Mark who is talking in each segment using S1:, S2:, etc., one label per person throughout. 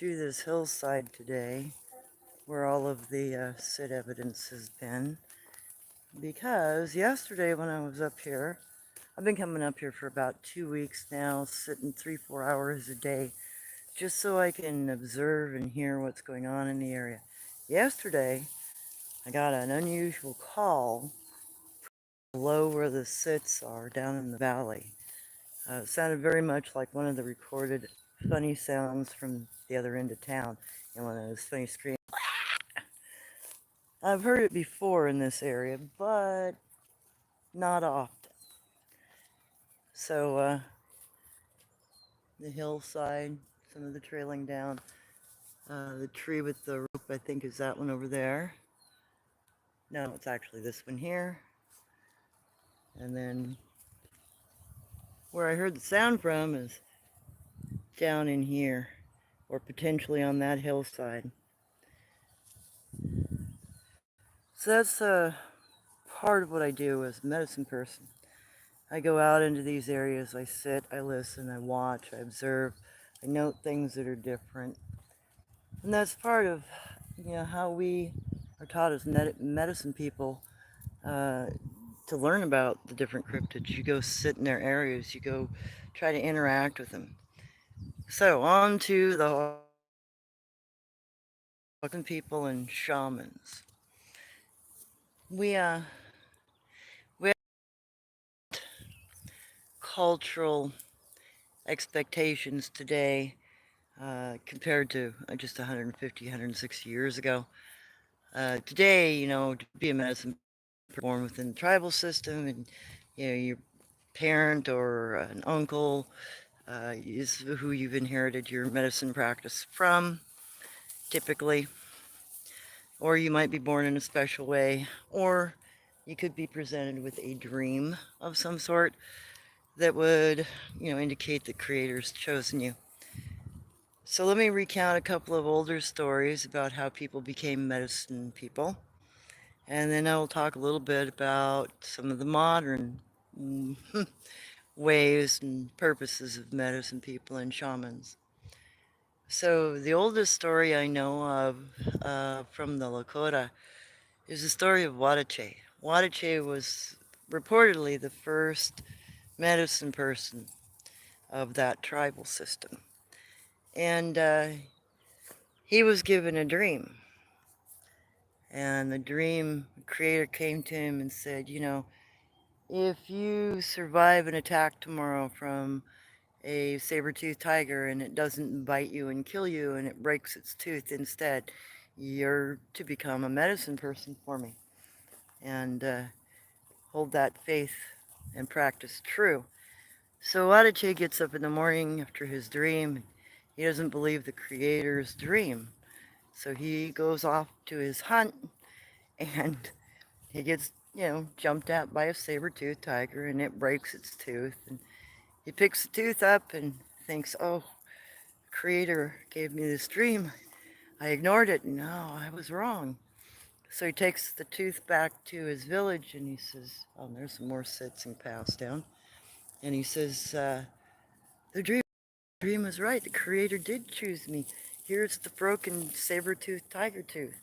S1: through this hillside today where all of the sit evidence has been because yesterday when I was up here, I've been coming up here for about 2 weeks now, sitting 3-4 hours a day just so I can observe and hear what's going on in the area. Yesterday, I got an unusual call below where the sits are down in the valley. It sounded very much like one of the recorded funny sounds from the other end of town, and one of those funny screams. I've heard it before in this area, but not often. So, the hillside, some of the trailing down, the tree with the rope, I think is that one over there. No, it's actually this one here. And then where I heard the sound from is down in here, or potentially on that hillside. So that's part of what I do as a medicine person. I go out into these areas, I sit, I listen, I watch, I observe, I note things that are different. And that's part of, how we are taught as medicine people to learn about the different cryptids. You go sit in their areas, you go try to interact with them. So on to the people and shamans. We have cultural expectations today compared to just 150, 160 years ago. Today, to be a medicine born within the tribal system, and your parent or an uncle is who you've inherited your medicine practice from, typically. Or you might be born in a special way, or you could be presented with a dream of some sort that would, indicate that Creator's chosen you. So let me recount a couple of older stories about how people became medicine people. And then I will talk a little bit about some of the modern ways and purposes of medicine people and shamans. So the oldest story I know of from the Lakota is the story of Wadache. Wadache was reportedly the first medicine person of that tribal system. And he was given a dream. And the dream creator came to him and said, if you survive an attack tomorrow from a saber-toothed tiger and it doesn't bite you and kill you and it breaks its tooth instead, you're to become a medicine person for me. And hold that faith and practice true. So Adichie gets up in the morning after his dream. He doesn't believe the Creator's dream. So he goes off to his hunt and he gets, jumped at by a saber-toothed tiger and it breaks its tooth. And he picks the tooth up and thinks, oh, Creator gave me this dream. I ignored it. No, I was wrong. So he takes the tooth back to his village and he says, oh, there's some more sits and paths down. And he says, the dream was right. The Creator did choose me. Here's the broken saber-toothed tiger tooth.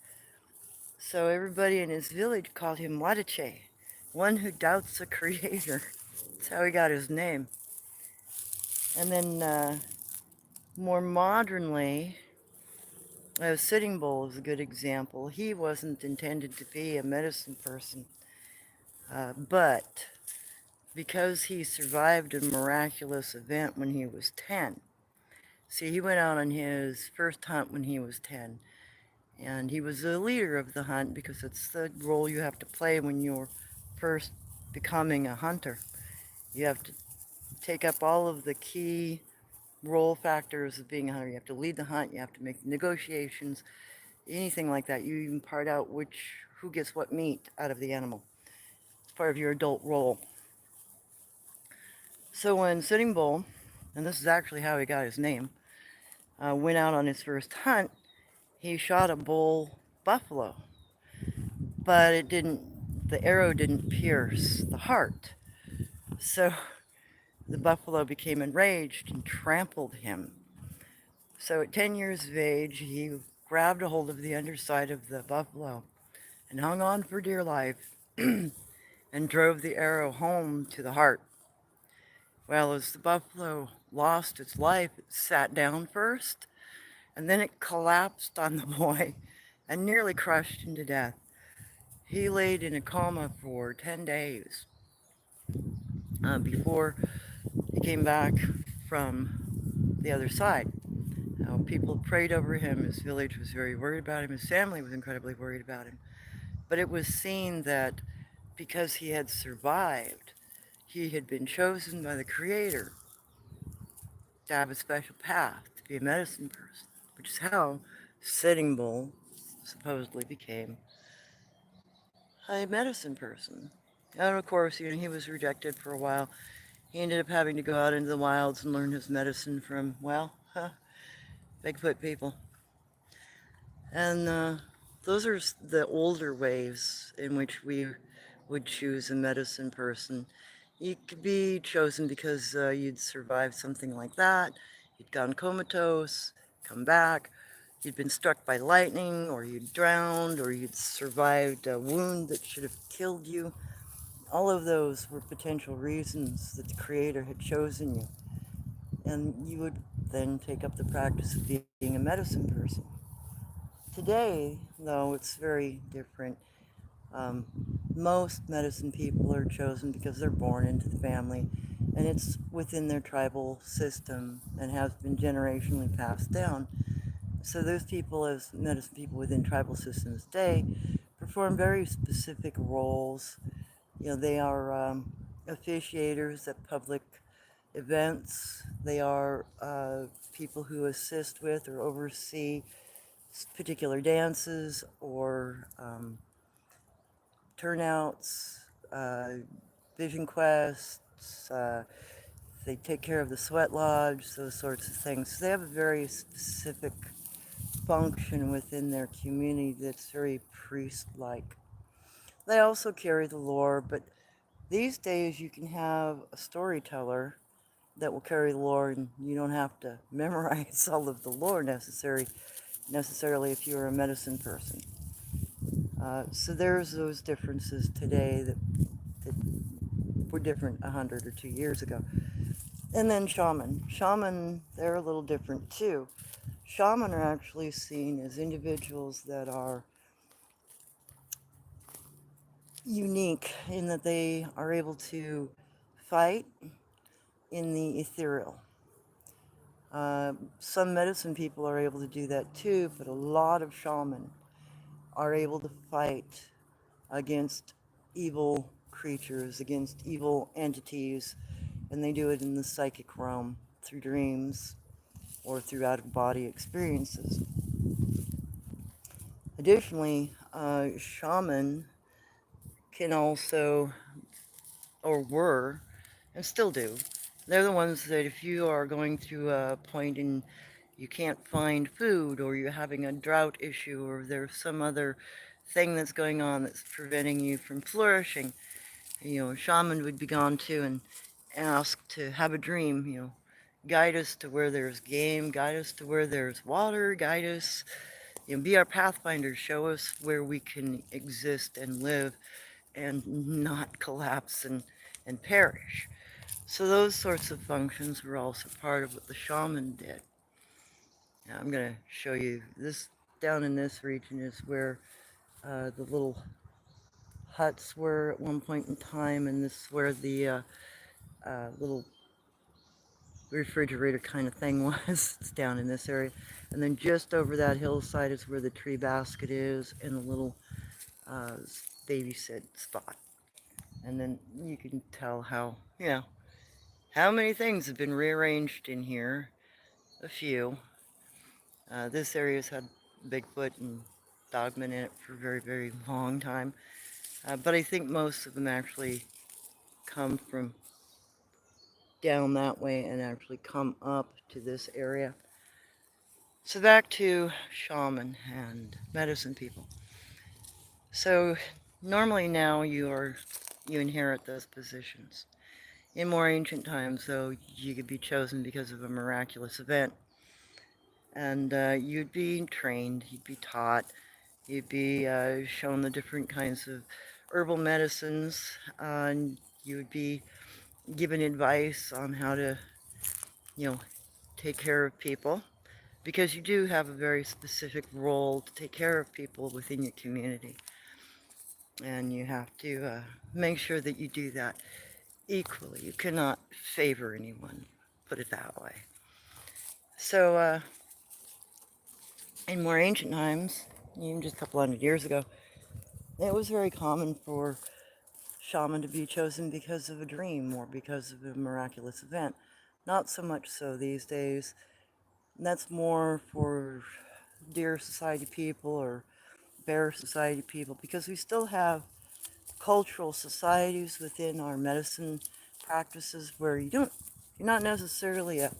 S1: So everybody in his village called him Wadache, one who doubts the Creator. That's how he got his name. And then more modernly, Sitting Bull is a good example. He wasn't intended to be a medicine person, but because he survived a miraculous event when he was 10. See, he went out on his first hunt when he was 10, and he was the leader of the hunt because it's the role you have to play when you're first becoming a hunter. You have to take up all of the key role factors of being a hunter. You have to lead the hunt, you have to make negotiations, anything like that. You even part out who gets what meat out of the animal. It's part of your adult role. So when Sitting Bull, and this is actually how he got his name, went out on his first hunt, he shot a bull buffalo, but the arrow didn't pierce the heart. So the buffalo became enraged and trampled him. So at 10 years of age, he grabbed a hold of the underside of the buffalo and hung on for dear life and drove the arrow home to the heart. Well, as the buffalo lost its life, it sat down first, and then it collapsed on the boy and nearly crushed him to death. He laid in a coma for 10 days before he came back from the other side. People prayed over him. His village was very worried about him. His family was incredibly worried about him. But it was seen that because he had survived, he had been chosen by the Creator to have a special path, to be a medicine person, which is how Sitting Bull supposedly became a medicine person. And of course, he was rejected for a while. He ended up having to go out into the wilds and learn his medicine from, well, Bigfoot people. And those are the older ways in which we would choose a medicine person. You could be chosen because you'd survived something like that, you'd gone comatose, come back, you'd been struck by lightning, or you'd drowned, or you'd survived a wound that should have killed you. All of those were potential reasons that the Creator had chosen you. And you would then take up the practice of being a medicine person. Today, though, it's very different. Um, Most medicine people are chosen because they're born into the family and it's within their tribal system and has been generationally passed down. So those people, as medicine people within tribal systems today, perform very specific roles. They are officiators at public events. They are people who assist with or oversee particular dances or turnouts, vision quests. They take care of the sweat lodge, those sorts of things. So they have a very specific function within their community that's very priest-like. They also carry the lore, but these days you can have a storyteller that will carry the lore, and you don't have to memorize all of the lore necessarily if you're a medicine person. So there's those differences today that were different 100 or 2 years ago. And then shaman. Shaman, they're a little different too. Shaman are actually seen as individuals that are unique in that they are able to fight in the ethereal. Some medicine people are able to do that too, but a lot of shaman are able to fight against evil creatures, against evil entities, and they do it in the psychic realm through dreams or through out of body experiences. Additionally, shaman can also, or were, and still do, they're the ones that if you are going through a point and you can't find food or you're having a drought issue or there's some other thing that's going on that's preventing you from flourishing, a shaman would be gone to and ask to have a dream, guide us to where there's game, guide us to where there's water, guide us, be our pathfinder, show us where we can exist and live and not collapse and perish. So those sorts of functions were also part of what the shaman did. Now I'm going to show you this. Down in this region is where the little huts were at one point in time, and this is where the little refrigerator kind of thing was. It's down in this area. And then just over that hillside is where the tree basket is and the little uh, babysit spot. And then you can tell how many things have been rearranged in here. A few. This area's had Bigfoot and Dogman in it for a very, very long time. But I think most of them actually come from down that way and actually come up to this area. So back to shaman and medicine people. So normally now you inherit those positions. In more ancient times, though, you could be chosen because of a miraculous event. And you'd be trained, you'd be taught, you'd be shown the different kinds of herbal medicines, and you would be given advice on how to, you know, take care of people. Because you do have a very specific role to take care of people within your community. And you have to make sure that you do that equally. You cannot favor anyone, put it that way. So, in more ancient times, even just a couple hundred years ago, it was very common for shaman to be chosen because of a dream or because of a miraculous event. Not so much so these days. That's more for deer society people or bear society people, because we still have cultural societies within our medicine practices where you're not necessarily a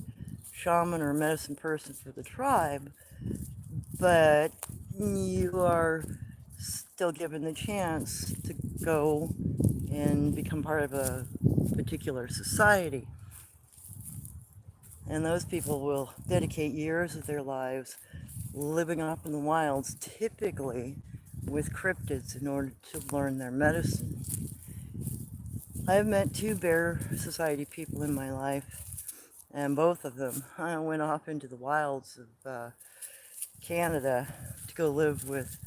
S1: shaman or a medicine person for the tribe, but you are still given the chance to go and become part of a particular society. And those people will dedicate years of their lives living up in the wilds, typically with cryptids, in order to learn their medicine. I've met two Bear Society people in my life, and both of them went off into the wilds of Canada to go live with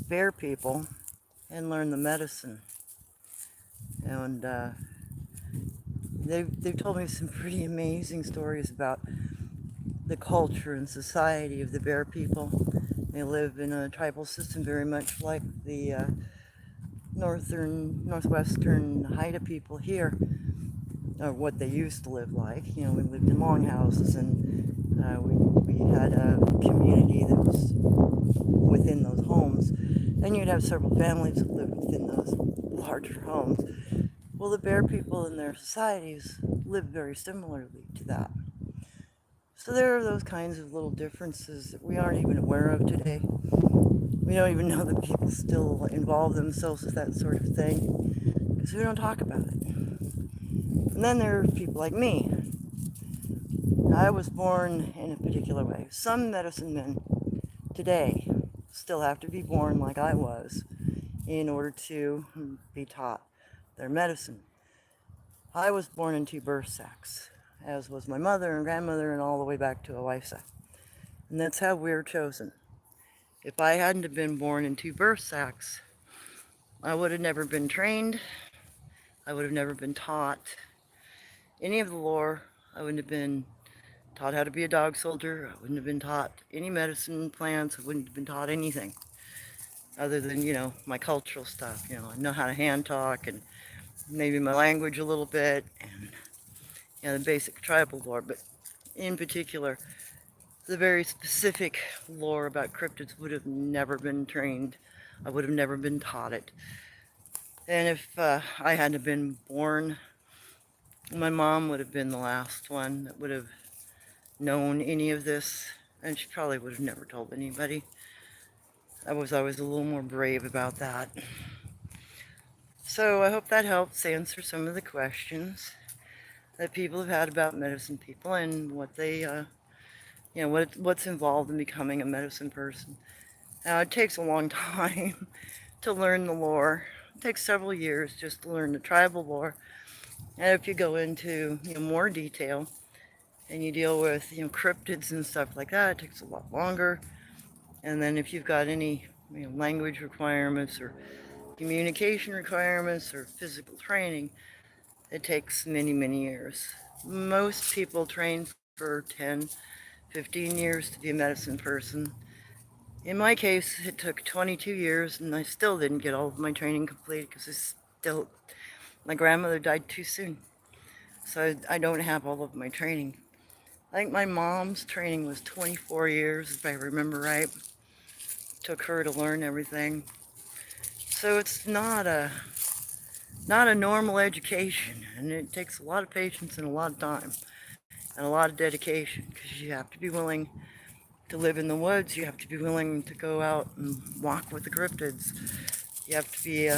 S1: bear people and learn the medicine. And they've told me some pretty amazing stories about the culture and society of the bear people. They live in a tribal system very much like the northwestern Haida people here, or what they used to live like. You know, we lived in longhouses, and we had a community that was within those homes, and you'd have several families that lived within those larger homes. Well, the bear people in their societies live very similarly to that. So there are those kinds of little differences that we aren't even aware of today. We don't even know that people still involve themselves with that sort of thing, because we don't talk about it. And then there are people like me. I was born in a particular way. Some medicine men today still have to be born like I was in order to be taught their medicine. I was born in two birth sacks, as was my mother and grandmother, and all the way back to Oisa. And that's how we were chosen. If I hadn't have been born in two birth sacks, I would have never been trained. I would have never been taught any of the lore. I wouldn't have been taught how to be a dog soldier. I wouldn't have been taught any medicine plants. I wouldn't have been taught anything other than, my cultural stuff. I know how to hand talk and maybe my language a little bit, and, the basic tribal lore. But in particular, the very specific lore about cryptids would have never been trained. I would have never been taught it. And if I hadn't been born, my mom would have been the last one that would have known any of this, and she probably would have never told anybody. I was always a little more brave about that. So I hope that helps answer some of the questions that people have had about medicine people and what they, what's involved in becoming a medicine person. Now, it takes a long time to learn the lore. It takes several years just to learn the tribal lore. And if you go into more detail and you deal with cryptids and stuff like that, it takes a lot longer. And then if you've got any language requirements or communication requirements or physical training, it takes many, many years. Most people train for 10, 15 years to be a medicine person. In my case, it took 22 years, and I still didn't get all of my training completed because my grandmother died too soon. So I don't have all of my training. I think my mom's training was 24 years, if I remember right. It took her to learn everything. So it's not a normal education, and it takes a lot of patience and a lot of time and a lot of dedication, because you have to be willing to live in the woods. You have to be willing to go out and walk with the cryptids. You have to be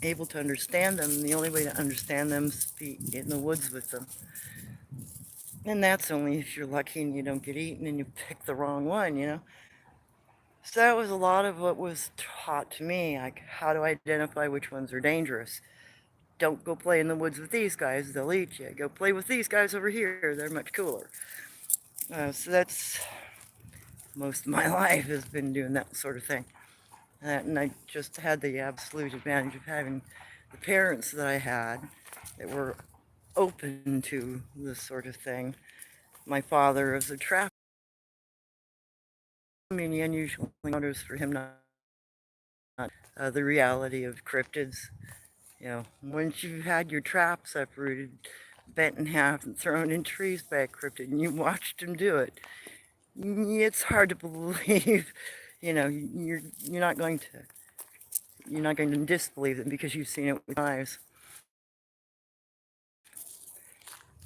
S1: able to understand them. The only way to understand them is to be in the woods with them. And that's only if you're lucky and you don't get eaten and you pick the wrong one, you know? So that was a lot of what was taught to me, like how to identify which ones are dangerous. Don't go play in the woods with these guys, they'll eat you. Go play with these guys over here, they're much cooler. So that's most of my life has been doing that sort of thing. And I just had the absolute advantage of having the parents that I had that were open to this sort of thing. My father is a trafficker. I mean, the unusual encounters for him not the reality of cryptids. You know, once you've had your traps uprooted, bent in half, and thrown in trees by a cryptid, and you watched him do it, it's hard to believe. You know, you're not going to disbelieve them because you've seen it with your eyes.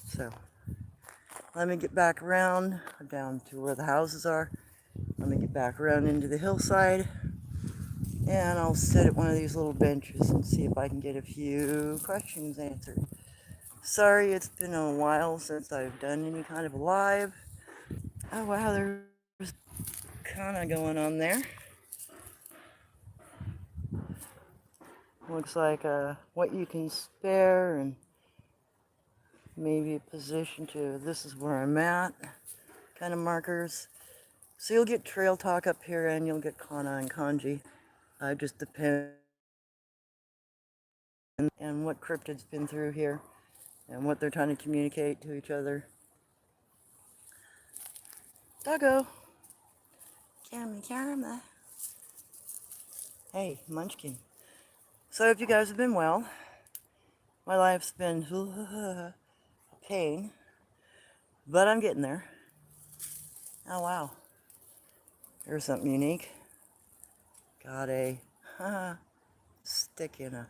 S1: So let me get back around down to where the houses are. Let me get back around into the hillside, and I'll sit at one of these little benches and see if I can get a few questions answered. Sorry, it's been a while since I've done any kind of a live. Oh wow, there's kind of going on there. Looks like what you can spare and maybe a position to this is where I'm at kind of markers. So you'll get trail talk up here and you'll get kana and kanji. Just depends on what cryptid's been through here and what they're trying to communicate to each other. Doggo. Karma. Hey, Munchkin. So if you guys have been well, my life's been pain, but I'm getting there. Oh wow, there's something unique. Got a stick in a,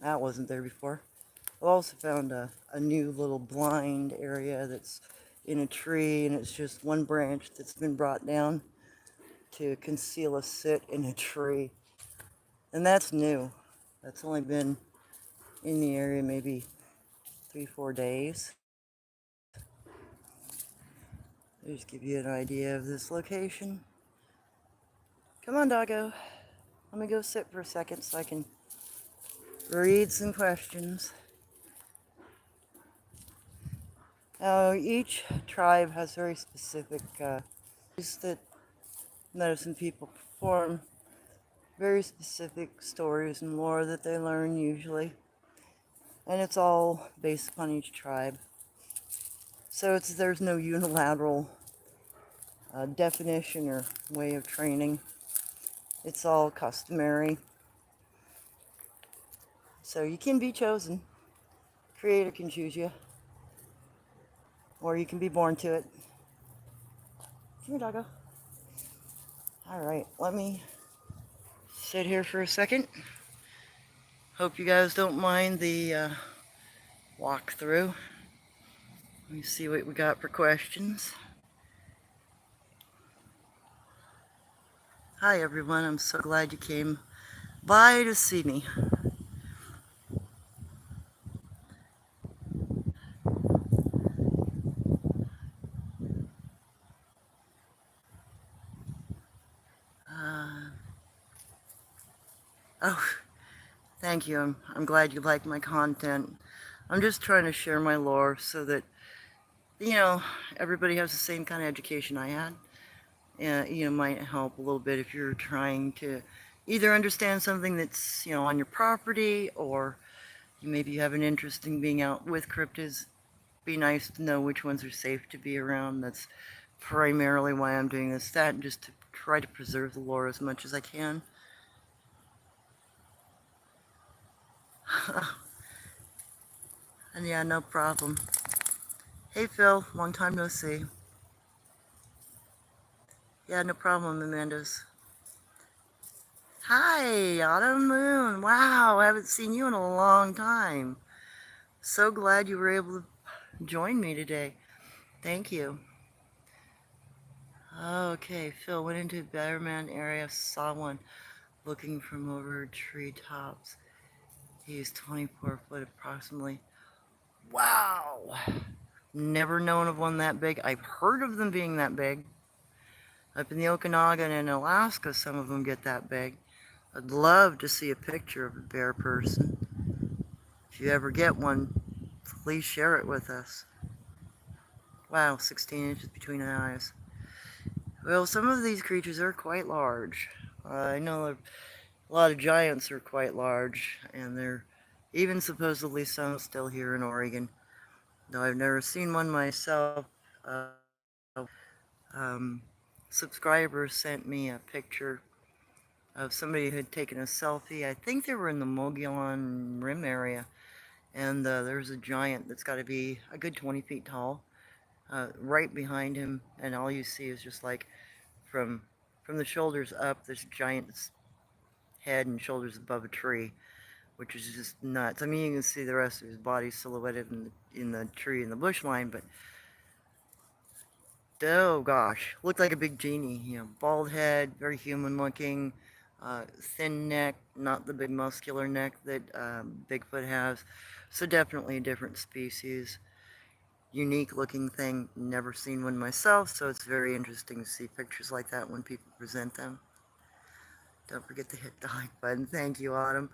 S1: that wasn't there before. I've also found a new little blind area that's in a tree, and it's just one branch that's been brought down to conceal a sit in a tree. And that's new. That's only been in the area maybe 3-4 days. Just give you an idea of this location. Come on, doggo. Let me go sit for a second so I can read some questions. Each tribe has very specific that medicine people perform, very specific stories and lore that they learn usually, and it's all based upon each tribe. So there's no unilateral definition or way of training. It's all customary. So you can be chosen. Creator can choose you, or you can be born to it. Come here, doggo. All right, let me sit here for a second. Hope you guys don't mind the walkthrough. Let me see what we got for questions. Hi everyone, I'm so glad you came by to see me. Uh, oh, thank you. I'm glad you like my content. I'm just trying to share my lore so that, you know, everybody has the same kind of education I had. You know, might help a little bit if you're trying to either understand something that's, you know, on your property, or maybe you have an interest in being out with cryptids. Be nice to know which ones are safe to be around. That's primarily why I'm doing this, that, just to try to preserve the lore as much as I can. And yeah, no problem. Hey Phil, long time no see. Yeah, no problem, Amanda's. Hi, Autumn Moon. Wow, I haven't seen you in a long time. So glad you were able to join me today. Thank you. Okay, Phil went into Betterman area, saw one looking from over treetops. He's 24 foot approximately. Wow. Never known of one that big. I've heard of them being that big. Up in the Okanagan and Alaska, some of them get that big. I'd love to see a picture of a bear person. If you ever get one, please share it with us. Wow, 16 inches between the eyes. Well, some of these creatures are quite large. I know a lot of giants are quite large, and they're even supposedly some still here in Oregon. Though I've never seen one myself. Um, Subscribers sent me a picture of somebody who had taken a selfie. I think they were in the Mogollon Rim area, and there's a giant that's got to be a good 20 feet tall, right behind him, and all you see is just like from from the shoulders up, this giant's head and shoulders above a tree, which is just nuts. I mean, you can see the rest of his body silhouetted in the tree in the bush line, but oh gosh, looked like a big genie. You know, bald head, very human looking, thin neck, not the big muscular neck that Bigfoot has. So definitely a different species. Unique looking thing. Never seen one myself, so it's very interesting to see pictures like that when people present them. Don't forget to hit the like button. Thank you, Autumn.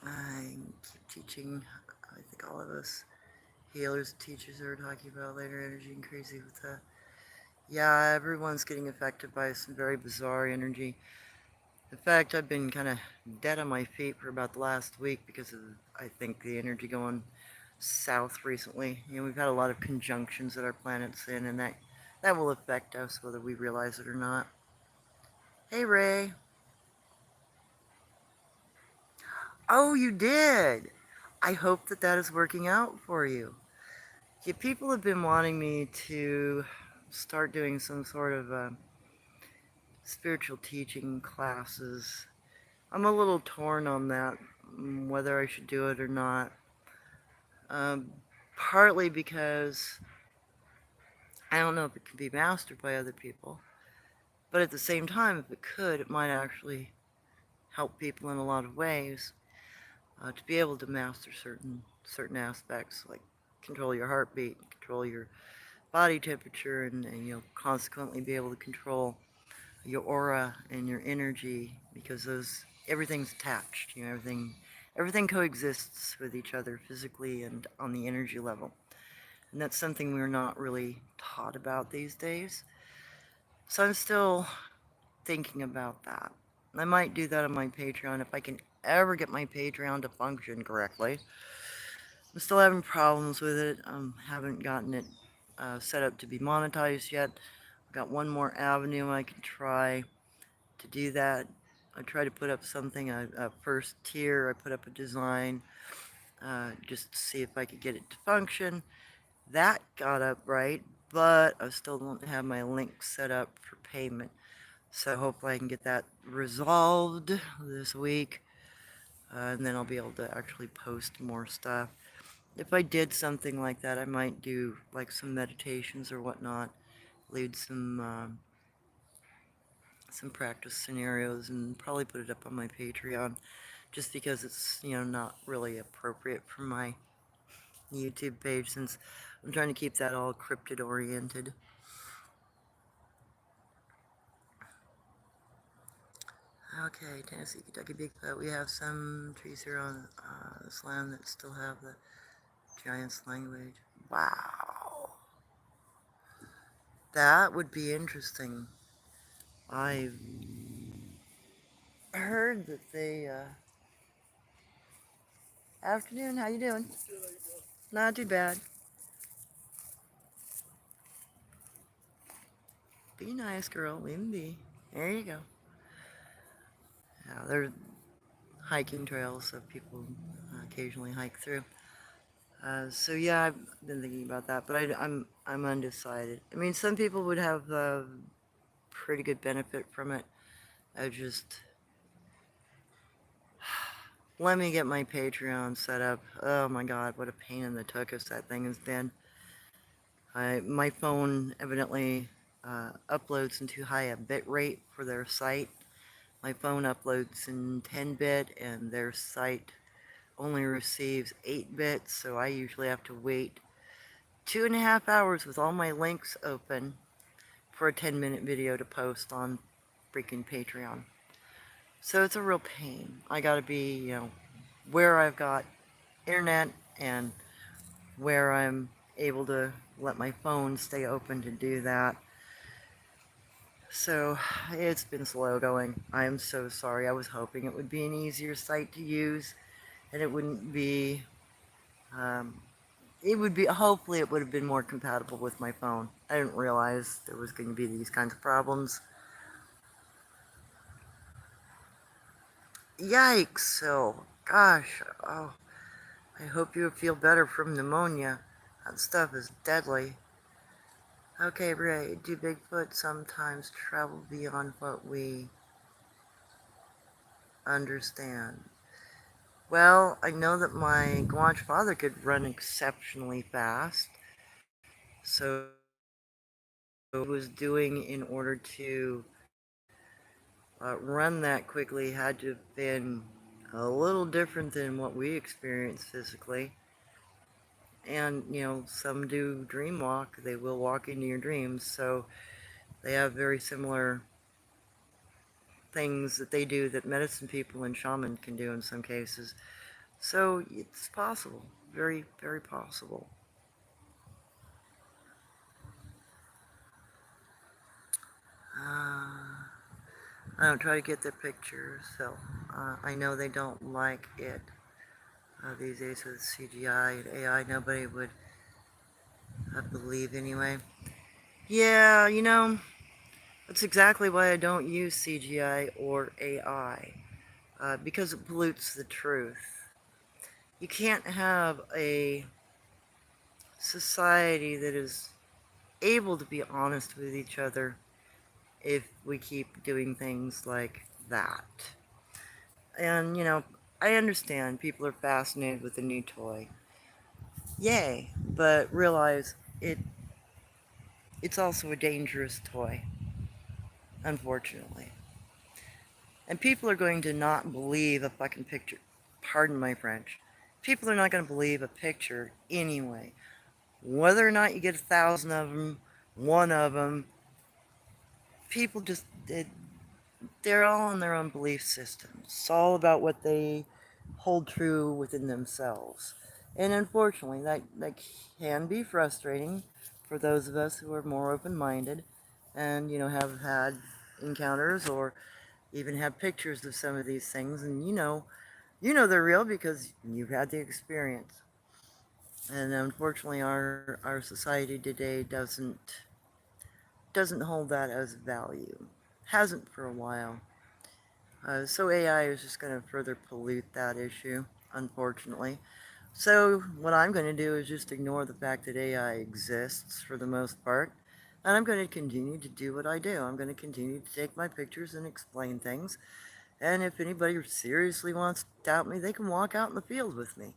S1: I keep teaching. I think all of us healers, teachers are talking about later energy and crazy with that. Yeah, everyone's getting affected by some very bizarre energy. In fact, I've been kind of dead on my feet for about the last week because of, I think, the energy going south recently. You know, we've had a lot of conjunctions that our planet's in, and that will affect us whether we realize it or not. Hey, Ray. Oh, you did. I hope that that is working out for you. Yeah, people have been wanting me to start doing some sort of spiritual teaching classes. I'm a little torn on that, whether I should do it or not. Um, Partly because I don't know if it can be mastered by other people, but at the same time, if it could, it might actually help people in a lot of ways to be able to master certain aspects, like control your heartbeat, control your body temperature, and consequently be able to control your aura and your energy, because those everything's attached. Everything coexists with each other physically and on the energy level, and that's something we're not really taught about these days. So I'm still thinking about that. I might do that on my Patreon if I can ever get my Patreon to function correctly. I'm still having problems with it. Haven't gotten it set up to be monetized yet. I've got one more avenue I can try to do that. I try to put up something, a first tier. I put up a design just to see if I could get it to function. That got up right, but I still don't have my link set up for payment. So hopefully I can get that resolved this week, and then I'll be able to actually post more stuff. If I did something like that, I might do like some meditations or whatnot, lead some practice scenarios, and probably put it up on my Patreon, just because it's not really appropriate for my YouTube page, since I'm trying to keep that all cryptid oriented. Okay, Tennessee, Kentucky, Bigfoot. We have some trees here on this land that still have the Giants language. Wow. That would be interesting. I heard that they, afternoon, how you doing? Not too bad. Be nice, girl. Leave him be. There you go. Yeah, there's hiking trails that people occasionally hike through. So yeah, I've been thinking about that, but I'm undecided. I mean, some people would have pretty good benefit from it. I just let me get my Patreon set up. Oh my God, what a pain in the tuchus that thing has been. My phone evidently uploads in too high a bit rate for their site. My phone uploads in 10 bit, and their site only receives 8 bits, so I usually have to wait 2.5 hours with all my links open for a 10-minute video to post on freaking Patreon. So it's a real pain. I gotta be, where I've got internet and where I'm able to let my phone stay open to do that. So it's been slow going. I'm so sorry. I was hoping it would be an easier site to use and it wouldn't be, um, hopefully it would have been more compatible with my phone. I didn't realize there was going to be these kinds of problems. Yikes, so, gosh, oh, I hope you feel better from pneumonia. That stuff is deadly. Okay, Ray, do Bigfoot sometimes travel beyond what we understand? Well, I know that my Guanche father could run exceptionally fast, so what he was doing in order to run that quickly had to have been a little different than what we experience physically. And, some do dream walk, they will walk into your dreams, so they have very similar things that they do that medicine people and shaman can do in some cases. So it's possible, very, very possible. I don't try to get their pictures, so I know they don't like it these days with CGI and AI. Nobody would believe anyway. Yeah, that's exactly why I don't use CGI or AI, because it pollutes the truth. You can't have a society that is able to be honest with each other if we keep doing things like that. And, I understand people are fascinated with a new toy. Yay, but realize it's also a dangerous toy, unfortunately. And people are going to not believe a fucking picture. Pardon my French. People are not going to believe a picture anyway. Whether or not you get 1,000 of them, one of them, people just, they're all in their own belief systems. It's all about what they hold true within themselves. And unfortunately, that can be frustrating for those of us who are more open-minded and, have had encounters or even have pictures of some of these things. And, you know they're real because you've had the experience. And unfortunately, our society today doesn't hold that as value. Hasn't for a while. So AI is just going to further pollute that issue, unfortunately. So what I'm going to do is just ignore the fact that AI exists for the most part, and I'm going to continue to do what I do. I'm going to continue to take my pictures and explain things, and if anybody seriously wants to doubt me, they can walk out in the field with me,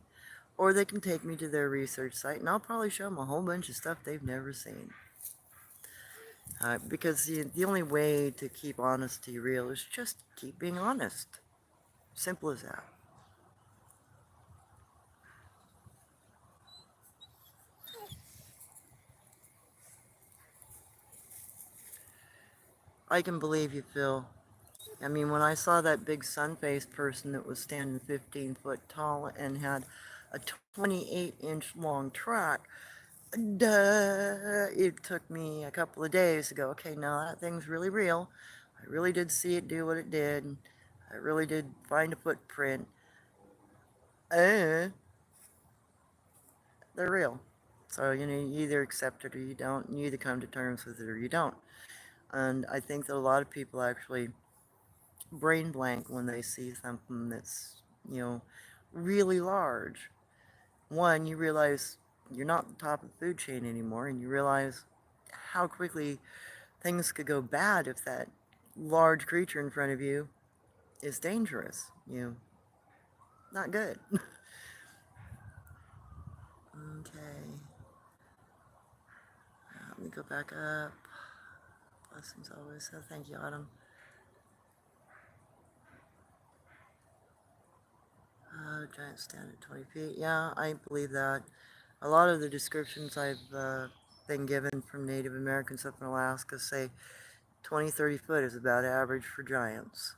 S1: or they can take me to their research site, and I'll probably show them a whole bunch of stuff they've never seen. Because the only way to keep honesty real is just keep being honest. Simple as that. I can believe you, Phil. I mean, when I saw that big sun-faced person that was standing 15 foot tall and had a 28-inch long track, it took me a couple of days to go, okay, no, that thing's really real. I really did see it do what it did. I really did find a footprint. Uh, they're real. So, you either accept it or you don't. You either come to terms with it or you don't. And I think that a lot of people actually brain blank when they see something that's, you know, really large. One, you realize you're not the top of the food chain anymore, and you realize how quickly things could go bad if that large creature in front of you is dangerous. Not good. Okay, let me go back up. Blessings always. So thank you, Autumn. Giant stand at 20 feet. Yeah, I believe that. A lot of the descriptions I've been given from Native Americans up in Alaska say 20, 30 foot is about average for giants,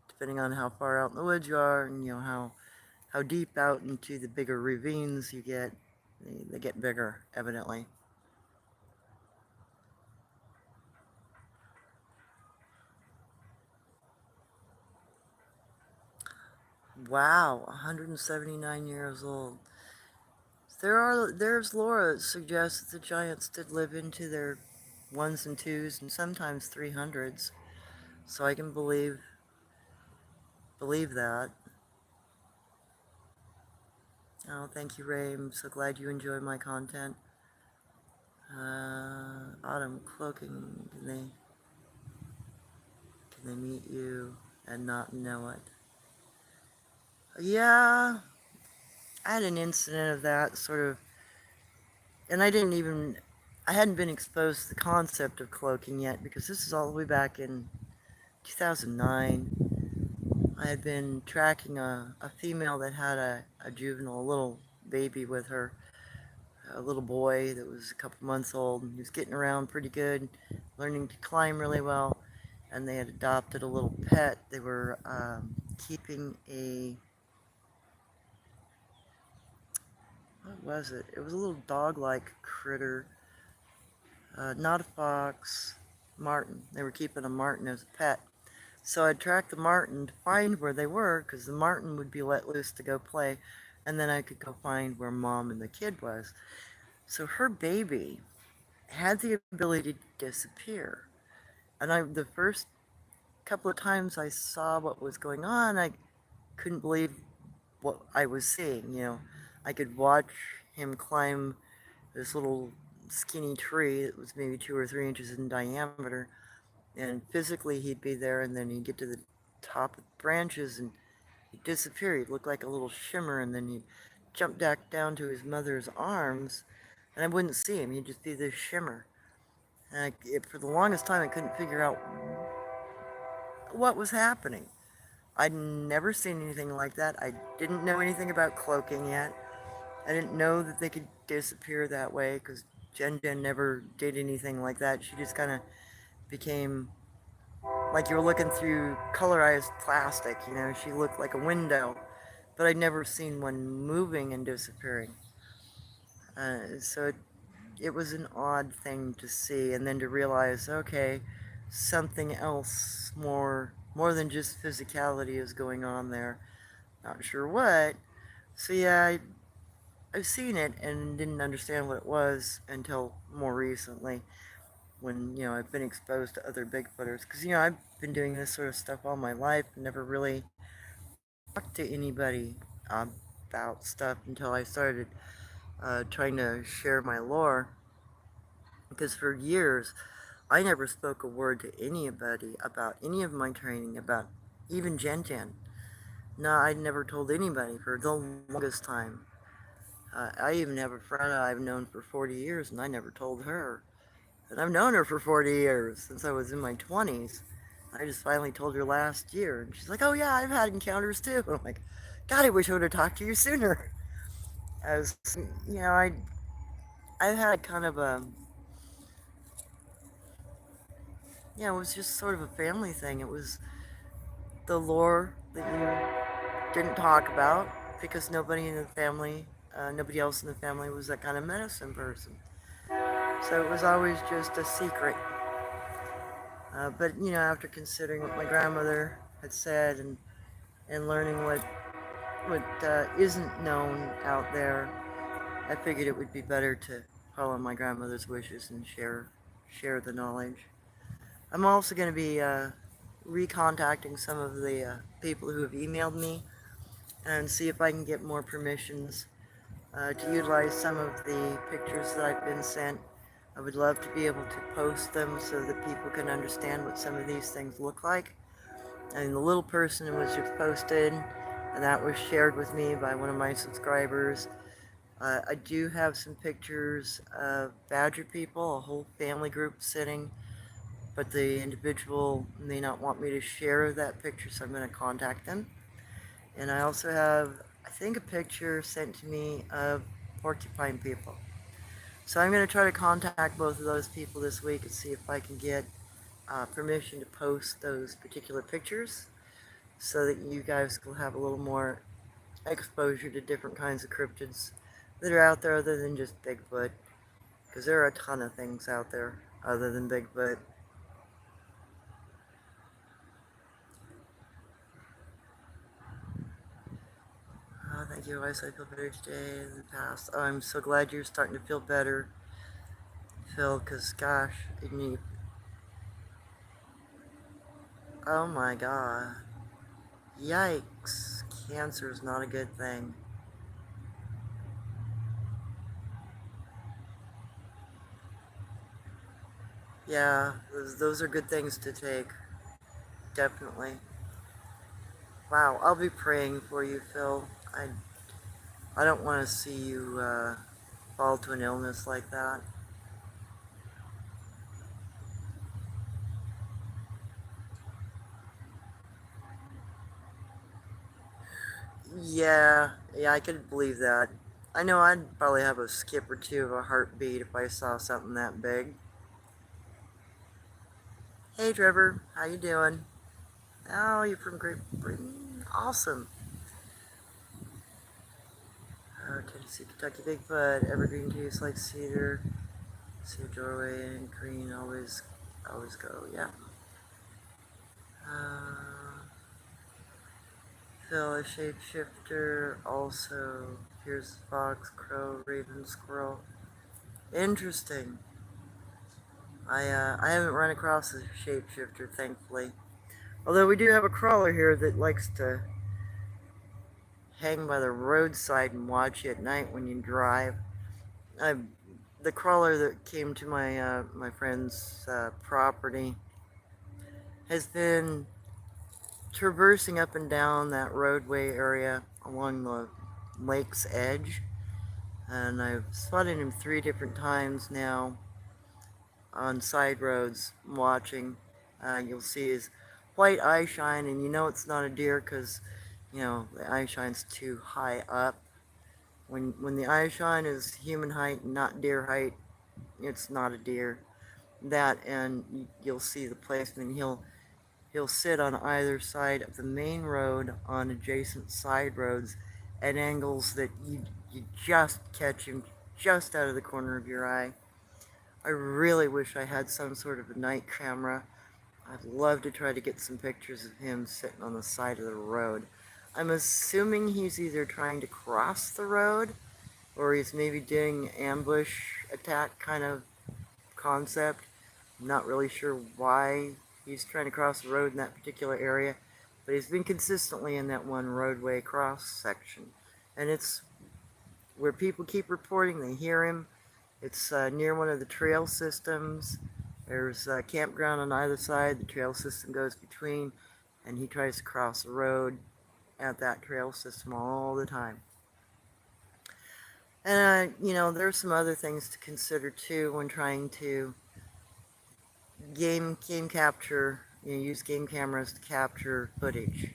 S1: depending on how far out in the woods you are and how deep out into the bigger ravines you get. They get bigger, evidently. Wow, 179 years old. There's lore that suggests that the giants did live into their ones and twos and sometimes 300s. So I can believe that. Oh, thank you, Ray. I'm so glad you enjoy my content. Autumn cloaking. Can they meet you and not know it? Yeah, I had an incident of that sort of, and I hadn't been exposed to the concept of cloaking yet because this is all the way back in 2009. I had been tracking a female that had a juvenile, a little baby with her, a little boy that was a couple months old. He was getting around pretty good, learning to climb really well, and they had adopted a little pet. They were keeping what was it? It was a little dog-like critter, not a fox, marten. They were keeping a marten as a pet. So I'd track the marten to find where they were, because the marten would be let loose to go play, and then I could go find where mom and the kid was. So her baby had the ability to disappear. And the first couple of times I saw what was going on, I couldn't believe what I was seeing. I could watch him climb this little skinny tree that was maybe 2 or 3 inches in diameter, and physically he'd be there, and then he'd get to the top of the branches and he'd disappear. He'd look like a little shimmer, and then he'd jump back down to his mother's arms, and I wouldn't see him. He'd just be this shimmer. And for the longest time, I couldn't figure out what was happening. I'd never seen anything like that. I didn't know anything about cloaking yet. I didn't know that they could disappear that way because Jen never did anything like that. She just kind of became like you were looking through colorized plastic. She looked like a window, but I'd never seen one moving and disappearing. So it was an odd thing to see, and then to realize, okay, something else more than just physicality is going on there. Not sure what. So yeah, I've seen it and didn't understand what it was until more recently, when I've been exposed to other Bigfooters. Because I've been doing this sort of stuff all my life, and never really talked to anybody about stuff until I started trying to share my lore. Because for years, I never spoke a word to anybody about any of my training, about even Jen Jen. No, I never told anybody for the longest time. I even have a friend I've known for 40 years, and I never told her. And I've known her for 40 years, since I was in my 20s. I just finally told her last year, and she's like, oh yeah, I've had encounters too. I'm like, God, I wish I would have talked to you sooner. As, I had kind of it was just sort of a family thing. It was the lore that you didn't talk about because nobody else in the family was that kind of medicine person. So it was always just a secret. But after considering what my grandmother had said, and learning what isn't known out there, I figured it would be better to follow my grandmother's wishes and share the knowledge. I'm also going to be recontacting some of the people who have emailed me and see if I can get more permissions to utilize some of the pictures that I've been sent. I would love to be able to post them so that people can understand what some of these things look like. And the little person was just posted, and that was shared with me by one of my subscribers. I do have some pictures of badger people, a whole family group sitting, but the individual may not want me to share that picture, so I'm going to contact them. And I also have, I think, a picture sent to me of porcupine people. So I'm going to try to contact both of those people this week and see if I can get permission to post those particular pictures so that you guys will have a little more exposure to different kinds of cryptids that are out there other than just Bigfoot. Because there are a ton of things out there other than Bigfoot. Oh, thank you. I feel better today than the past. Oh, I'm so glad you're starting to feel better, Phil, because gosh, oh my god. Yikes. Cancer is not a good thing. Yeah, those are good things to take. Definitely. Wow, I'll be praying for you, Phil. I don't want to see you fall to an illness like that. Yeah, I could believe that. I know I'd probably have a skip or two of a heartbeat if I saw something that big. Hey Trevor, how you doing? Oh, you're from Great Britain? Awesome. Tennessee, Kentucky, Bigfoot, evergreen trees like cedar, cedar doorway and green always go, yeah. Uh, Phil, a shapeshifter, also, here's fox, crow, raven, squirrel. Interesting. I haven't run across a shapeshifter, thankfully. Although we do have a crawler here that likes to hang by the roadside and watch you at night when you drive. I, the crawler that came to my friend's property has been traversing up and down that roadway area along the lake's edge, and I've spotted him 3 different times now on side roads watching. You'll see his white eye shine, and you know it's not a deer because the eye shine's too high up. When the eye shine is human height, not deer height, it's not a deer. That, and you'll see the placement. He'll sit on either side of the main road on adjacent side roads at angles that you just catch him just out of the corner of your eye. I really wish I had some sort of a night camera. I'd love to try to get some pictures of him sitting on the side of the road. I'm assuming he's either trying to cross the road or he's maybe doing ambush attack kind of concept. I'm not really sure why he's trying to cross the road in that particular area, but he's been consistently in that one roadway cross section. And it's where people keep reporting they hear him. It's near one of the trail systems. There's a campground on either side. The trail system goes between, and he tries to cross the road at that trail system all the time. And, there's some other things to consider too when trying to game capture, use game cameras to capture footage.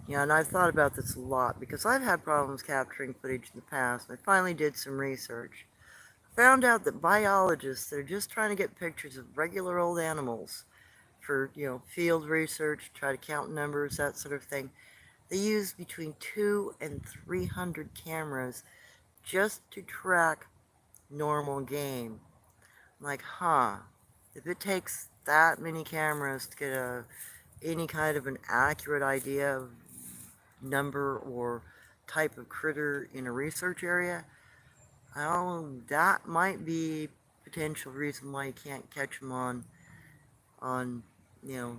S1: And I've thought about this a lot because I've had problems capturing footage in the past. I finally did some research. Found out that biologists that are just trying to get pictures of regular old animals for, field research, try to count numbers, that sort of thing, they use between 2 and 300 cameras just to track normal game. I'm like, if it takes that many cameras to get any kind of an accurate idea of number or type of critter in a research area, oh, that might be potential reason why you can't catch them on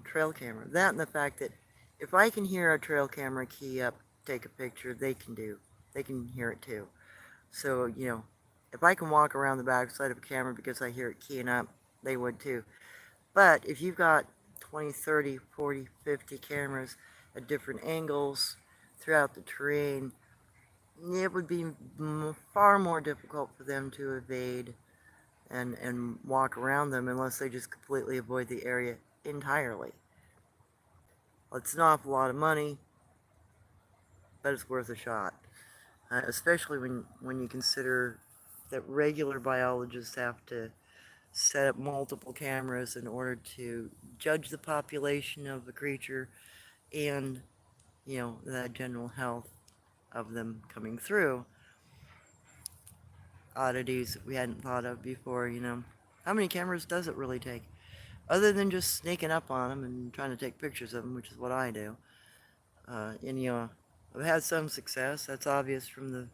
S1: trail camera. That and the fact that if I can hear a trail camera key up, take a picture, they can hear it too. So, if I can walk around the backside of a camera because I hear it keying up, they would too. But if you've got 20, 30, 40, 50 cameras at different angles throughout the terrain, it would be far more difficult for them to evade and walk around them unless they just completely avoid the area entirely. Well, it's an awful lot of money, but it's worth a shot. Especially when you consider that regular biologists have to set up multiple cameras in order to judge the population of the creature and, the general health of them coming through. Oddities that we hadn't thought of before. How many cameras does it really take? Other than just sneaking up on them and trying to take pictures of them, which is what I do. And I've had some success. That's obvious from the,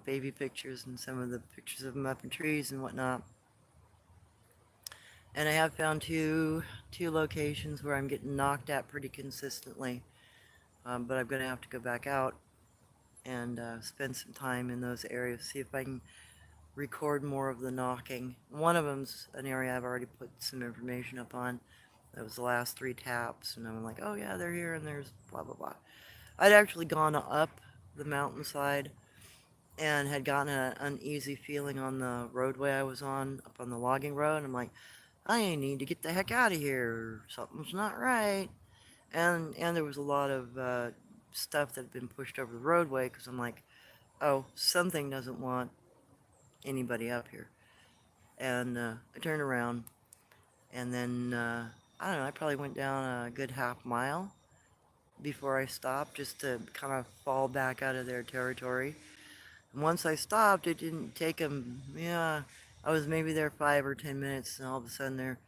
S1: baby pictures and some of the pictures of them up in trees and whatnot. And I have found two locations where I'm getting knocked at pretty consistently. But I'm going to have to go back out and spend some time in those areas, see if I can record more of the knocking. One of them's an area I've already put some information up on. That was the last 3 taps, and I'm like, oh yeah, they're here, and there's blah blah blah. I'd actually gone up the mountainside and had gotten an uneasy feeling on the roadway I was on, up on the logging road, and I'm like, I need to get the heck out of here. Something's not right. And there was a lot of stuff that had been pushed over the roadway because I'm like, oh, something doesn't want anybody up here. And I turned around, and then I don't know. I probably went down a good half mile before I stopped, just to kind of fall back out of their territory. And once I stopped, it didn't take them. Yeah, I was maybe there 5 or 10 minutes, and all of a sudden they're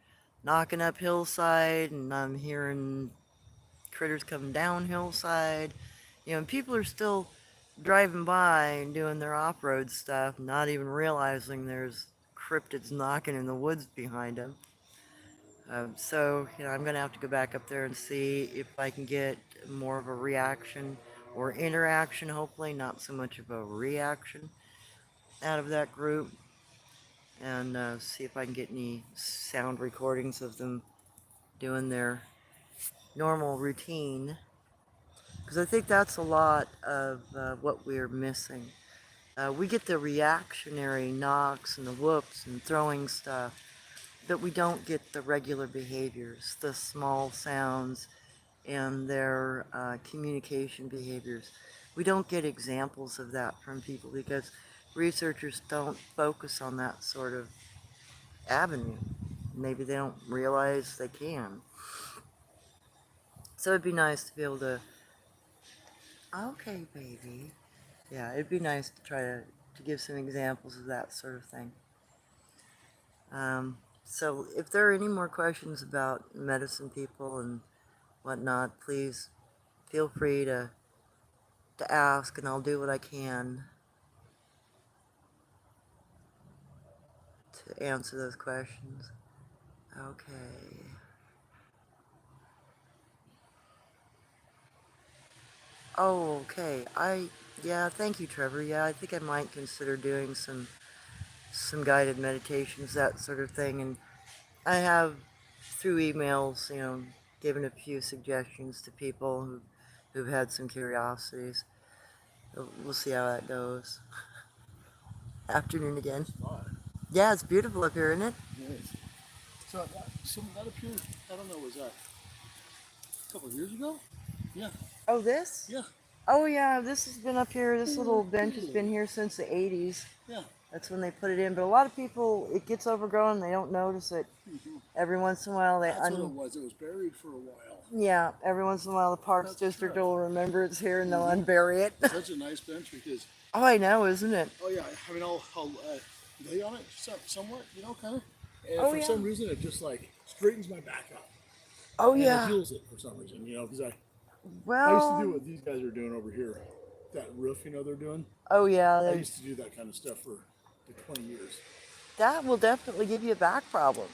S1: knocking up hillside, and I'm hearing critters coming down hillside. And people are still driving by and doing their off-road stuff, not even realizing there's cryptids knocking in the woods behind them. So I'm going to have to go back up there and see if I can get more of a reaction or interaction, hopefully, not so much of a reaction out of that group, and see if I can get any sound recordings of them doing their normal routine. Because I think that's a lot of what we're missing. We get the reactionary knocks and the whoops and throwing stuff, but we don't get the regular behaviors, the small sounds, and their communication behaviors. We don't get examples of that from people because researchers don't focus on that sort of avenue. Maybe they don't realize they can. So it'd be nice to be able to, okay, baby. Yeah, it'd be nice to try to give some examples of that sort of thing. So if there are any more questions about medicine people and whatnot, please feel free to ask, and I'll do what I can to answer those questions. Okay. Oh, okay. Yeah, thank you, Trevor. Yeah, I think I might consider doing some guided meditations, that sort of thing. And I have, through emails, given a few suggestions to people who've had some curiosities. We'll see how that goes. Afternoon again. Yeah, it's beautiful up here, isn't it?
S2: Nice. So, that appeared, I don't know, was that a couple of years ago? Yeah.
S1: Oh, this?
S2: Yeah.
S1: Oh, yeah, this has been up here. This little bench has been here since the 80s.
S2: Yeah.
S1: That's when they put it in. But a lot of people, it gets overgrown. They don't notice it. Every once in a while,
S2: That's what it was. It was buried for a while.
S1: Yeah, every once in a while, the Parks District will remember it's here and they'll unbury it.
S2: Such a nice bench because.
S1: Oh, I know, isn't it?
S2: Oh yeah, I mean, I'll lay on it somewhat, kind of. And
S1: Oh,
S2: for
S1: yeah.
S2: some reason, it just like straightens my back up.
S1: Oh,
S2: And
S1: yeah.
S2: it heals it for some reason, because I used to
S1: Well,
S2: do what these guys are doing over here. That roof, they're doing.
S1: oh, yeah.
S2: I used to do that kind of stuff for 20 years.
S1: That will definitely give you back problems.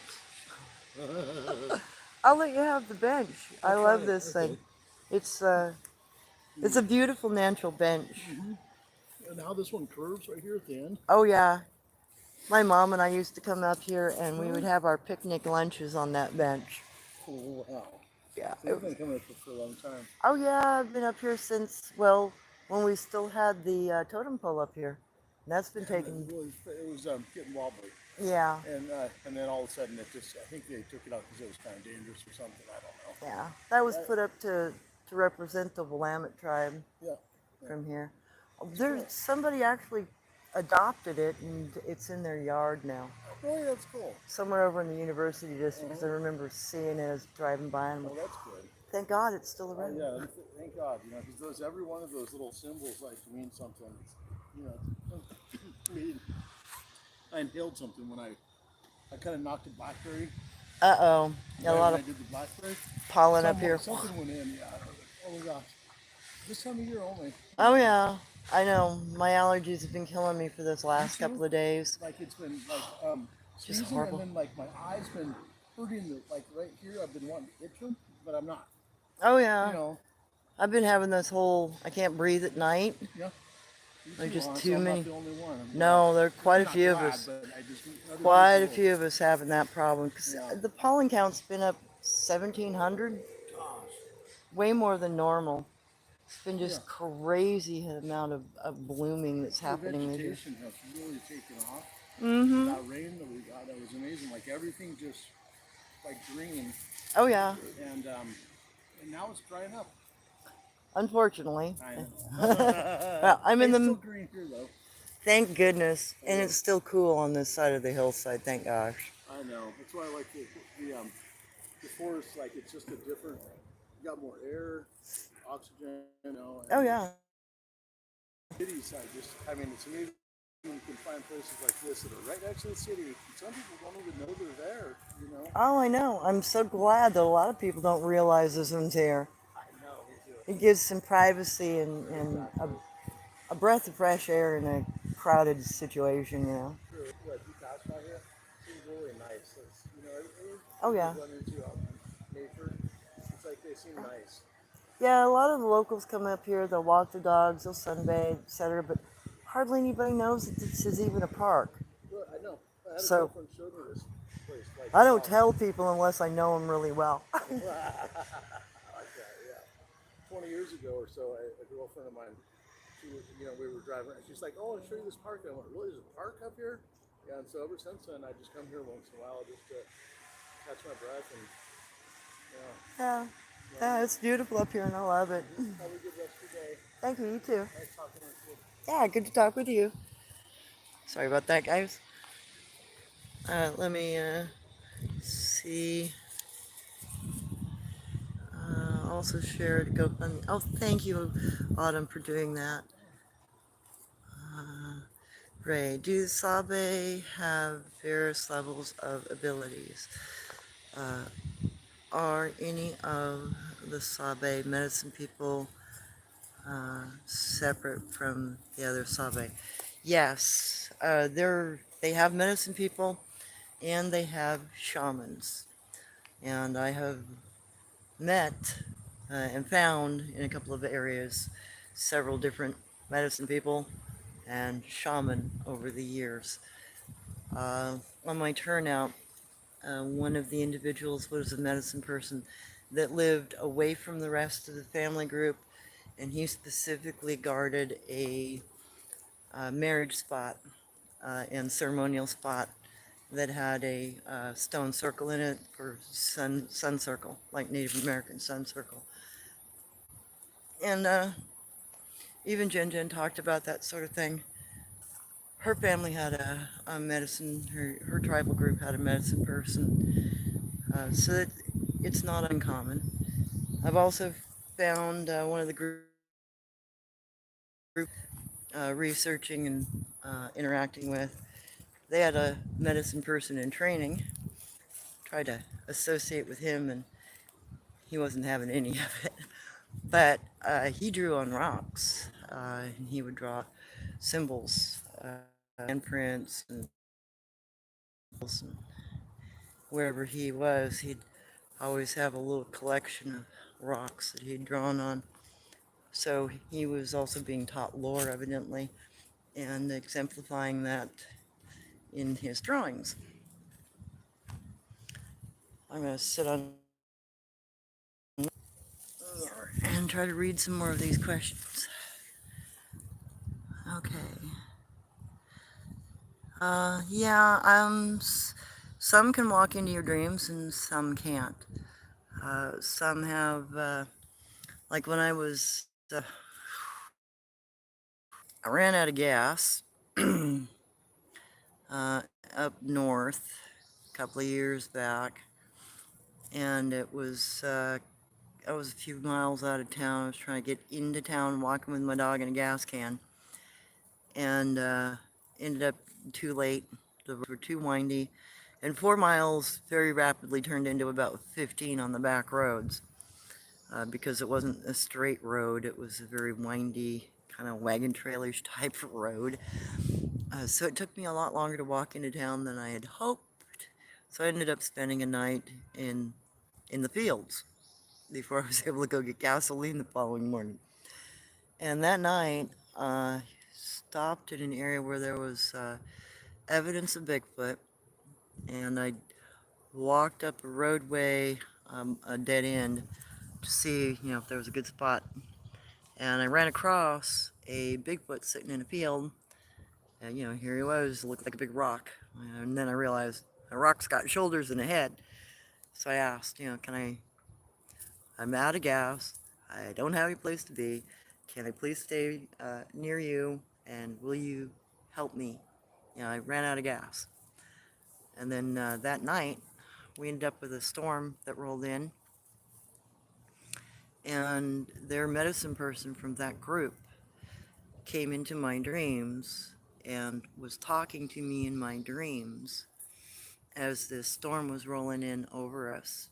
S1: I'll let you have the bench. I love this thing. It's a beautiful natural bench.
S2: And now this one curves right here at the end.
S1: Oh, yeah. My mom and I used to come up here and we would have our picnic lunches on that bench.
S2: Oh, wow.
S1: Yeah.
S2: So you've been coming up here for a long time.
S1: Oh, yeah. I've been up here since, well, when we still had the totem pole up here. And that's been taken.
S2: It was getting wobbly.
S1: Yeah.
S2: And then all of a sudden I think they took it out because it was kind of dangerous or something. I don't know.
S1: Yeah. That was put up to represent the Willamette tribe.
S2: Yeah. Yeah.
S1: from here.
S2: It's
S1: There's
S2: cool.
S1: somebody actually adopted it, and it's in their yard now.
S2: Really, that's cool.
S1: Somewhere over in the university district, because I
S2: Uh-huh.
S1: remember seeing it as driving by, and I'm like,
S2: Oh, that's good.
S1: thank God it's still
S2: Oh
S1: around.
S2: yeah, thank God, because those every one of those little symbols like mean something. You know, I mean, I inhaled something when I kind of knocked a blackberry
S1: Uh oh, a
S2: right
S1: lot
S2: when
S1: of
S2: I did the blackberry.
S1: pollen up here.
S2: Something went in. Yeah, I was like, oh my gosh, this time of year only.
S1: Oh yeah, I know. My allergies have been killing me for this
S2: Me
S1: last
S2: too.
S1: couple of days.
S2: Like it's been like
S1: Just
S2: sneezing, and
S1: horrible.
S2: then like my eyes been hurting. Like right here, I've been wanting to itch them, but I'm not.
S1: Oh
S2: You
S1: yeah,
S2: know,
S1: I've been having this whole I can't breathe at night.
S2: yeah. Me
S1: There's
S2: too,
S1: just
S2: huh? So
S1: too
S2: I'm not
S1: many.
S2: the only one. I'm glad.
S1: No, there are quite
S2: I'm
S1: a
S2: not
S1: few of
S2: glad,
S1: us.
S2: but I just other
S1: Quite a
S2: people.
S1: few of us having that problem because
S2: Yeah.
S1: the pollen count's been up 1,700,
S2: Gosh.
S1: way more than normal. It's been
S2: Yeah.
S1: just crazy amount of blooming that's
S2: The
S1: happening this year.
S2: vegetation has really taken off. With
S1: Mm-hmm.
S2: that rain that we got, that was amazing. Like everything just like green,
S1: Oh yeah.
S2: and now it's drying up.
S1: Unfortunately.
S2: I know.
S1: Well, I'm in
S2: It's still
S1: the.
S2: green here though.
S1: Thank goodness,
S2: Oh
S1: and
S2: yeah.
S1: it's still cool on this side of the hillside. Thank gosh.
S2: I know. That's why I like the forest. Like it's just a different. You got more air, oxygen,
S1: Oh
S2: and
S1: yeah.
S2: cities. I mean, it's amazing. You can find places like this that are right next to the city. Some people don't even know they're there. You know.
S1: Oh, I know. I'm so glad that a lot of people don't realize this one's here.
S2: I know. Me too.
S1: It gives some privacy and
S2: Exactly.
S1: a breath of fresh air in a crowded situation, you know.
S2: True. Like you pass by here, seems really nice.
S1: Oh,
S2: People
S1: yeah.
S2: run into out in nature. It's like they seem nice.
S1: Yeah, a lot of the locals come up here, they'll walk their dogs, they'll sunbathe, etc., but hardly anybody knows that this is even a park.
S2: Well, I know. I had a
S1: So
S2: girlfriend showed me this place. Like,
S1: I don't
S2: wow.
S1: tell people unless I know them really well.
S2: I like that. Yeah. 20 years ago or so, a girlfriend of mine, we were driving. And she's like, "Oh, I'll show you this park." And I went, "Really? There's a park up here?" Yeah. And so ever since then, I just come here once in a while just to catch my breath and yeah.
S1: Yeah,
S2: Love
S1: yeah,
S2: it.
S1: it's beautiful up here and I love it.
S2: Have a good rest of your day.
S1: Thank you, you too.
S2: Nice talking with you.
S1: Yeah, good to talk with you. Sorry about that, guys. Let me see. Also share to GoFundMe. Oh, thank you, Autumn, for doing that. Uh, Ray, do Sabe have various levels of abilities? Uh, are any of the Sabe medicine people separate from the other Sabe? Yes, they have medicine people and they have shamans. And I have met and found in a couple of areas several different medicine people and shaman over the years. On my turnout, one of the individuals was a medicine person that lived away from the rest of the family group, and he specifically guarded a marriage spot and ceremonial spot that had a stone circle in it for sun circle, like Native American sun circle. And even Jen Jen talked about that sort of thing. Her family had a medicine, her tribal group had a medicine person. It's not uncommon. I've also found one of the group researching and interacting with, they had a medicine person in training. Tried to associate with him, and he wasn't having any of it. But he drew on rocks, and he would draw symbols, handprints, and wherever he was, he'd always have a little collection of rocks that he'd drawn on. So he was also being taught lore, evidently, and exemplifying that in his drawings. I'm going to sit on and try to read some more of these questions. Okay. Yeah, some can walk into your dreams and some can't. Some have, like when I was I ran out of gas up north a couple of years back, and I was a few miles out of town. I was trying to get into town, walking with my dog in a gas can, and ended up too late. The roads were too windy, and 4 miles very rapidly turned into about 15 on the back roads because it wasn't a straight road. It was a very windy, kind of wagon trailerish type road. So it took me a lot longer to walk into town than I had hoped. So I ended up spending a night in the fields before I was able to go get gasoline the following morning. And that night, stopped in an area where there was evidence of Bigfoot, and I walked up a roadway, a dead end, to see, if there was a good spot. And I ran across a Bigfoot sitting in a field, and here he was, looked like a big rock. And then I realized a rock's got shoulders and a head. So I asked, I'm out of gas. I don't have any place to be. Can I please stay near you? And will you help me? I ran out of gas. And then that night, we ended up with a storm that rolled in. And their medicine person from that group came into my dreams and was talking to me in my dreams as this storm was rolling in over us.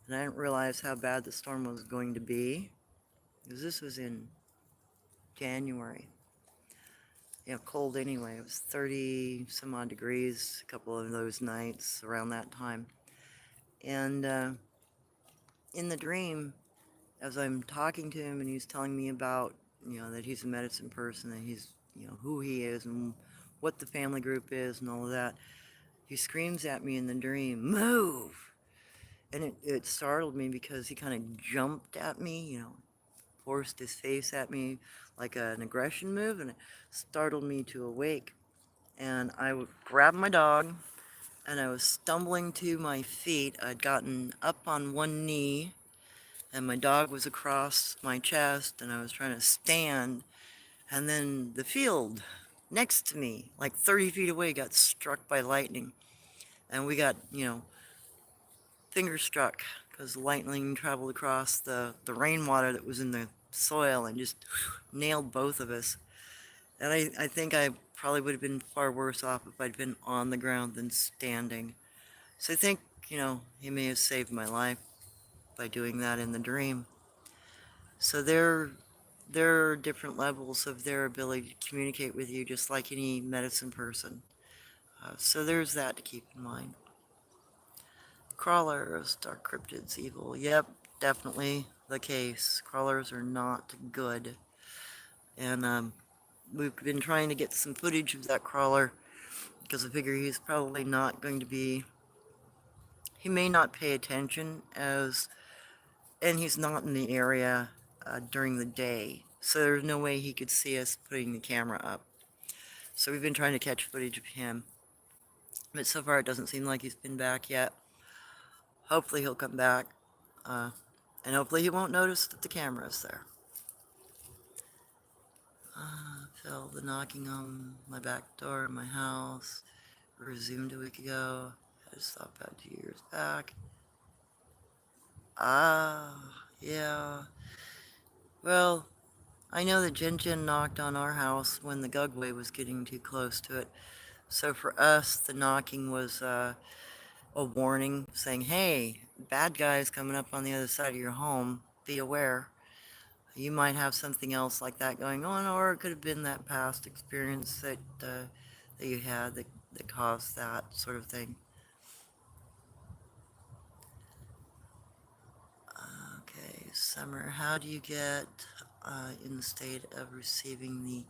S1: And I didn't realize how bad the storm was going to be because this was in January. Cold anyway. It was 30 some odd degrees a couple of those nights around that time. And in the dream, as I'm talking to him and he's telling me about, that he's a medicine person and he's, who he is and what the family group is and all of that, he screams at me in the dream, "Move!" And it startled me because he kind of jumped at me, forced his face at me like an aggression move, and it startled me to awake. And I grabbed my dog, and I was stumbling to my feet. I'd gotten up on one knee, and my dog was across my chest, and I was trying to stand. And then the field next to me, like 30 feet away, got struck by lightning. And we got, finger struck because the lightning traveled across the rainwater that was in the soil and just nailed both of us. And I think I probably would have been far worse off if I'd been on the ground than standing. So I think, he may have saved my life by doing that in the dream. So there are different levels of their ability to communicate with you, just like any medicine person. So there's that to keep in mind. Crawlers, dark cryptids, evil. Yep, definitely the case. Crawlers are not good. And we've been trying to get some footage of that crawler because I figure he's probably not going to be. He may not pay attention and he's not in the area during the day. So there's no way he could see us putting the camera up. So we've been trying to catch footage of him. But so far it doesn't seem like he's been back yet. Hopefully he'll come back. Uh, and hopefully he won't notice that the camera's there. Phil, the knocking on my back door in my house resumed a week ago. I just stopped about 2 years back. Ah, yeah. Well, I know that Jin Jin knocked on our house when the Gugway was getting too close to it. So for us, the knocking was a warning saying, hey, bad guys coming up on the other side of your home. Be aware. You might have something else like that going on, or it could have been that past experience that you had that caused that sort of thing. Okay, Summer, how do you get in the state of receiving the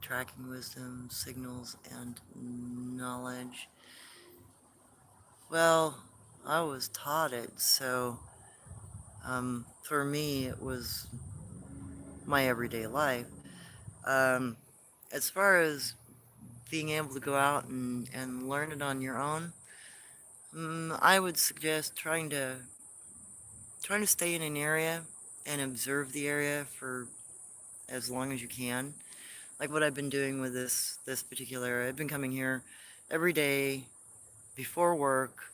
S1: tracking wisdom, signals, and knowledge? Well, I was taught it, so for me, it was my everyday life. Um, as far as being able to go out and learn it on your own, I would suggest trying to stay in an area and observe the area for as long as you can. like what I've been doing with this particular area. I've been coming here every day before work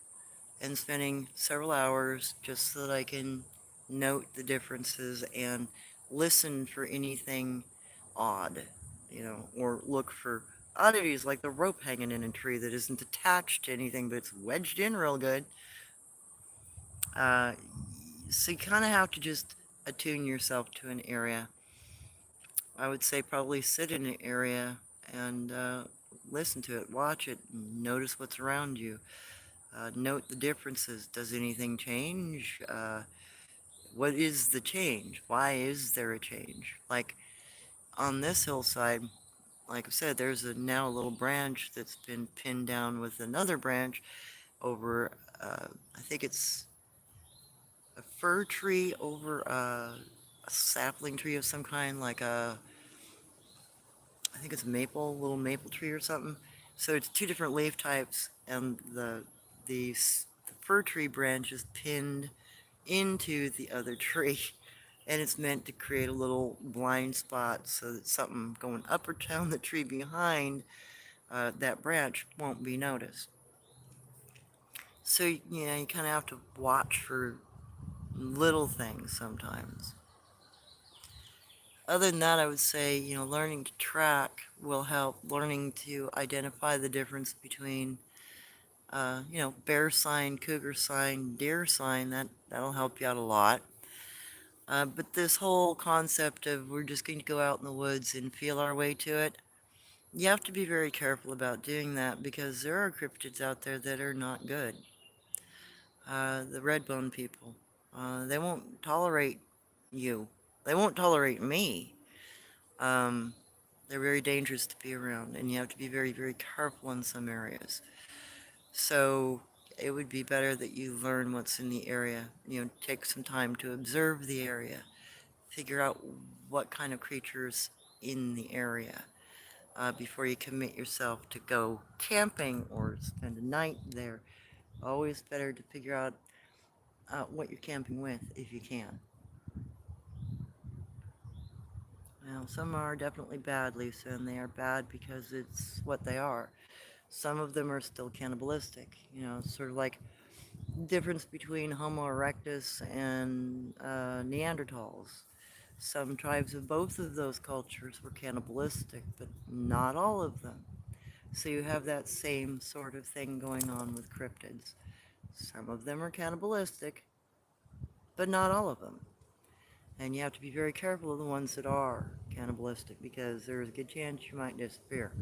S1: and spending several hours just so that I can note the differences and listen for anything odd, or look for oddities like the rope hanging in a tree that isn't attached to anything but it's wedged in real good. Uh, so you kind of have to just attune yourself to an area. I would say probably sit in an area and listen to it, watch it, notice what's around you. Note the differences. Does anything change? What is the change? Why is there a change? Like on this hillside, like I said, there's now a little branch that's been pinned down with another branch over, I think it's a fir tree over a sapling tree of some kind, like I think it's a maple, little maple tree or something. So it's two different leaf types, and the fir tree branch is pinned into the other tree, and it's meant to create a little blind spot so that something going up or down the tree behind that branch won't be noticed. So you kind of have to watch for little things sometimes. Other than that, I would say, learning to track will help. Learning to identify the difference between, bear sign, cougar sign, deer sign, that'll help you out a lot. But this whole concept of we're just going to go out in the woods and feel our way to it, you have to be very careful about doing that because there are cryptids out there that are not good. The redbone people, they won't tolerate you. They won't tolerate me. Um, they're very dangerous to be around, and you have to be very, very careful in some areas. So it would be better that you learn what's in the area. Take some time to observe the area, figure out what kind of creatures in the area before you commit yourself to go camping or spend a night there. Always better to figure out what you're camping with if you can. Now, some are definitely bad, Lisa, and they are bad because it's what they are. Some of them are still cannibalistic, sort of like the difference between Homo erectus and Neanderthals. Some tribes of both of those cultures were cannibalistic, but not all of them. So you have that same sort of thing going on with cryptids. Some of them are cannibalistic, but not all of them. And you have to be very careful of the ones that are cannibalistic because there's a good chance you might disappear.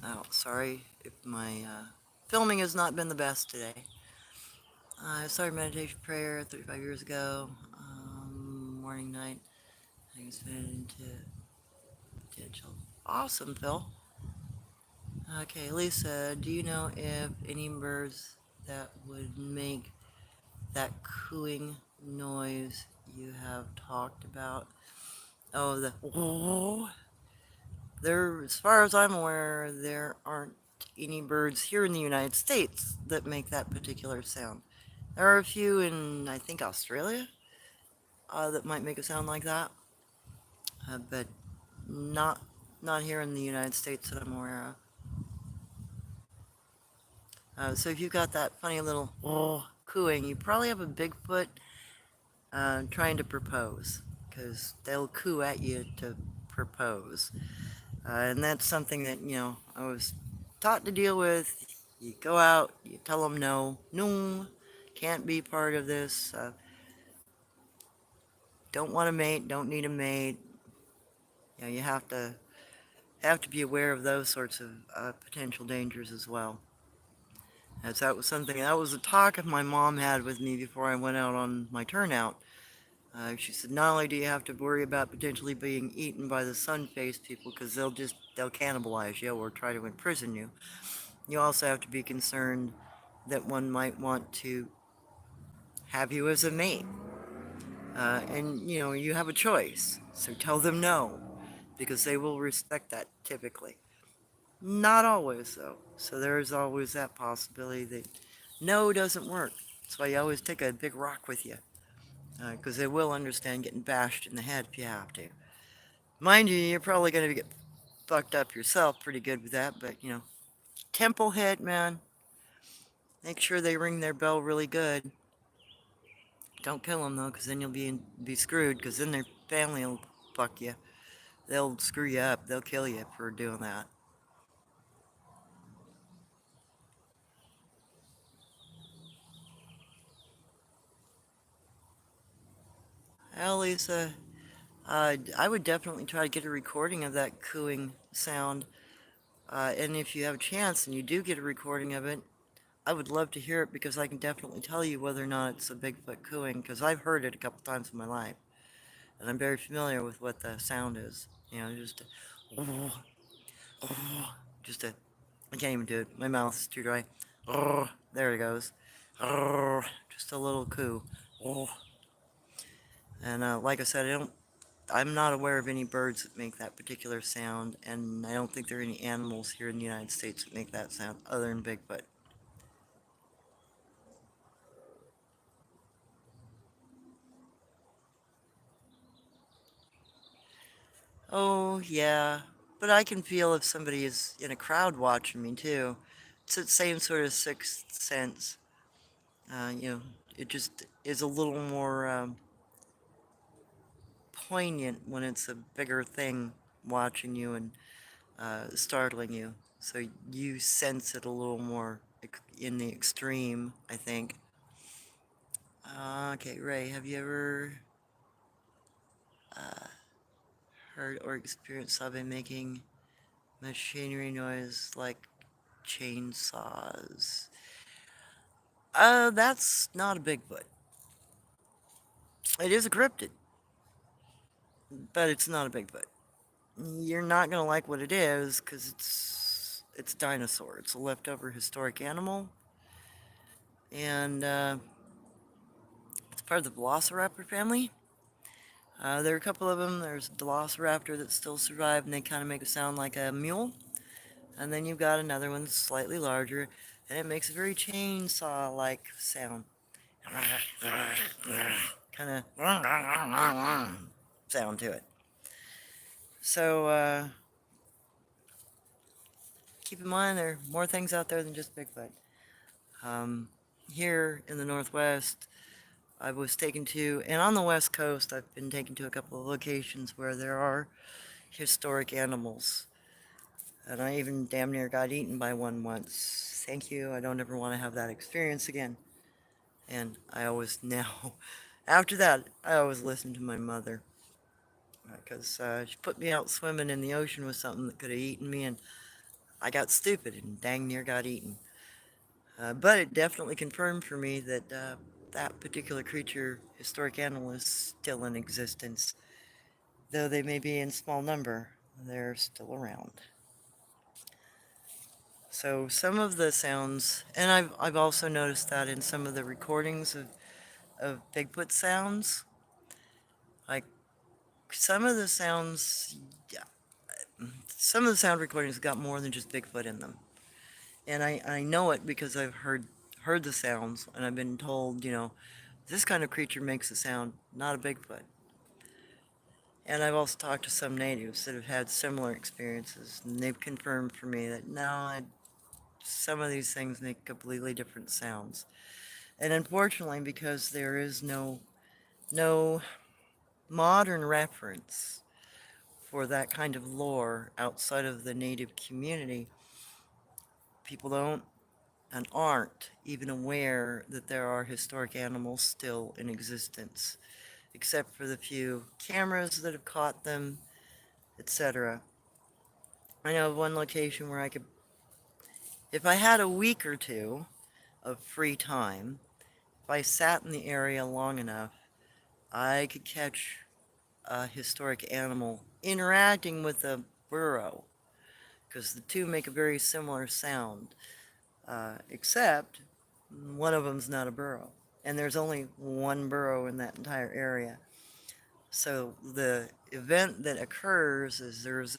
S1: Oh, sorry if my filming has not been the best today. I started meditation prayer 35 years ago, morning, night. I think it's been into potential. Awesome, Phil. Okay, Lisa, do you know if any birds that would make that cooing noise you have talked about? Oh, the oh. There, as far as I'm aware, there aren't any birds here in the United States that make that particular sound. There are a few in, I think, Australia that might make a sound like that, but not not here in the United States that I'm aware of. So if you've got that funny little oh cooing, you probably have a Bigfoot trying to propose, because they'll coo at you to propose. And that's something that, I was taught to deal with. You go out, you tell them no, no, can't be part of this, don't want a mate, don't need a mate. You have to be aware of those sorts of potential dangers as well. As that was something, that was a talk my mom had with me before I went out on my turnout. She said, not only do you have to worry about potentially being eaten by the sun-faced people, because they'll cannibalize you or try to imprison you, you also have to be concerned that one might want to have you as a mate. And, you have a choice. So tell them no, because they will respect that typically. Not always, though. So there is always that possibility that No doesn't work. That's why you always take a big rock with you, because they will understand getting bashed in the head if you have to. Mind you, you're probably going to get fucked up yourself pretty good with that, but you know, temple hit, man. Make sure they ring their bell really good. Don't kill them though, because then you'll be screwed. Because then their family will fuck you. They'll screw you up. They'll kill you for doing that. Well, Lisa, I would definitely try to get a recording of that cooing sound. And if you have a chance and you do get a recording of it, I would love to hear it because I can definitely tell you whether or not it's a Bigfoot cooing because I've heard it a couple times in my life. And I'm very familiar with what the sound is. You know, just a, oh, just a, I can't even do it. My mouth is too dry. Oh, there it goes. Oh, just a little coo. Oh. And like I said, I'm not aware of any birds that make that particular sound, and I don't think there are any animals here in the United States that make that sound other than Bigfoot. Oh, yeah. But I can feel if somebody is in a crowd watching me, too. It's the same sort of sixth sense. You know, it just is a little more poignant when it's a bigger thing watching you and startling you. So you sense it a little more in the extreme, I think. Okay, Ray, have you ever uh, heard or experienced somebody making machinery noise like chainsaws? That's not a Bigfoot. It is a cryptid, but it's not a Bigfoot. You're not gonna like what it is because it's a dinosaur. It's a leftover historic animal, and it's part of the Velociraptor family. There are a couple of them. There's a Velociraptor that still survive, and they kind of make a sound like a mule. And then you've got another one that's slightly larger, and it makes a very chainsaw-like sound. Kind of sound to it. So keep in mind there are more things out there than just Bigfoot. Um, Here in the Northwest, I was taken to, and on the West Coast, I've been taken to a couple of locations where there are historic animals. And I even damn near got eaten by one once. Thank you. I don't ever want to have that experience again. And I always now, after that, I always listen to my mother. Because she put me out swimming in the ocean with something that could have eaten me, and I got stupid and dang near got eaten. But it definitely confirmed for me that that particular creature, historic animal, is still in existence. Though they may be in small number, they're still around. So some of the sounds, and I've also noticed that in some of the recordings of Bigfoot sounds, like some of the sounds, yeah, some of the sound recordings have got more than just Bigfoot in them. And I know it because I've heard the sounds and I've been told, you know, this kind of creature makes a sound, not a Bigfoot. And I've also talked to some natives that have had similar experiences, and they've confirmed for me that no, some of these things make completely different sounds. And unfortunately, because there is no modern reference for that kind of lore outside of the native community, people don't and aren't even aware that there are historic animals still in existence, except for the few cameras that have caught them, etc. I know of one location where I could, if I had a week or two of free time, if I sat in the area long enough, I could catch a historic animal interacting with a burrow, because the two make a very similar sound, except one of them's not a burrow. And there's only one burrow in that entire area. So the event that occurs is there's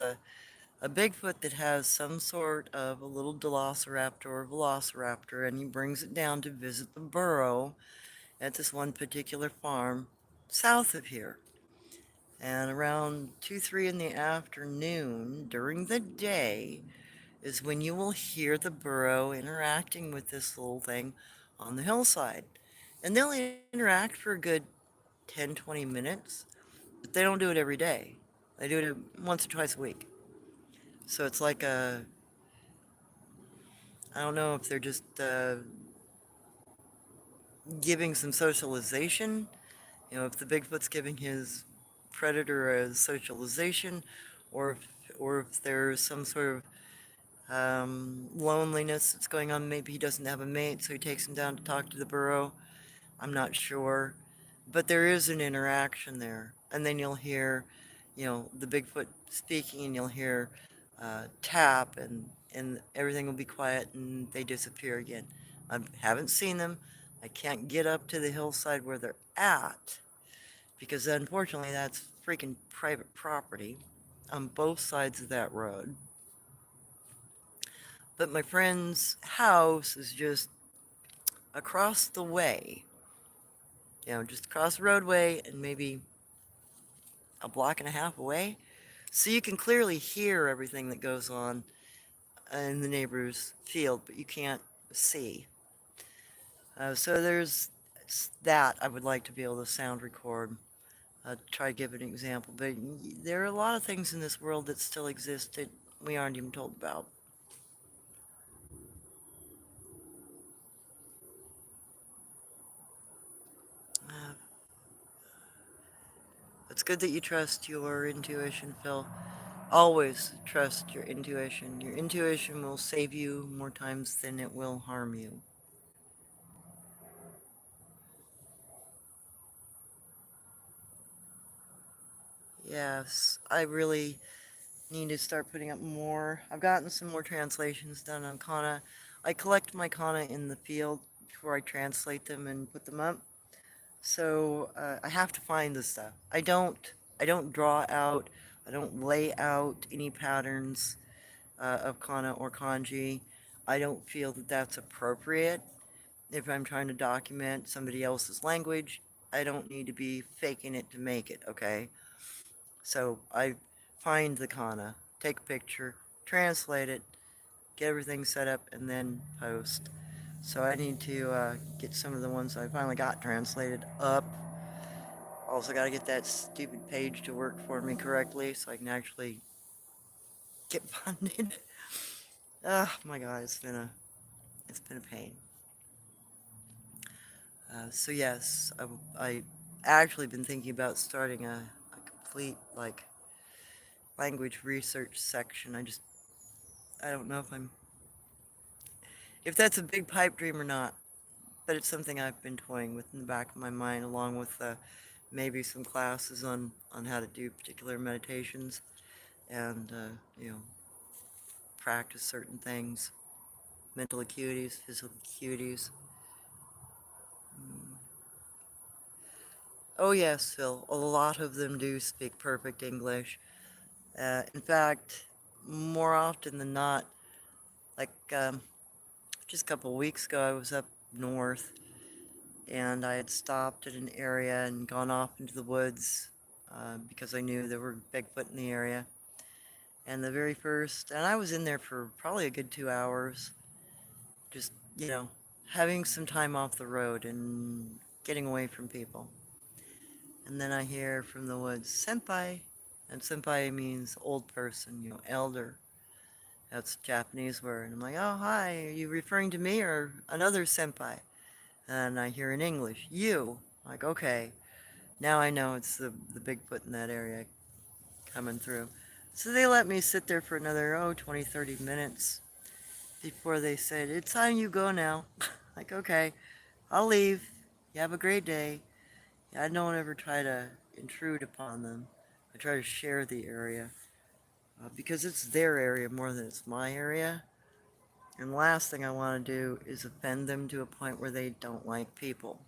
S1: a Bigfoot that has some sort of a little Velociraptor or Velociraptor, and he brings it down to visit the burrow at this one particular farm south of here. And around 2, 3 in the afternoon, during the day, is when you will hear the burrow interacting with this little thing on the hillside. And they'll interact for a good 10, 20 minutes, but they don't do it every day. They do it once or twice a week. So it's like a, I don't know if they're just giving some socialization. You know, if the Bigfoot's giving his predator a socialization, or if there's some sort of loneliness that's going on. Maybe he doesn't have a mate, so he takes him down to talk to the burrow. I'm not sure. But there is an interaction there. And then you'll hear, you know, the Bigfoot speaking, and you'll hear tap, and everything will be quiet, and they disappear again. I haven't seen them. I can't get up to the hillside where they're at because unfortunately that's freaking private property on both sides of that road. But my friend's house is just across the way, you know, just across the roadway and maybe a block and a half away. So you can clearly hear everything that goes on in the neighbor's field, but you can't see. So there's that I would like to be able to sound record. Try to give an example. But there are a lot of things in this world that still exist that we aren't even told about. Uh, it's good that you trust your intuition, Phil. Always trust your intuition. Your intuition will save you more times than it will harm you. Yes, I really need to start putting up more. I've gotten some more translations done on kana. I collect my kana in the field before I translate them and put them up. So I have to find this stuff. I don't draw out. I don't lay out any patterns of kana or kanji. I don't feel that that's appropriate. If I'm trying to document somebody else's language, I don't need to be faking it to make it, okay? So I find the kana, take a picture, translate it, get everything set up, and then post. So I need to get some of the ones I finally got translated up. Also got to get that stupid page to work for me correctly so I can actually get funded. Oh my god, it's been a pain. So yes, I actually been thinking about starting a complete like language research section. I don't know if that's a big pipe dream or not, but it's something I've been toying with in the back of my mind, along with maybe some classes on how to do particular meditations and you know, practice certain things, mental acuities, physical acuities. Mm. Oh yes, Phil. A lot of them do speak perfect English. In fact, more often than not, like just a couple of weeks ago, I was up north and I had stopped at an area and gone off into the woods because I knew there were Bigfoot in the area. And the very first, and I was in there for probably a good 2 hours, just, you know, having some time off the road and getting away from people. And then I hear from the woods, senpai. And senpai means old person, you know, elder. That's a Japanese word. And I'm like, oh, hi, are you referring to me or another senpai? And I hear in English, you. I'm like, okay, now I know it's the Bigfoot in that area coming through. So they let me sit there for another, 20, 30 minutes before they said, it's time you go now. Like, okay, I'll leave. You have a great day. I don't ever try to intrude upon them. I try to share the area because it's their area more than it's my area. And the last thing I want to do is offend them to a point where they don't like people.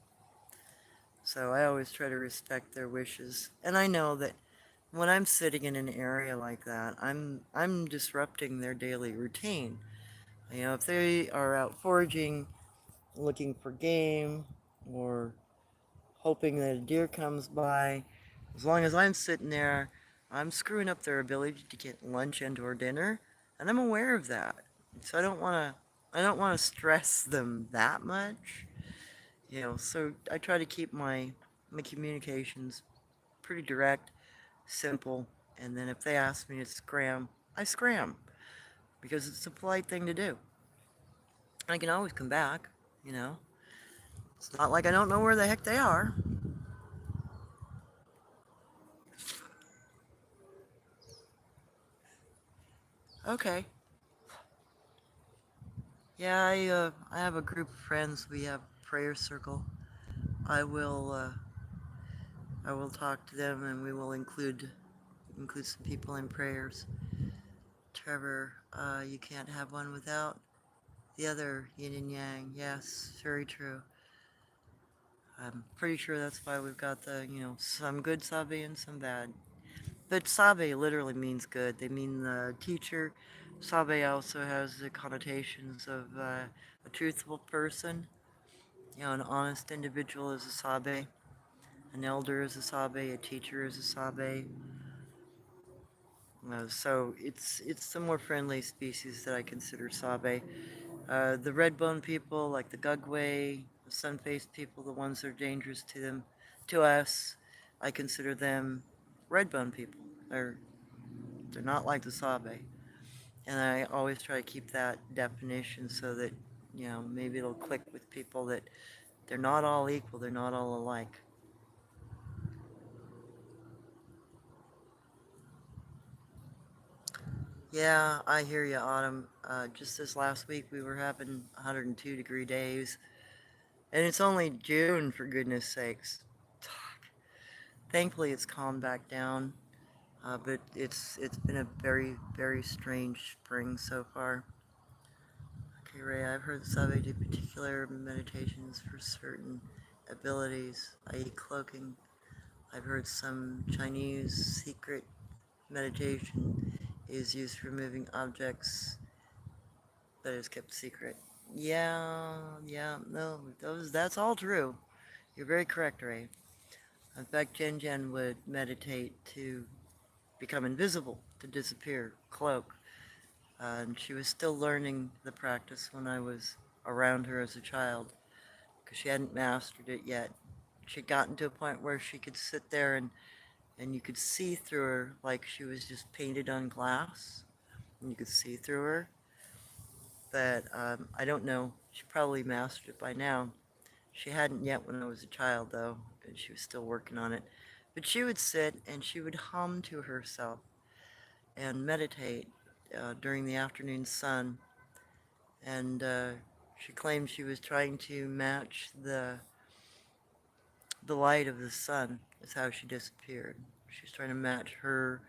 S1: So I always try to respect their wishes. And I know that when I'm sitting in an area like that, I'm disrupting their daily routine. You know, if they are out foraging, looking for game, or hoping that a deer comes by, as long as I'm sitting there, I'm screwing up their ability to get lunch and or dinner, and I'm aware of that. So I don't want to stress them that much. You know, so I try to keep my communications pretty direct, simple, and then if they ask me to scram, I scram because it's a polite thing to do. I can always come back, you know. It's not like I don't know where the heck they are. Okay. Yeah, I have a group of friends. We have a prayer circle. I will uh, I will talk to them and we will include some people in prayers. Trevor, you can't have one without the other, yin and yang. Yes, very true. I'm pretty sure that's why we've got some good sabe and some bad. But sabe literally means good. They mean the teacher. Sabe also has the connotations of a truthful person. You know, an honest individual is a sabe. An elder is a sabe. A teacher is a sabe. So it's the more friendly species that I consider sabe. The red bone people, like the Gugwe, the sun faced people, the ones that are dangerous to us, I consider them red bone people. They're not like the Sabe. And I always try to keep that definition so that, you know, maybe it'll click with people that they're not all equal, they're not all alike. Yeah, I hear you, Autumn. Just this last week we were having 102-degree days, and it's only June, for goodness sakes. Thankfully, it's calmed back down, but it's been a very strange spring so far. Okay, Ray, I've heard Sabe do particular meditations for certain abilities, i.e., cloaking. I've heard some Chinese secret meditation is used for moving objects that is kept secret. No, that's all true. You're very correct, Ray. In fact, Jen Jen would meditate to become invisible, to disappear, cloak. And she was still learning the practice when I was around her as a child because she hadn't mastered it yet. She'd gotten to a point where she could sit there and you could see through her like she was just painted on glass. And you could see through her. But I don't know. She probably mastered it by now. She hadn't yet when I was a child, though, and she was still working on it. But she would sit and she would hum to herself and meditate during the afternoon sun. And she claimed she was trying to match the light of the sun. Is how she disappeared. She was trying to match her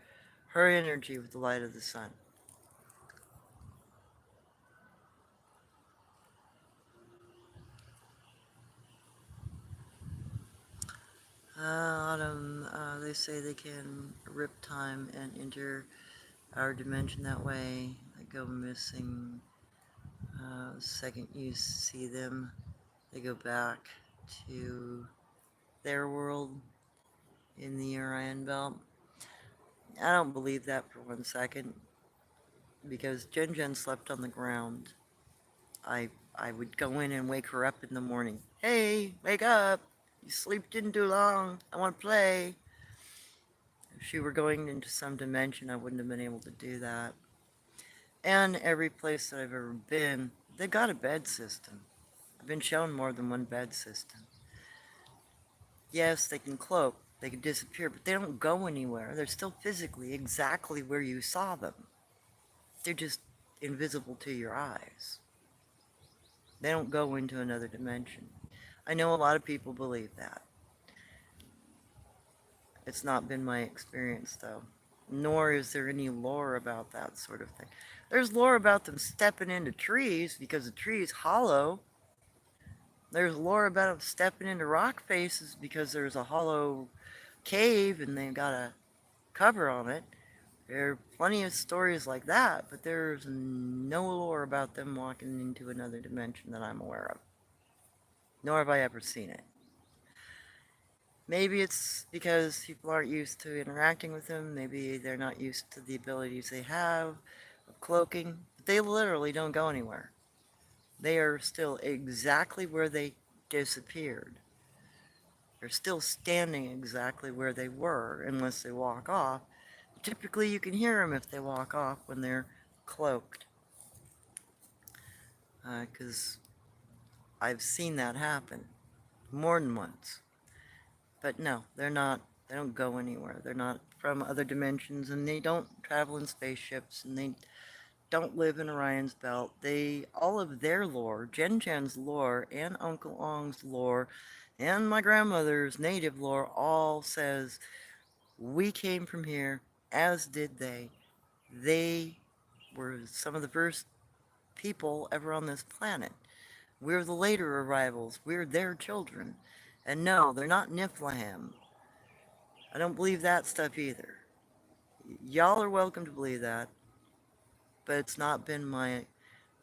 S1: energy with the light of the sun. Autumn, they say they can rip time and enter our dimension that way. They go missing. Second you see them, they go back to their world in the Orion Belt. I don't believe that for 1 second because Jen Jen slept on the ground. I would go in and wake her up in the morning. Hey, wake up! You slept in too long. I want to play. If she were going into some dimension, I wouldn't have been able to do that. And every place that I've ever been, they got a bed system. I've been shown more than one bed system. Yes, they can cloak, they can disappear, but they don't go anywhere. They're still physically exactly where you saw them. They're just invisible to your eyes. They don't go into another dimension. I know a lot of people believe that. It's not been my experience, though. Nor is there any lore about that sort of thing. There's lore about them stepping into trees because the tree is hollow. There's lore about them stepping into rock faces because there's a hollow cave and they've got to cover on it. There are plenty of stories like that, but there's no lore about them walking into another dimension that I'm aware of, nor have I ever seen it. Maybe it's because people aren't used to interacting with them. Maybe they're not used to the abilities they have of cloaking. But they literally don't go anywhere. They are still exactly where they disappeared. They're still standing exactly where they were unless they walk off. Typically, you can hear them if they walk off when they're cloaked, because I've seen that happen more than once. But no, they're not. They don't go anywhere. They're not from other dimensions, and they don't travel in spaceships, and they don't live in Orion's belt. They all of their lore, Jen Jen's lore, and Uncle Ong's lore, and my grandmother's native lore, all says we came from here, as did they. They were some of the first people ever on this planet. We're the later arrivals. We're their children. And no, they're not Niflham. I don't believe that stuff either. Y'all are welcome to believe that, but it's not been my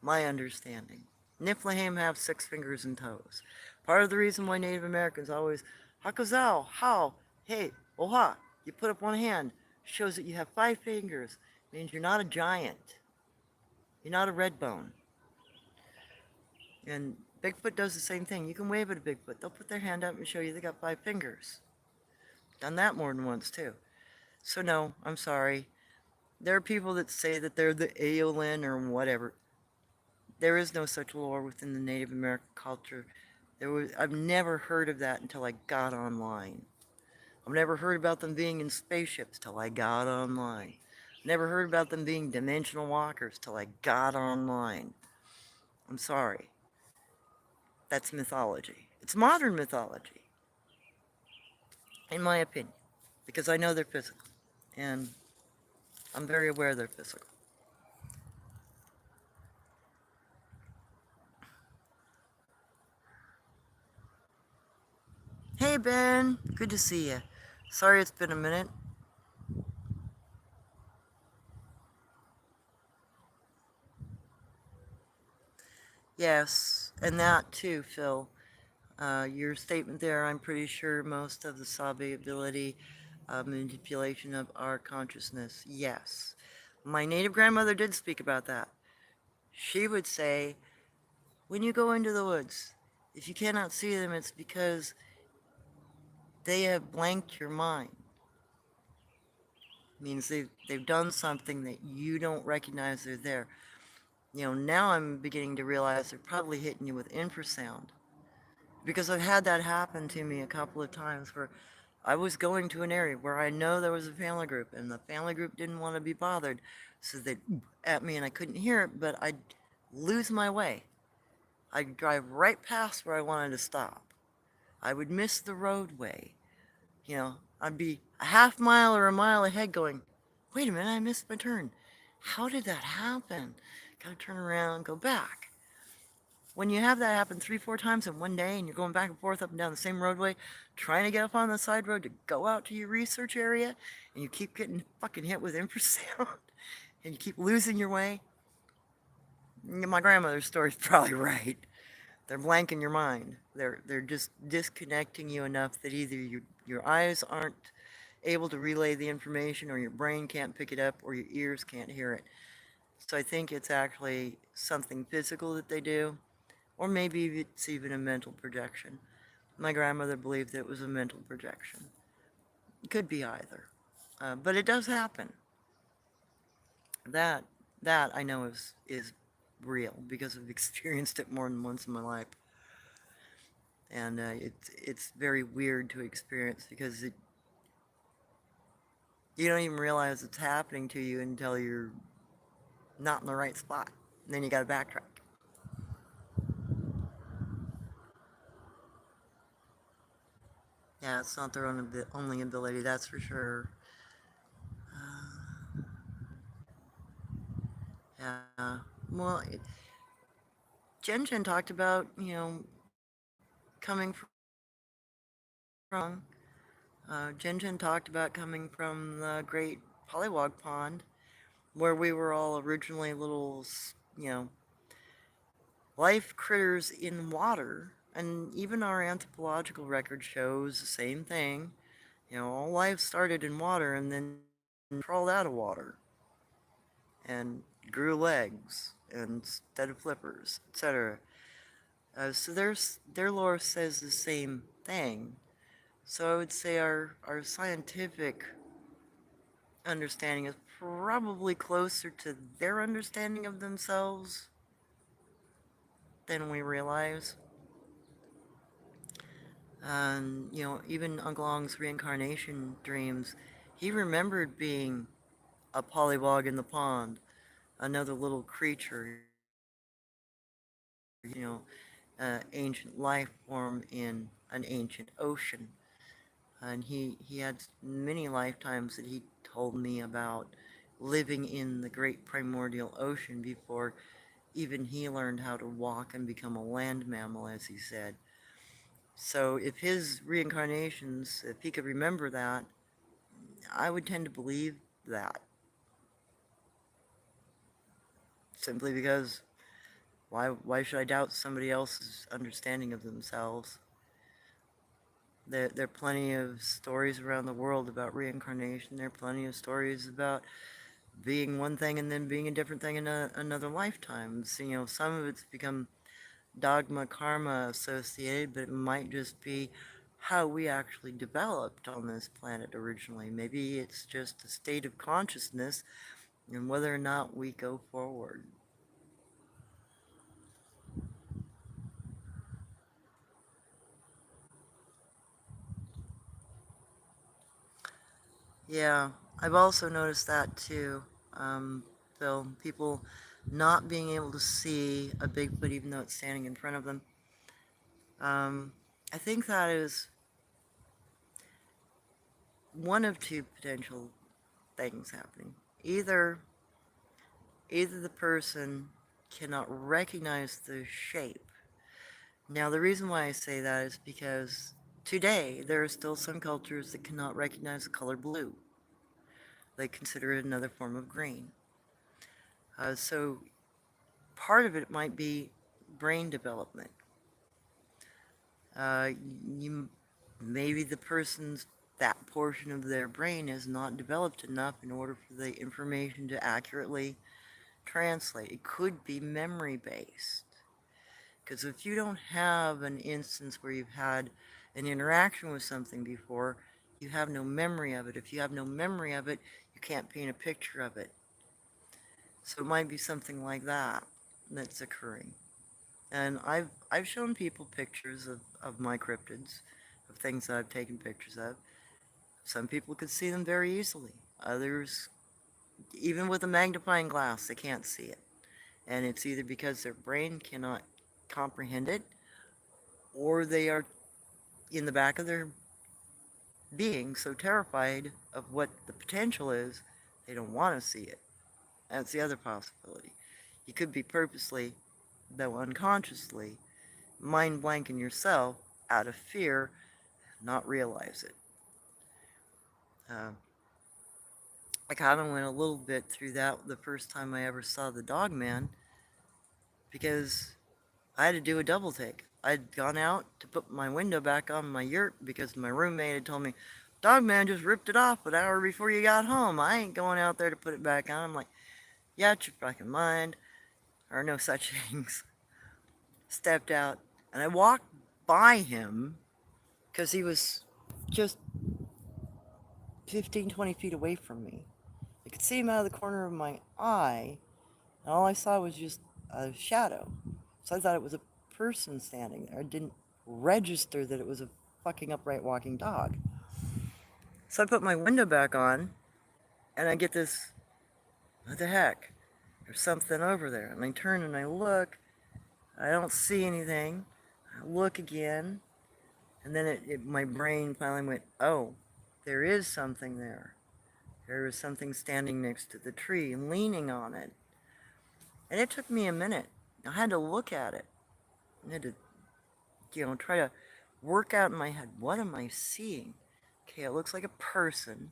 S1: understanding. Niflham have 6 fingers and toes. Part of the reason why Native Americans always Hakazao, how, hey, oha, you put up one hand, shows that you have 5 fingers, means you're not a giant. You're not a red bone. And Bigfoot does the same thing. You can wave at a Bigfoot. They'll put their hand up and show you they got 5 fingers. Done that more than once too. So no, I'm sorry. There are people that say that they're the Aeolin or whatever. There is no such lore within the Native American culture. I've never heard of that until I got online. I've never heard about them being in spaceships till I got online. Never heard about them being dimensional walkers till I got online. I'm sorry. That's mythology. It's modern mythology, in my opinion, because I know they're physical, and I'm very aware they're physical. Hey Ben, good to see you. Sorry it's been a minute. Yes, and that too, Phil. Your statement there, I'm pretty sure most of the Sabe ability, manipulation of our consciousness. Yes. My native grandmother did speak about that. She would say, when you go into the woods, if you cannot see them, it's because they have blanked your mind. It means they've done something that you don't recognize they're there. Now I'm beginning to realize they're probably hitting you with infrasound. Because I've had that happen to me a couple of times where I was going to an area where I know there was a family group and the family group didn't want to be bothered. So they'd at me and I couldn't hear it, but I'd lose my way. I'd drive right past where I wanted to stop. I would miss the roadway. I'd be a half mile or a mile ahead going, wait a minute, I missed my turn. How did that happen? Gotta turn around, go back. When you have that happen 3, 4 times in one day and you're going back and forth up and down the same roadway, trying to get up on the side road to go out to your research area, and you keep getting fucking hit with infrasound, and you keep losing your way, my grandmother's story's probably right. They're blanking your mind. They're just disconnecting you enough that either your eyes aren't able to relay the information, or your brain can't pick it up, or your ears can't hear it. So I think it's actually something physical that they do, or maybe it's even a mental projection. My grandmother believed that it was a mental projection. It could be either, but it does happen. That that I know is real because I've experienced it more than once in my life, and it's very weird to experience because you don't even realize it's happening to you until you're not in the right spot. And then you got to backtrack. Yeah, it's not their only ability, that's for sure. Yeah. Well, Jen Jen talked about, coming from Jin Jin talked about coming from the Great Pollywog Pond, where we were all originally little, life critters in water. And even our anthropological record shows the same thing. All life started in water and then crawled out of water and grew legs instead of flippers, etc. So their lore says the same thing. So I would say our scientific understanding is probably closer to their understanding of themselves than we realize. And, even Uncle Ong's reincarnation dreams, he remembered being a pollywog in the pond, another little creature, ancient life form in an ancient ocean. And he had many lifetimes that he told me about living in the great primordial ocean before even he learned how to walk and become a land mammal, as he said. So if his reincarnations, if he could remember that, I would tend to believe that. Simply because why should I doubt somebody else's understanding of themselves? There are plenty of stories around the world about reincarnation. There are plenty of stories about being one thing and then being a different thing in another lifetime. So, some of it's become dogma karma associated, but it might just be how we actually developed on this planet originally. Maybe it's just a state of consciousness and whether or not we go forward. Yeah, I've also noticed that too. Phil, people not being able to see a Bigfoot even though it's standing in front of them. Um, I think that is one of two potential things happening. Either either the person cannot recognize the shape. Now, the reason why I say that is because today there are still some cultures that cannot recognize the color blue. They consider it another form of green. So part of it might be brain development. Uh, you maybe the person's that portion of their brain is not developed enough in order for the information to accurately translate. It could be memory based. Because if you don't have an instance where you've had an interaction with something before, you have no memory of it. If you have no memory of it, you can't paint a picture of it. So it might be something like that that's occurring. And I've shown people pictures of my cryptids, of things that I've taken pictures of. Some people could see them very easily. Others, even with a magnifying glass, they can't see it. And it's either because their brain cannot comprehend it, or they are in the back of their being so terrified of what the potential is, they don't want to see it. That's the other possibility. You could be purposely, though unconsciously, mind blanking yourself out of fear, not realize it. Uh, I kind of went a little bit through that the first time I ever saw the dog man because I had to do a double take. I'd gone out to put my window back on my yurt because my roommate had told me, dog man just ripped it off an hour before you got home. I ain't going out there to put it back on. I'm like, yeah, it's your fucking mind. There are no such things. Stepped out and I walked by him because he was just 15, 20 feet away from me. I could see him out of the corner of my eye, and all I saw was just a shadow. So I thought it was a person standing there. I didn't register that it was a fucking upright walking dog. So I put my window back on, and I get this, what the heck? There's something over there. And I turn and I look. I don't see anything. I look again, and then my brain finally went, oh, there is something there. There was something standing next to the tree, leaning on it. And it took me a minute. I had to look at it. I had to, try to work out in my head, what am I seeing? Okay, it looks like a person.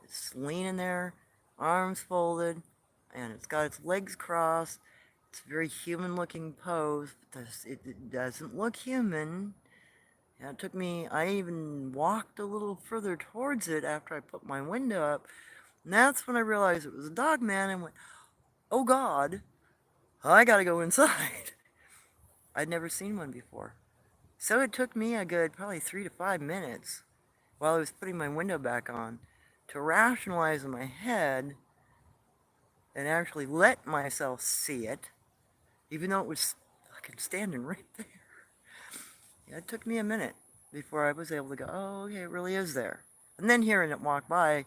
S1: It's leaning there, arms folded, and it's got its legs crossed. It's a very human looking pose, but it doesn't look human. Yeah, it took me, I even walked a little further towards it after I put my window up. And that's when I realized it was a dog man and went, oh God, I gotta go inside. I'd never seen one before. So it took me a good probably 3 to 5 minutes while I was putting my window back on to rationalize in my head and actually let myself see it, even though it was fucking standing right there. Yeah, it took me a minute before I was able to go, oh, okay, it really is there. And then hearing it walk by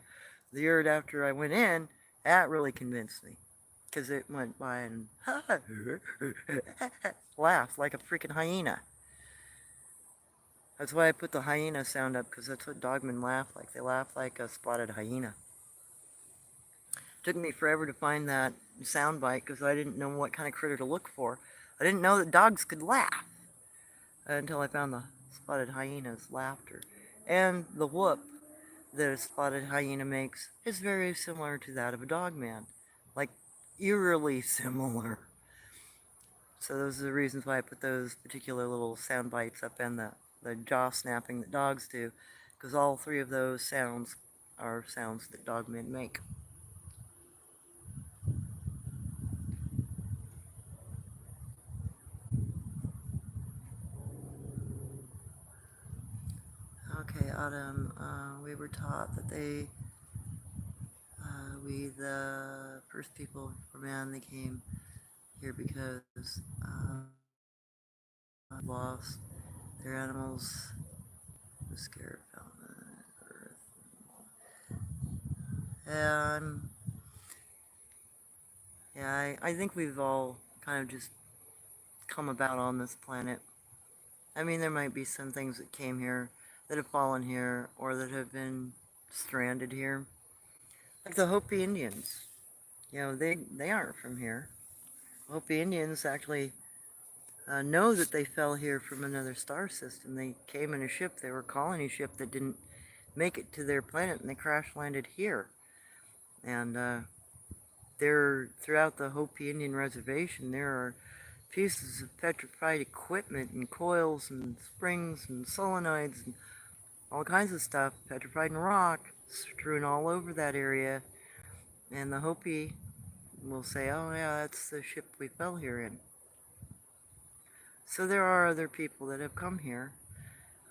S1: the yard after I went in, that really convinced me. Because it went by and laughed like a freaking hyena. That's why I put the hyena sound up, because that's what dogmen laugh like. They laugh like a spotted hyena. Took me forever to find that sound bite because I didn't know what kind of critter to look for. I didn't know that dogs could laugh until I found the spotted hyena's laughter. And the whoop that a spotted hyena makes is very similar to that of a dog man. Like, eerily similar. So those are the reasons why I put those particular little sound bites up and the jaw snapping that dogs do. Because all three of those sounds are sounds that dogmen make. Okay, Autumn, we were taught that we, the first people for man, they came here because lost their animals, the scared found the earth. And yeah, I think we've all kind of just come about on this planet. I mean, there might be some things that came here that have fallen here or that have been stranded here. Like the Hopi Indians. You know, they aren't from here. Hopi Indians actually know that they fell here from another star system. They came in a ship. They were a colony ship that didn't make it to their planet, and they crash landed here. And there, throughout the Hopi Indian reservation, there are pieces of petrified equipment and coils and springs and solenoids and all kinds of stuff, petrified in rock, strewn all over that area. And the Hopi will say, oh yeah, that's the ship we fell here in. So there are other people that have come here.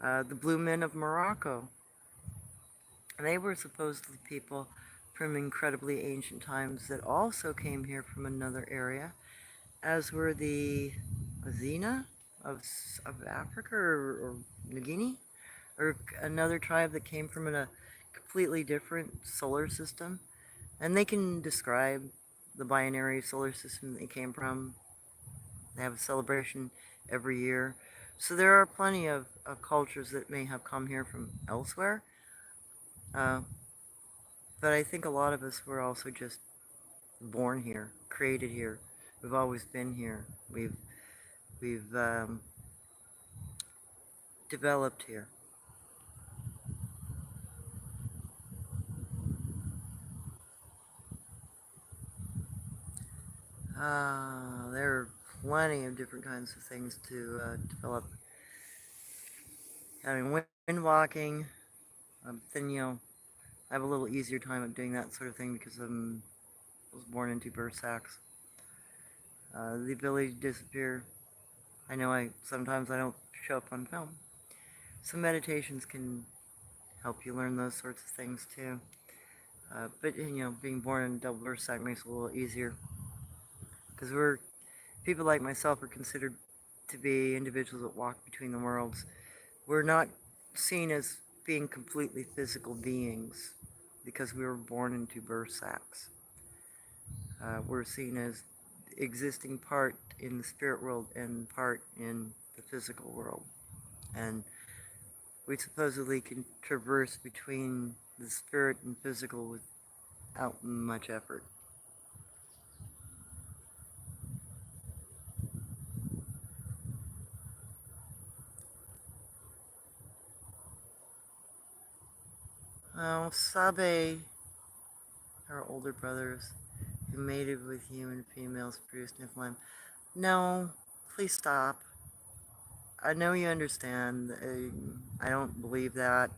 S1: The Blue Men of Morocco. They were supposedly people from incredibly ancient times that also came here from another area, as were the Azina of Africa or New Guinea, or another tribe that came from a completely different solar system. And they can describe the binary solar system they came from. They have a celebration every year. So there are plenty of cultures that may have come here from elsewhere. Uh, but I think a lot of us were also just born here, created here. We've always been here. We've developed here. There are plenty of different kinds of things to develop. I mean, wind walking, then, you know, I have a little easier time of doing that sort of thing because I was born into birth sacks. The ability to disappear. I know sometimes I don't show up on film. So meditations can help you learn those sorts of things too. But you know, being born in a double birth sack makes it a little easier because people like myself are considered to be individuals that walk between the worlds. We're not seen as being completely physical beings because we were born into birth sacks. We're seen as existing part in the spirit world and part in the physical world. And we supposedly can traverse between the spirit and physical without much effort. Oh, Sabe, our older brothers, who mated with human females produced Nephilim. No, please stop. I know you understand. I don't believe that.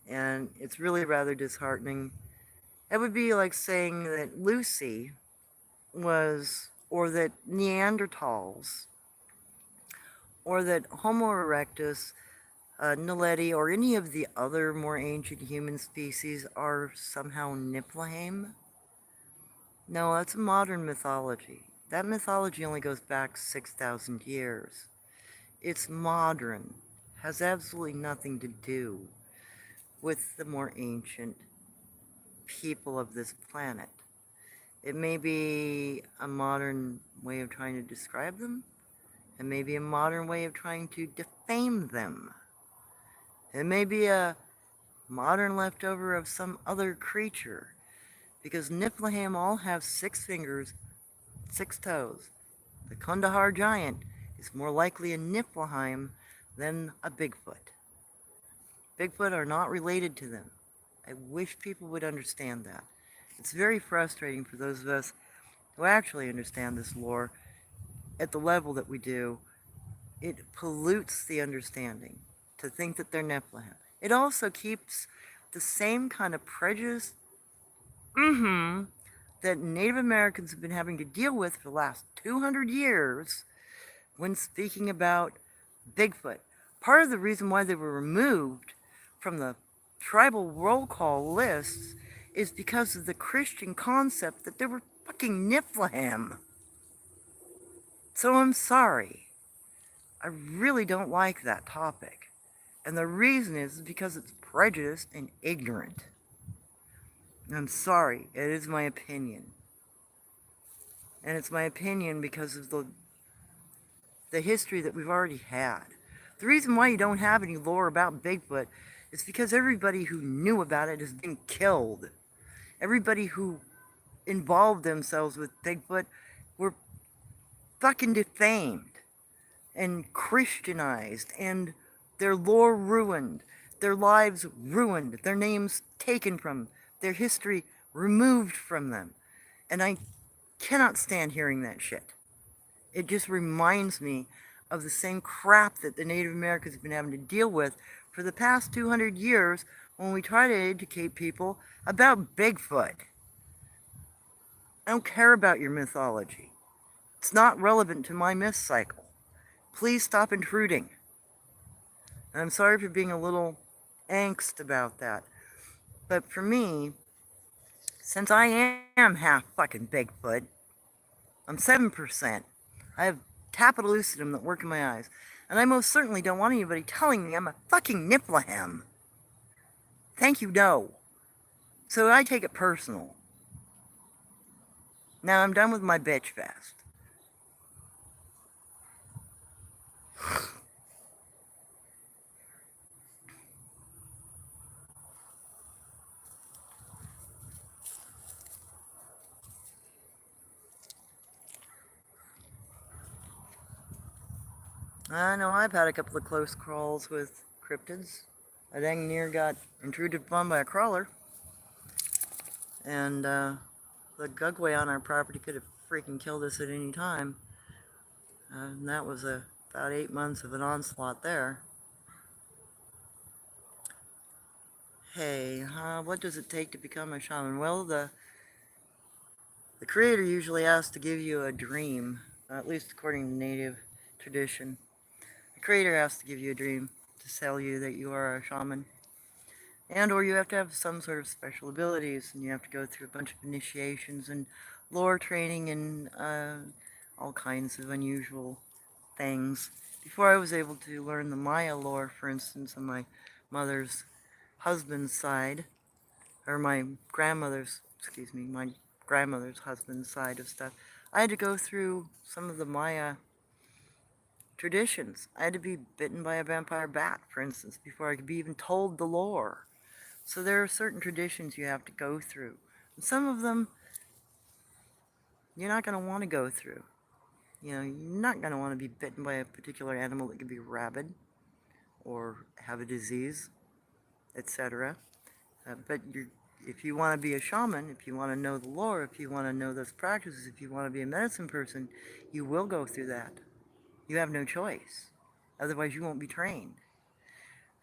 S1: And it's really rather disheartening. It would be like saying that Lucy was, or that Neanderthals, or that Homo erectus, Naledi, or any of the other more ancient human species are somehow Niflheim. No, that's a modern mythology. That mythology only goes back 6,000 years. It's modern, has absolutely nothing to do with the more ancient people of this planet. It may be a modern way of trying to describe them. It may be a modern way of trying to defame them. It may be a modern leftover of some other creature. Because Niflheim all have 6 fingers, 6 toes. The Kandahar giant is more likely a Niflheim than a Bigfoot. Bigfoot are not related to them. I wish people would understand that. It's very frustrating for those of us who actually understand this lore at the level that we do. It pollutes the understanding to think that they're Nephilim. It also keeps the same kind of prejudice that Native Americans have been having to deal with for the last 200 years when speaking about Bigfoot. Part of the reason why they were removed from the tribal roll call lists is because of the Christian concept that they were fucking Niflheim. So I'm sorry. I really don't like that topic. And the reason is because it's prejudiced and ignorant. I'm sorry, it is my opinion. And it's my opinion because of the history that we've already had. The reason why you don't have any lore about Bigfoot is because everybody who knew about it has been killed. Everybody who involved themselves with Bigfoot were fucking defamed and Christianized and their lore ruined, their lives ruined, their names taken from, their history removed from them. And I cannot stand hearing that shit. It just reminds me of the same crap that the Native Americans have been having to deal with for the past 200 years when we try to educate people about Bigfoot. I don't care about your mythology. It's not relevant to my myth cycle. Please stop intruding. And I'm sorry for being a little angst about that. But for me, since I am half fucking Bigfoot, I'm 7%. I have tapetal lucidum that work in my eyes. And I most certainly don't want anybody telling me I'm a fucking Niflheim. Thank you, no. So I take it personal. Now I'm done with my bitch fest. I know I've had a couple of close crawls with cryptids. I dang near got intruded upon by a crawler. And the gugway on our property could have freaking killed us at any time. And that was about 8 months of an onslaught there. Hey, what does it take to become a shaman? Well, the creator usually has to give you a dream, at least according to native tradition. The creator has to give you a dream to tell you that you are a shaman. And or you have to have some sort of special abilities, and you have to go through a bunch of initiations and lore training and all kinds of unusual things. Before I was able to learn the Maya lore, for instance, on my mother's husband's side, or my grandmother's husband's side of stuff, I had to go through some of the Maya traditions. I had to be bitten by a vampire bat, for instance, before I could be even told the lore. So there are certain traditions you have to go through. And some of them you're not going to want to go through. You know, you're not going to want to be bitten by a particular animal that could be rabid or have a disease, etc. But if you want to be a shaman, if you want to know the lore, if you want to know those practices, if you want to be a medicine person, you will go through that. You have no choice. Otherwise, you won't be trained.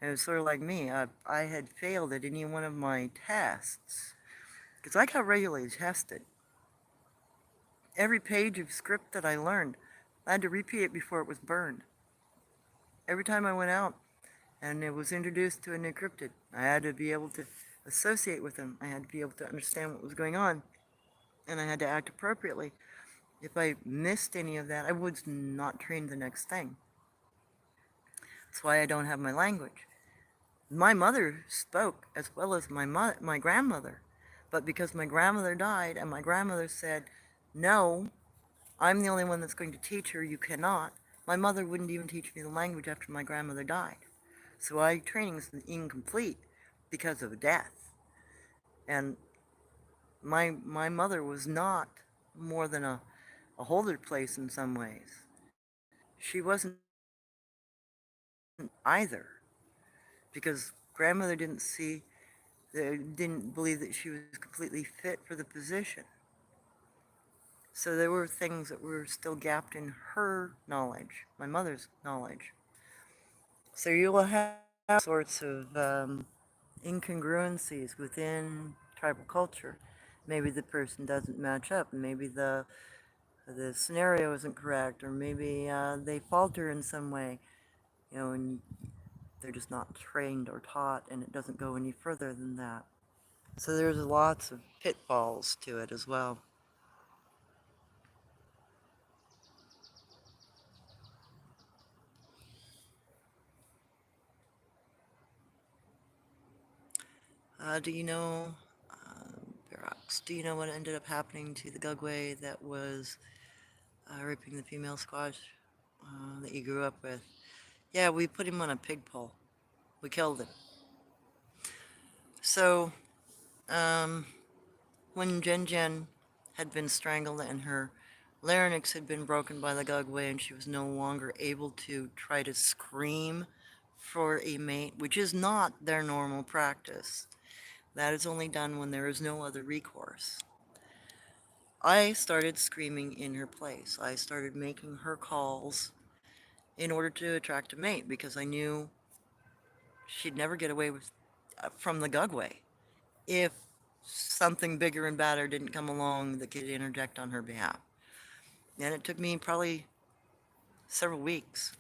S1: And it's sort of like me. I had failed at any one of my tests because I got regularly tested. Every page of script that I learned, I had to repeat it before it was burned. Every time I went out and it was introduced to a new cryptid, I had to be able to associate with them. I had to be able to understand what was going on, and I had to act appropriately. If I missed any of that, I was not trained the next thing. That's why I don't have my language. My mother spoke as well as my grandmother, but because my grandmother died and my grandmother said, "No, I'm the only one that's going to teach her. You cannot." My mother wouldn't even teach me the language after my grandmother died. So my training is incomplete because of death. And my mother was not more than a holder place in some ways. She wasn't either because grandmother didn't believe that she was completely fit for the position. So there were things that were still gapped in her knowledge, my mother's knowledge. So you will have sorts of incongruencies within tribal culture. Maybe the person doesn't match up. Maybe the scenario isn't correct, or maybe they falter in some way. And they're just not trained or taught, and it doesn't go any further than that. So there's lots of pitfalls to it as well. Do you know, Barax, do you know what ended up happening to the Gugway that was raping the female squash that you grew up with? Yeah, we put him on a pig pole. We killed him. So, um, when Jen Jen had been strangled and her larynx had been broken by the Gugway and she was no longer able to try to scream for a mate, which is not their normal practice. That is only done when there is no other recourse. I started screaming in her place. I started making her calls in order to attract a mate because I knew she'd never get away from the Gugway if something bigger and badder didn't come along that could interject on her behalf. And it took me probably several weeks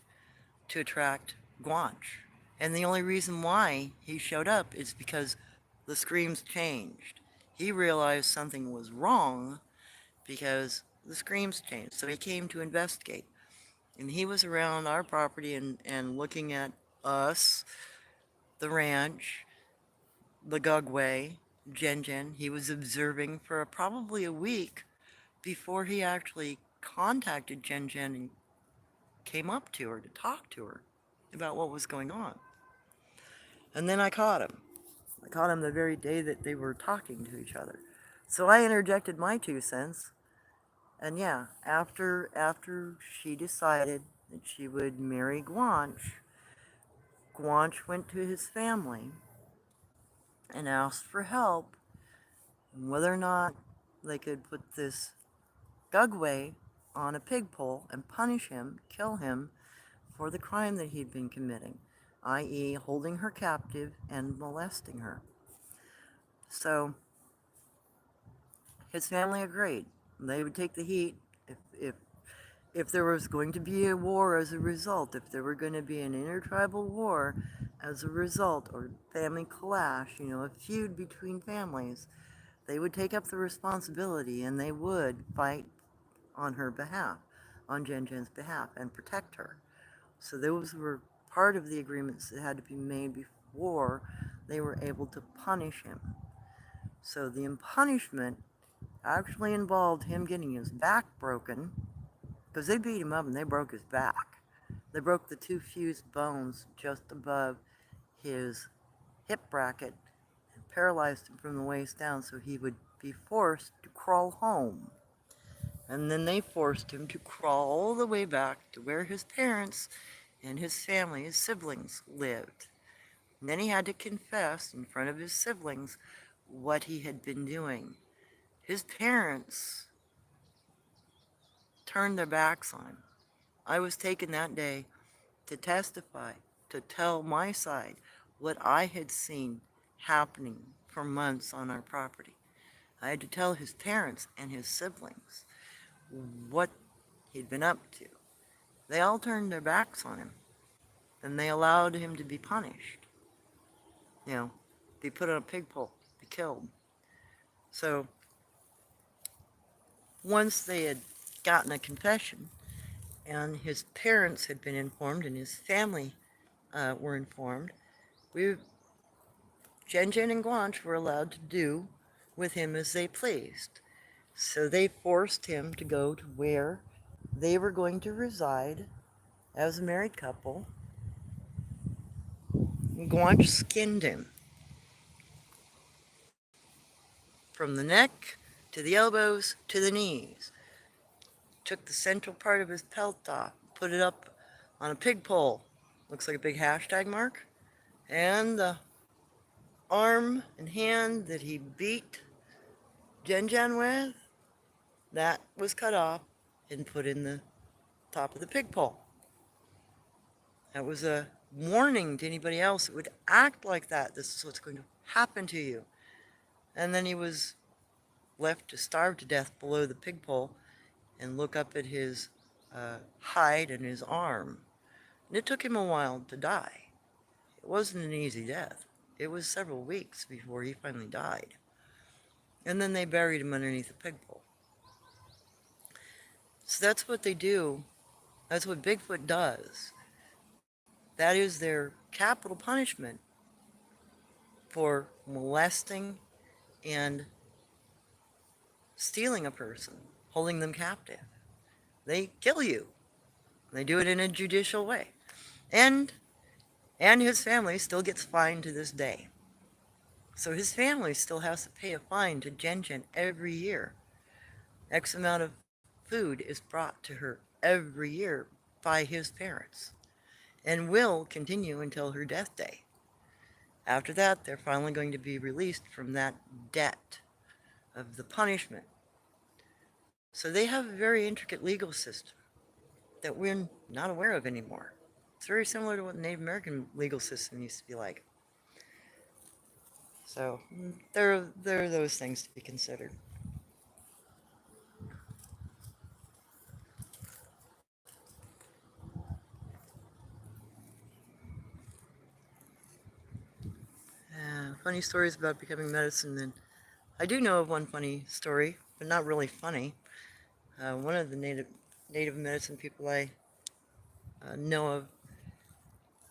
S1: to attract Guanch. And the only reason why he showed up is because the screams changed. He realized something was wrong because the screams changed. So he came to investigate. And he was around our property and looking at us, the ranch, the Gugway, Jen Jen. He was observing for probably a week before he actually contacted Jen Jen and came up to her to talk to her about what was going on. And then I caught him. I caught him the very day that they were talking to each other. So I interjected my 2 cents. And yeah, after she decided that she would marry Guanch, Guanch went to his family and asked for help on whether or not they could put this Gugway on a pig pole and punish him, kill him for the crime that he'd been committing, i.e., holding her captive and molesting her. So his family agreed. They would take the heat if there was going to be a war as a result, if there were going to be an intertribal war as a result, or family clash, a feud between families, they would take up the responsibility and they would fight on her behalf, on Jen Jen's behalf, and protect her. So those were part of the agreements that had to be made before they were able to punish him. So the punishment actually involved him getting his back broken, because they beat him up and they broke his back. They broke the two fused bones just above his hip bracket and paralyzed him from the waist down so he would be forced to crawl home. And then they forced him to crawl all the way back to where his parents and his family, his siblings, lived. And then he had to confess in front of his siblings what he had been doing. His parents turned their backs on him. I was taken that day to testify, to tell my side what I had seen happening for months on our property. I had to tell his parents and his siblings what he'd been up to. They all turned their backs on him, and they allowed him to be punished. You know, be put on a pig pole, be killed. So once they had gotten a confession, and his parents had been informed, and his family were informed, we, Jen Jen and Guanch, were allowed to do with him as they pleased. So they forced him to go to where they were going to reside as a married couple. Guanch skinned him from the neck to the elbows to the knees. Took the central part of his pelt off, put it up on a pig pole. Looks like a big hashtag mark. And the arm and hand that he beat Jen Jen with, that was cut off and put in the top of the pig pole. That was a warning to anybody else that would act like that. This is what's going to happen to you. And then he was left to starve to death below the pig pole and look up at his hide and his arm. And it took him a while to die. It wasn't an easy death. It was several weeks before he finally died. And then they buried him underneath a pig pole. So that's what they do. That's what Bigfoot does. That is their capital punishment for molesting and stealing a person, holding them captive. They kill you. They do it in a judicial way. And and his family still gets fined to this day. So his family still has to pay a fine to Jen Jen every year. X amount of food is brought to her every year by his parents and will continue until her death day. After that, they're finally going to be released from that debt of the punishment. So they have a very intricate legal system that we're not aware of anymore. It's very similar to what the Native American legal system used to be like. So there are those things to be considered. Funny stories about becoming medicine men. I do know of one funny story, but not really funny. One of the native medicine people I know of,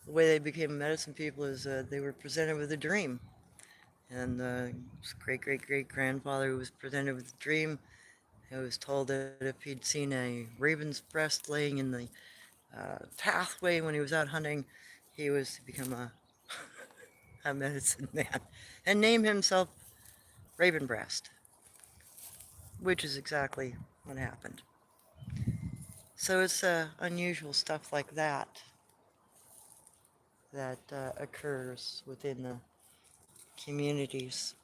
S1: the way they became medicine people is they were presented with a dream. And his great great great grandfather was presented with a dream. He was told that if he'd seen a raven's breast laying in the pathway when he was out hunting, he was to become a medicine man and name himself Raven Breast, which is exactly what happened. So it's unusual stuff like that that occurs within the communities,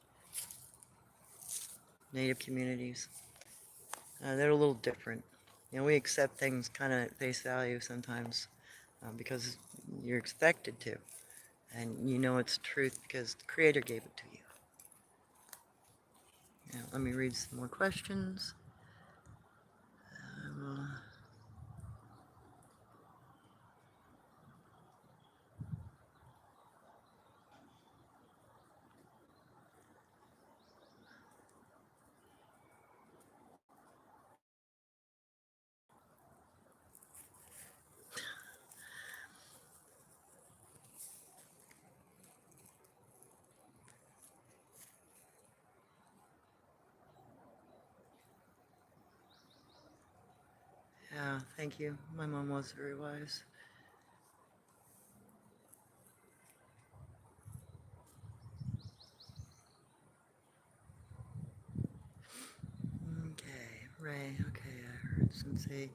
S1: native communities. They're a little different. You know, we accept things kind of at face value sometimes because you're expected to, and you know it's truth because the Creator gave it to you. Now, let me read some more questions. Um, yeah, thank you. My mom was very wise. Okay, Ray. Okay, I heard some say,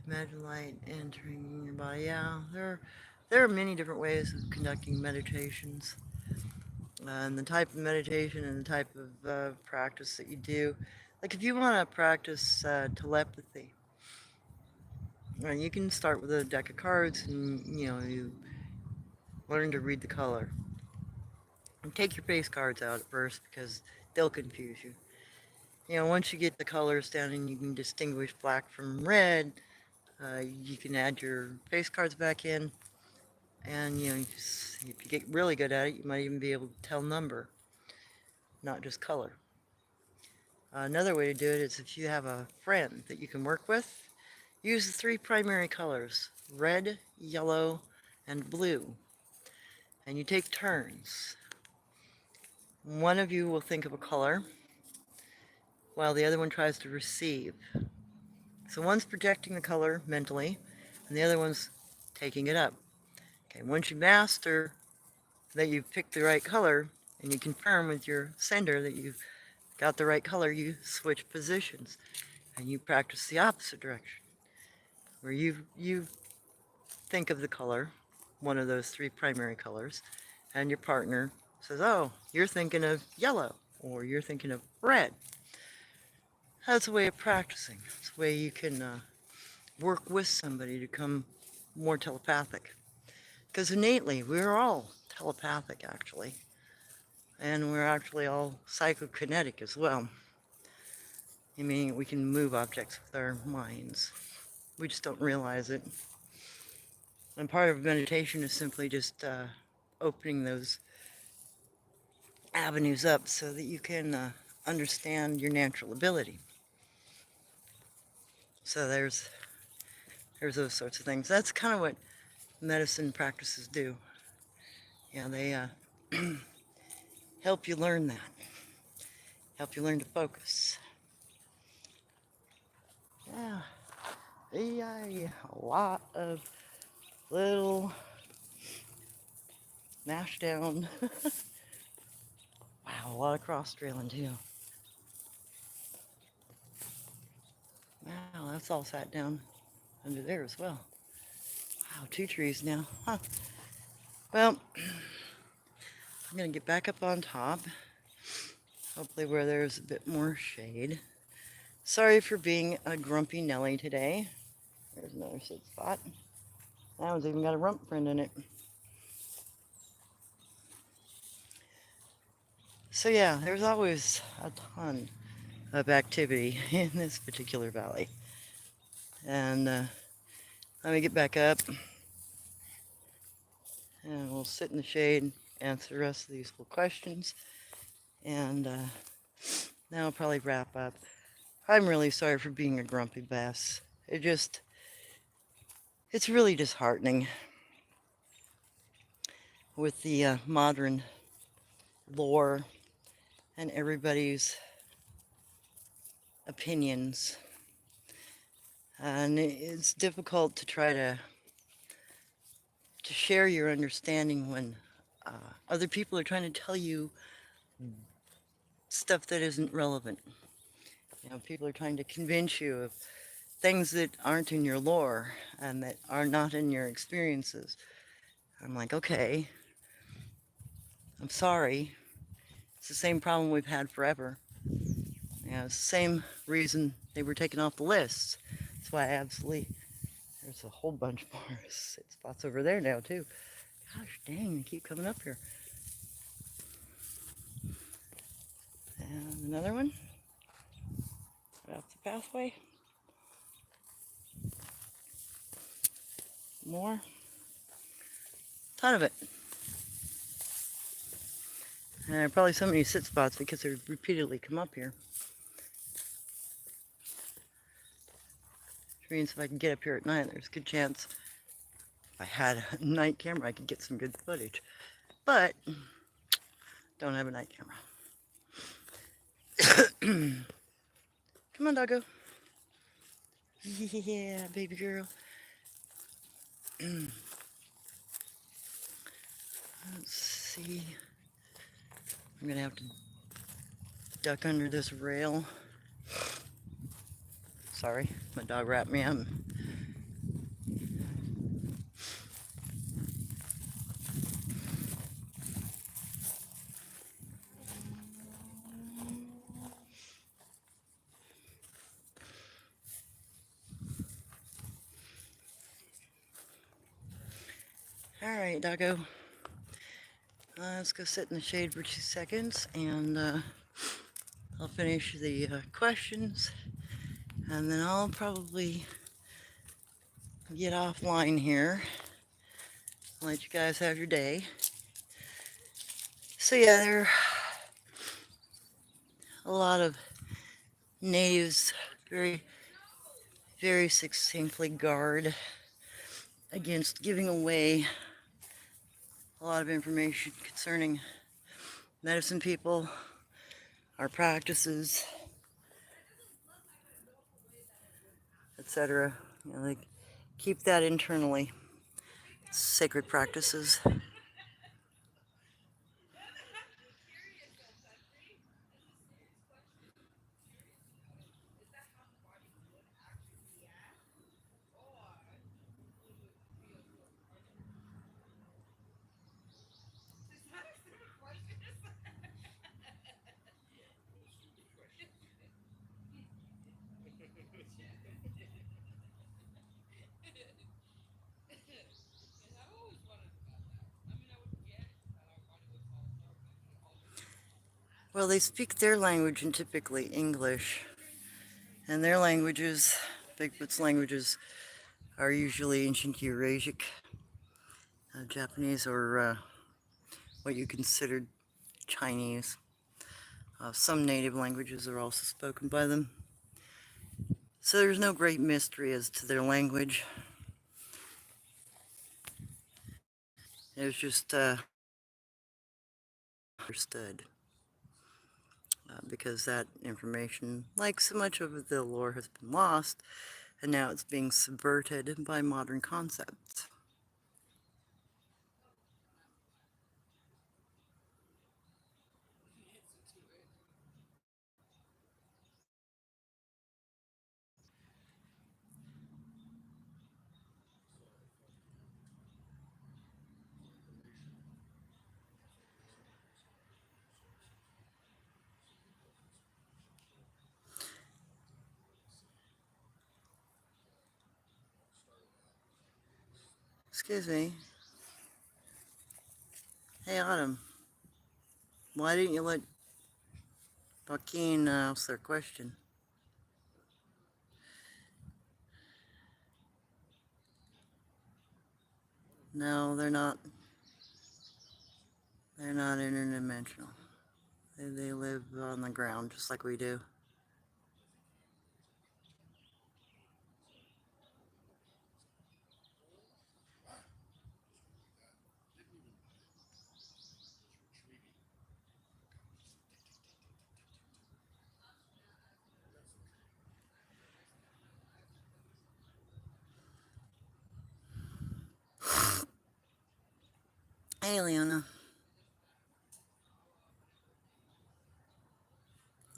S1: imagine light entering your body. Yeah, there There are many different ways of conducting meditations, and the type of meditation and the type of practice that you do. Like if you want to practice telepathy, you can start with a deck of cards and you learn to read the color. And take your base cards out at first because they'll confuse you. Once you get the colors down and you can distinguish black from red, you can add your face cards back in, and if you get really good at it, you might even be able to tell number, not just color. Another way to do it is if you have a friend that you can work with, use the three primary colors, red, yellow, and blue, and you take turns. One of you will think of a color while the other one tries to receive. So one's projecting the color mentally, and the other one's taking it up. Okay, once you master that you've picked the right color, and you confirm with your sender that you've got the right color, you switch positions, and you practice the opposite direction, where you think of the color, one of those three primary colors, and your partner says, "Oh, you're thinking of yellow," or "You're thinking of red." That's a way of practicing. It's a way you can work with somebody to become more telepathic. Because innately, we're all telepathic, actually. And we're actually all psychokinetic as well. I mean, we can move objects with our minds. We just don't realize it. And part of meditation is simply just opening those avenues up so that you can understand your natural ability. So there's those sorts of things. That's kind of what medicine practices do. They help you learn that, help you learn to focus. Yeah, yeah, a lot of little mashed down. Wow, a lot of cross trailing too. Wow, that's all sat down under there as well. Wow, two trees now. Huh. Well, I'm gonna get back up on top. Hopefully where there's a bit more shade. Sorry for being a grumpy Nelly today. There's another sit spot. That one's even got a rump print in it. So yeah, there's always a ton of activity in this particular valley. And let me get back up and we'll sit in the shade, answer the rest of these little questions, and then I'll probably wrap up. I'm really sorry for being a grumpy bass. It's really disheartening with the modern lore and everybody's opinions. And it's difficult to try to share your understanding when other people are trying to tell you stuff that isn't relevant. People are trying to convince you of things that aren't in your lore and that are not in your experiences. I'm like, okay, I'm sorry. It's the same problem we've had forever. It's the same reason they were taken off the list. That's why I absolutely, there's a whole bunch more sit spots over there now too. Gosh dang, they keep coming up here. And another one, right off the pathway. More. Ton of it. And probably so many sit spots because they repeatedly come up here. Which means if I can get up here at night, there's a good chance if I had a night camera, I could get some good footage. But don't have a night camera. Come on, doggo. Yeah, baby girl. Let's see. I'm gonna have to duck under this rail. Sorry, my dog wrapped me up. All right, doggo. Let's go sit in the shade for 2 seconds and I'll finish the questions and then I'll probably get offline here. Let you guys have your day. So, yeah, there are a lot of natives very, very succinctly guard against giving away a lot of information concerning medicine people, our practices, etc. You know, they keep that internally. Sacred practices. Well, they speak their language and typically English, and their languages, Bigfoot's languages, are usually ancient Eurasic, Japanese, or what you considered Chinese. Some native languages are also spoken by them. So there's no great mystery as to their language. It's just understood. Because that information, like so much of the lore, has been lost, and now it's being subverted by modern concepts. Excuse me. Hey, Autumn. Why didn't you let Joaquin ask their question? No, they're not. They're not interdimensional. They live on the ground just like we do. Hey, Leona.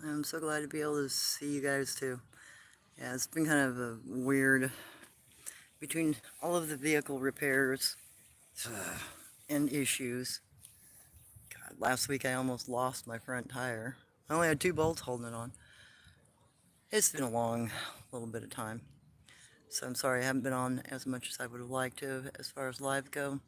S1: I'm so glad to be able to see you guys too. Yeah, it's been kind of a weird between all of the vehicle repairs and issues. God, last week I almost lost my front tire. I only had 2 bolts holding it on. It's been a long little bit of time. So I'm sorry I haven't been on as much as I would have liked to as far as live go.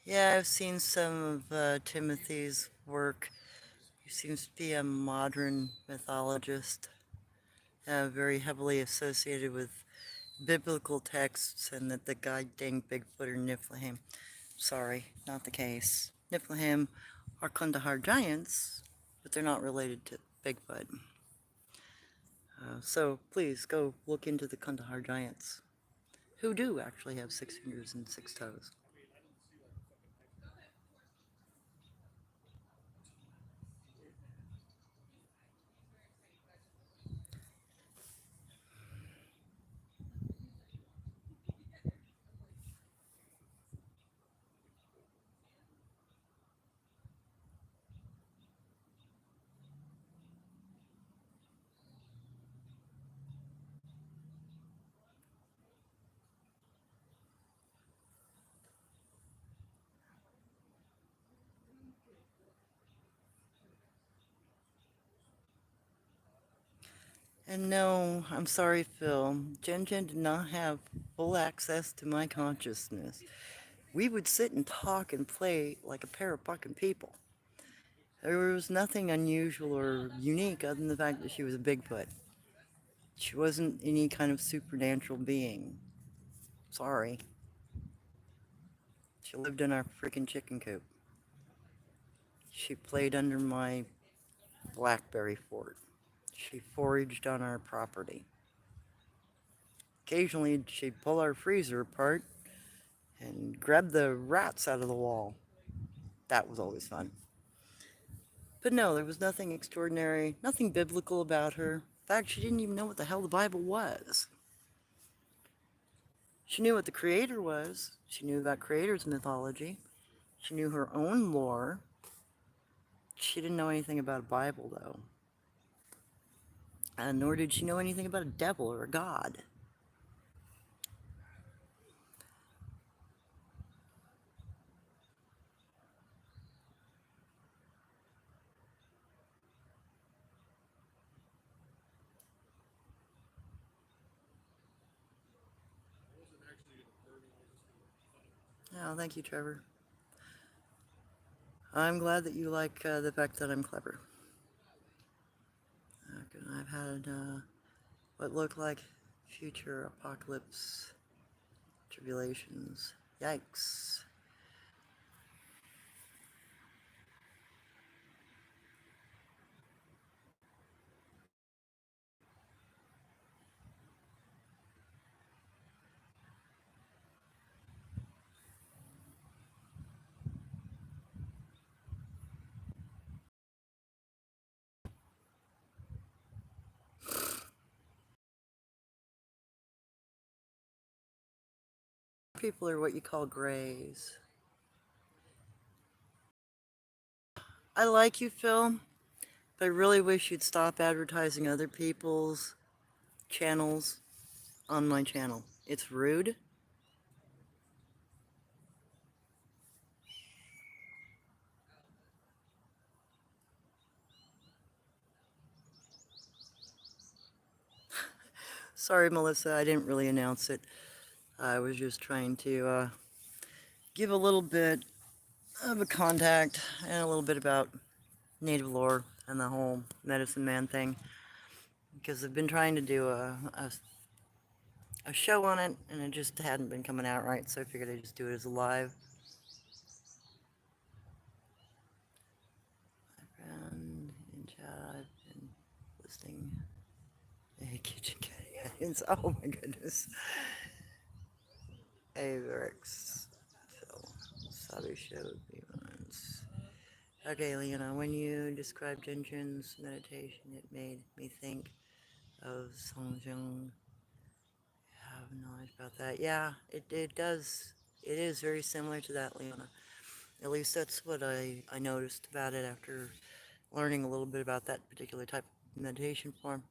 S1: Yeah, I've seen some of Timothy's work. He seems to be a modern mythologist, very heavily associated with biblical texts, and that the goddamn Bigfoot or Niflheim. Sorry, not the case. Niflheim are Kandahar giants, but they're not related to Bigfoot. So please go look into the Kandahar giants, who do actually have 6 fingers and 6 toes. And no, I'm sorry, Phil. Jen Jen did not have full access to my consciousness. We would sit and talk and play like a pair of fucking people. There was nothing unusual or unique other than the fact that she was a Bigfoot. She wasn't any kind of supernatural being. Sorry. She lived in our freaking chicken coop. She played under my blackberry fort. She foraged on our property. Occasionally, she'd pull our freezer apart and grab the rats out of the wall. That was always fun. But no, there was nothing extraordinary, nothing biblical about her. In fact, she didn't even know what the hell the Bible was. She knew what the Creator was. She knew about Creator's mythology. She knew her own lore. She didn't know anything about a Bible, though. And nor did she know anything about a devil or a god. Oh, thank you, Trevor. I'm glad that you like the fact that I'm clever. I've had what looked like future apocalypse tribulations. Yikes. People are what you call grays. I like you, Phil, but I really wish you'd stop advertising other people's channels on my channel. It's rude. Sorry, Melissa, I didn't really announce it. I was just trying to give a little bit of a contact and a little bit about native lore and the whole medicine man thing. Because I've been trying to do a show on it, and it just hadn't been coming out right, so I figured I'd just do it as a live. And in chat, I've been listening. Hey, kitchen cat. Oh my goodness. Hey, Rex. Phil. Sabu showed me once. Okay, Leona, when you described Jinjin's meditation, it made me think of Songjung. I have knowledge about that. Yeah, it does. It is very similar to that, Leona. At least that's what I noticed about it after learning a little bit about that particular type of meditation form.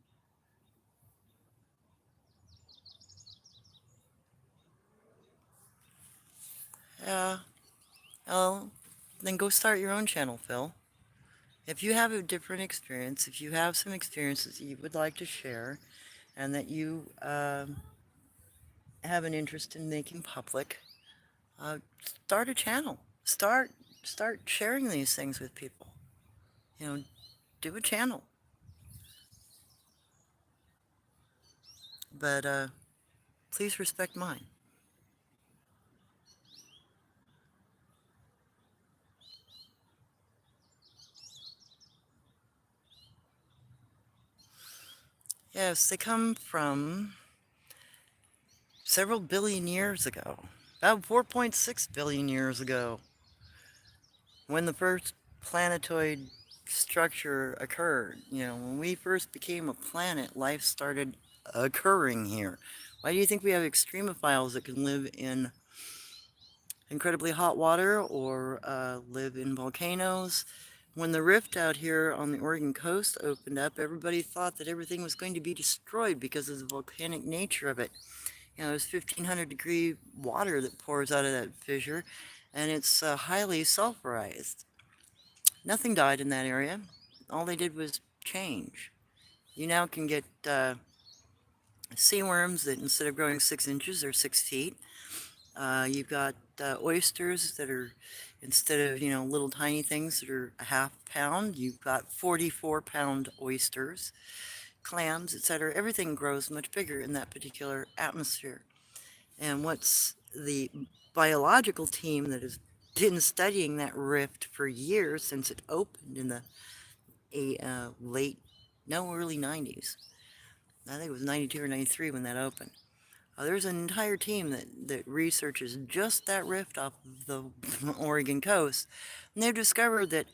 S1: Yeah, well, then go start your own channel, Phil. If you have a different experience, if you have some experiences that you would like to share, and that you have an interest in making public, uh, start a channel. Start sharing these things with people. You know, do a channel. But please respect mine. Yes, they come from several billion years ago, about 4.6 billion years ago, when the first planetoid structure occurred. You know, when we first became a planet, life started occurring here. Why do you think we have extremophiles that can live in incredibly hot water or live in volcanoes? When the rift out here on the Oregon coast opened up, everybody thought that everything was going to be destroyed because of the volcanic nature of it. You know, there's 1500-degree water that pours out of that fissure, and it's highly sulfurized. Nothing died in that area. All they did was change. You now can get sea worms that instead of growing 6 inches are 6 feet. You've got oysters that are instead of little tiny things that are a half pound, you've got 44-pound oysters, clams, etc. Everything grows much bigger in that particular atmosphere. And what's the biological team that has been studying that rift for years since it opened in the late, no, early 90s. I think it was 92 or 93 when that opened. There's an entire team that researches just that rift off of the Oregon coast, and they've discovered that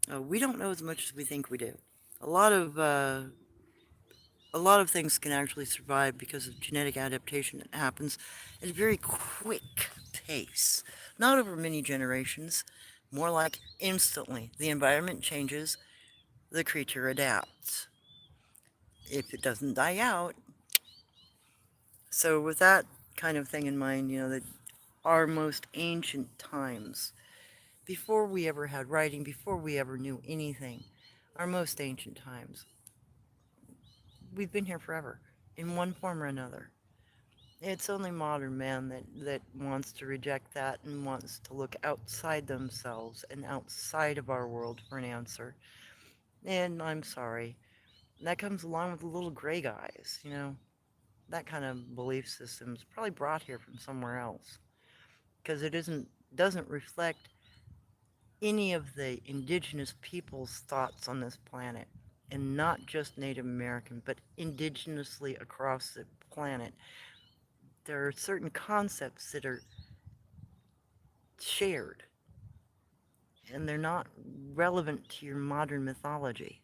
S1: we don't know as much as we think we do. A lot of uh, a lot of things can actually survive because of genetic adaptation that happens at a very quick pace, not over many generations, more like instantly. The environment changes, the creature adapts. If it doesn't die out, so with that kind of thing in mind, that our most ancient times, before we ever had writing, before we ever knew anything, our most ancient times, we've been here forever, in one form or another. It's only modern man that wants to reject that and wants to look outside themselves and outside of our world for an answer. And I'm sorry. That comes along with the little gray guys. That kind of belief system is probably brought here from somewhere else because it doesn't reflect any of the indigenous people's thoughts on this planet, and not just Native American, but indigenously across the planet. There are certain concepts that are shared, and they're not relevant to your modern mythology.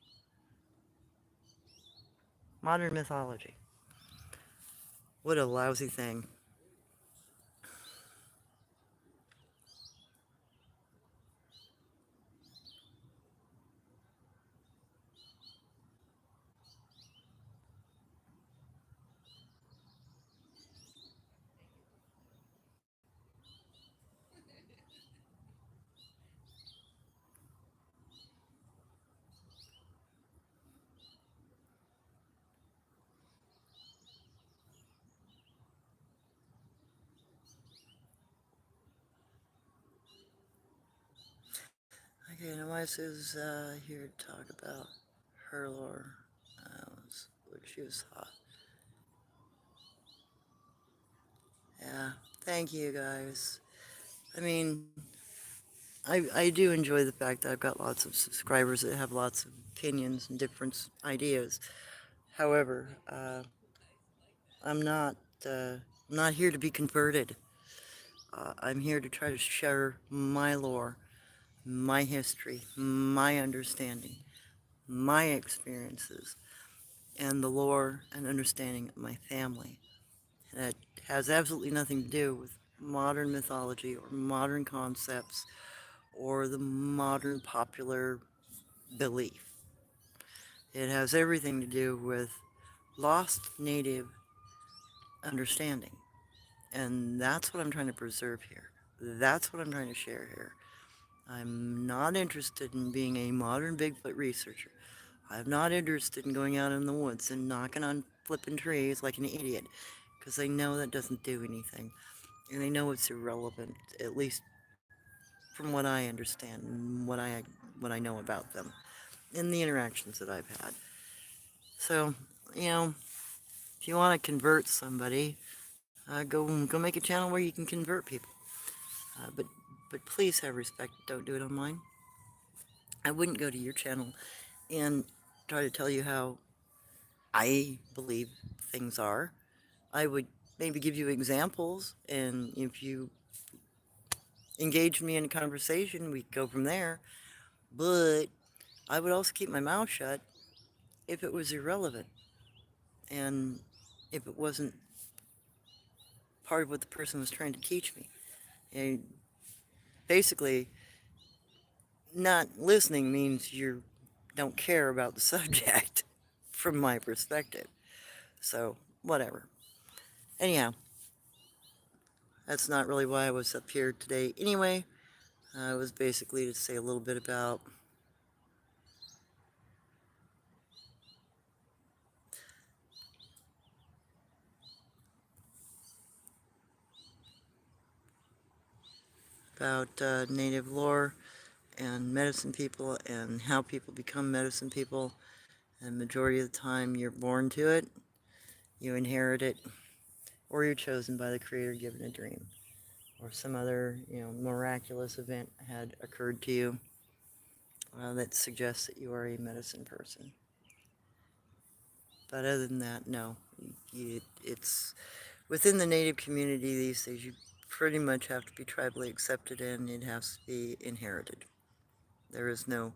S1: Modern mythology. What a lousy thing. Okay, now is here to talk about her lore. She was hot. Yeah, thank you guys. I mean, I do enjoy the fact that I've got lots of subscribers that have lots of opinions and different ideas. However, I'm not uh, I'm not here to be converted. I'm here to try to share my lore, my history, my understanding, my experiences, and the lore and understanding of my family. That has absolutely nothing to do with modern mythology or modern concepts or the modern popular belief. It has everything to do with lost native understanding. And that's what I'm trying to preserve here. That's what I'm trying to share here. I'm not interested in being a modern Bigfoot researcher. I'm not interested in going out in the woods and knocking on flipping trees like an idiot, because I know that doesn't do anything. And I know it's irrelevant, at least from what I understand and what I know about them in the interactions that I've had. So, you know, if you want to convert somebody, go make a channel where you can convert people. But please have respect. Don't do it online. I wouldn't go to your channel and try to tell you how I believe things are. I would maybe give you examples, and if you engage me in a conversation, we go from there. But I would also keep my mouth shut if it was irrelevant and if it wasn't part of what the person was trying to teach me. And basically, not listening means you don't care about the subject from my perspective. So, whatever. Anyhow, that's not really why I was up here today anyway. It was basically to say a little bit about about native lore and medicine people and how people become medicine people. And majority of the time, you're born to it, you inherit it, or you're chosen by the Creator given a dream, or some other, miraculous event had occurred to you that suggests that you are a medicine person. But other than that, no. It's within the native community these days. You pretty much have to be tribally accepted, and it has to be inherited. There is no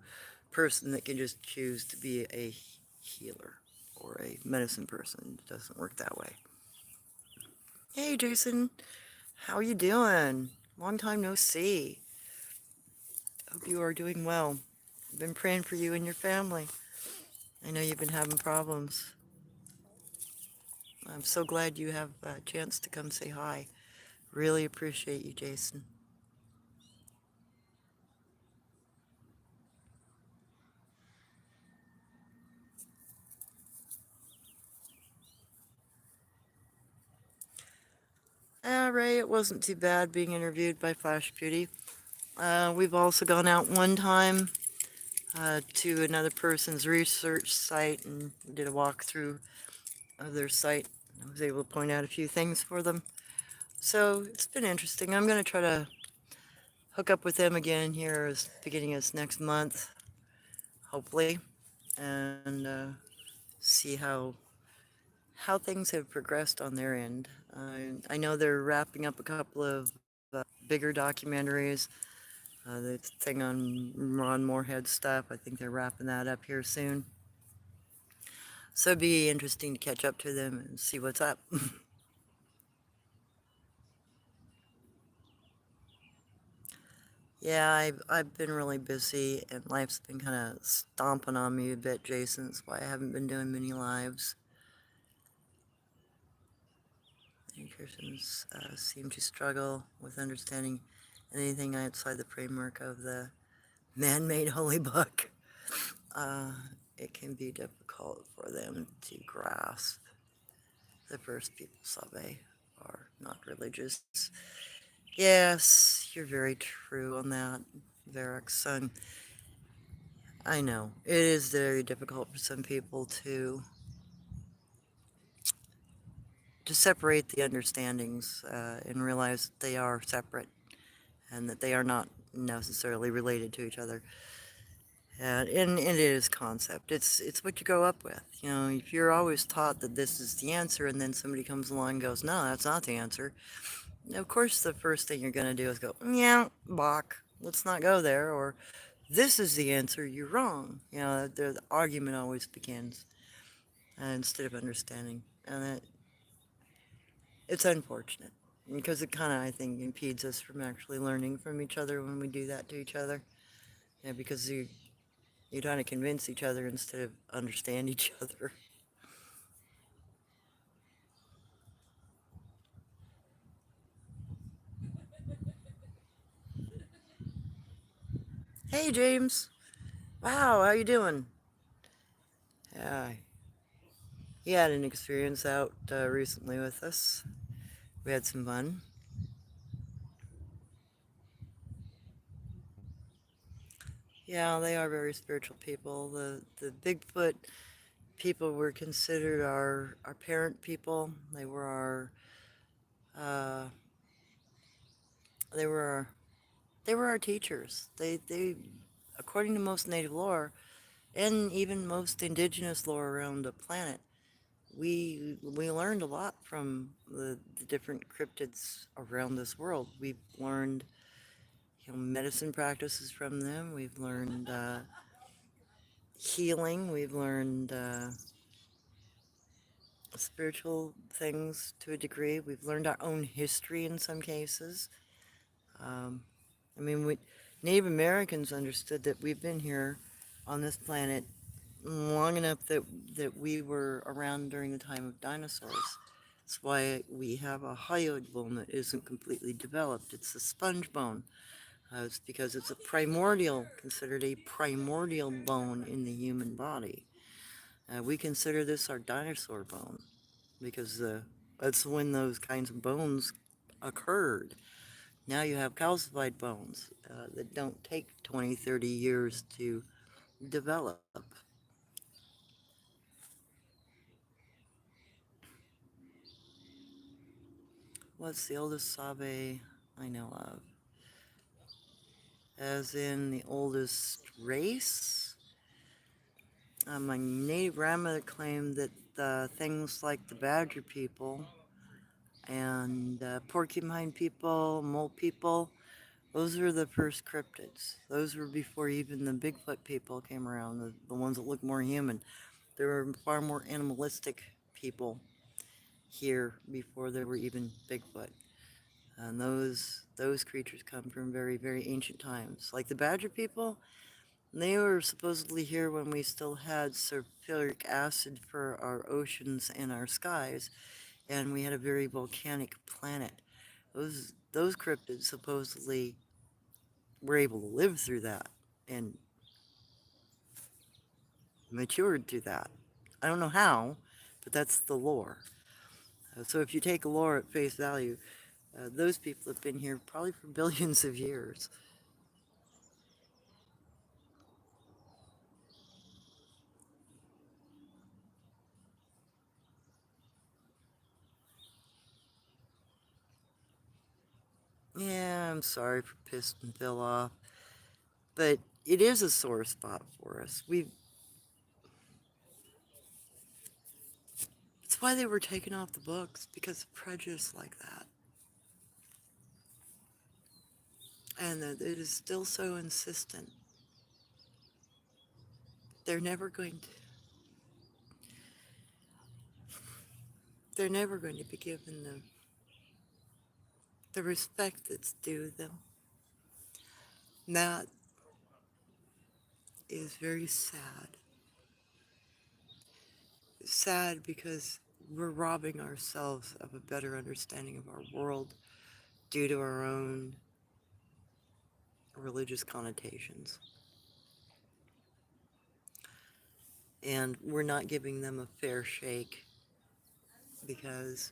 S1: person that can just choose to be a healer or a medicine person. It doesn't work that way. Hey, Jason, how you doing? Long time no see. Hope you are doing well. I've been praying for you and your family. I know you've been having problems. I'm so glad you have a chance to come say hi. Really appreciate you, Jason. Ray, it wasn't too bad being interviewed by Flash Beauty. We've also gone out one time to another person's research site and did a walkthrough of their site. I was able to point out a few things for them. So it's been interesting. I'm going to try to hook up with them again here as beginning of next month, hopefully, and see how things have progressed on their end. I know they're wrapping up a couple of bigger documentaries. The thing on Ron Moorhead's stuff, I think they're wrapping that up here soon. So it'd be interesting to catch up to them and see what's up. Yeah, I've been really busy and life's been kind of stomping on me a bit, Jason. That's why I haven't been doing many lives. Many Christians seem to struggle with understanding anything outside the framework of the man-made holy book. Uh, it can be difficult for them to grasp. The first people Sabe are not religious. Yes, you're very true on that, Varric son. I know it is very difficult for some people to separate the understandings and realize that they are separate and that they are not necessarily related to each other. And it is concept. It's what you grow up with. If you're always taught that this is the answer, and then somebody comes along and goes, "No, that's not the answer." Of course, the first thing you're going to do is go, "Yeah, Bach, let's not go there," or "This is the answer. You're wrong." The argument always begins instead of understanding, and it's unfortunate because it kind of, I think, impedes us from actually learning from each other when we do that to each other. Because you're trying to convince each other instead of understand each other. Hey, James. Wow, how you doing? Yeah, he had an experience out recently with us. We had some fun. Yeah, they are very spiritual people. The Bigfoot people were considered our parent people. Uh, they were our, they were our teachers. They according to most native lore and even most indigenous lore around the planet, we learned a lot from the different cryptids around this world. We've learned medicine practices from them. We've learned healing. We've learned spiritual things to a degree. We've learned our own history in some cases. Um, I mean, Native Americans understood that we've been here on this planet long enough that we were around during the time of dinosaurs. That's why we have a hyoid bone that isn't completely developed. It's a sponge bone. It's because it's considered a primordial bone in the human body. We consider this our dinosaur bone because that's when those kinds of bones occurred. Now you have calcified bones that don't take 20, 30 years to develop. What's the oldest Sabe I know of? As in the oldest race? My native grandmother claimed that things like the Badger people and porcupine people, mole people, those were the first cryptids. Those were before even the Bigfoot people came around, the ones that look more human. There were far more animalistic people here before there were even Bigfoot. And those creatures come from very, very ancient times. Like the Badger people, they were supposedly here when we still had sulfuric acid for our oceans and our skies, and we had a very volcanic planet. Those cryptids supposedly were able to live through that and matured through that. I don't know how, but that's the lore. So if you take lore at face value, those people have been here probably for billions of years. Yeah, I'm sorry for pissing Phil off, but it is a sore spot for us. It's why they were taken off the books, because of prejudice like that. And that it is still so insistent. They're never going to they're never going to be given the respect that's due them. And that is very sad. Sad because we're robbing ourselves of a better understanding of our world due to our own religious connotations. And we're not giving them a fair shake because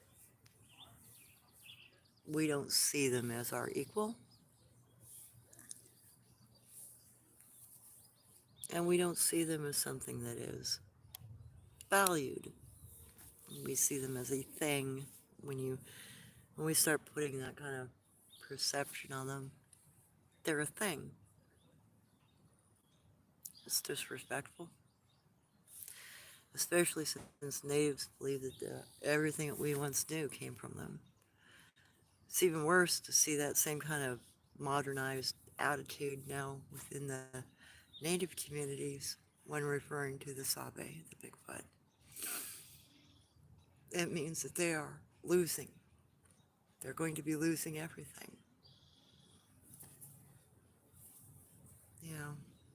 S1: we don't see them as our equal, and we don't see them as something that is valued. We see them as a thing. When we start putting that kind of perception on them, they're a thing. It's disrespectful, especially since natives believe that everything that we once knew came from them. It's even worse to see that same kind of modernized attitude now within the native communities when referring to the Sabe, the Bigfoot. It means that they are losing. They're going to be losing everything. You know,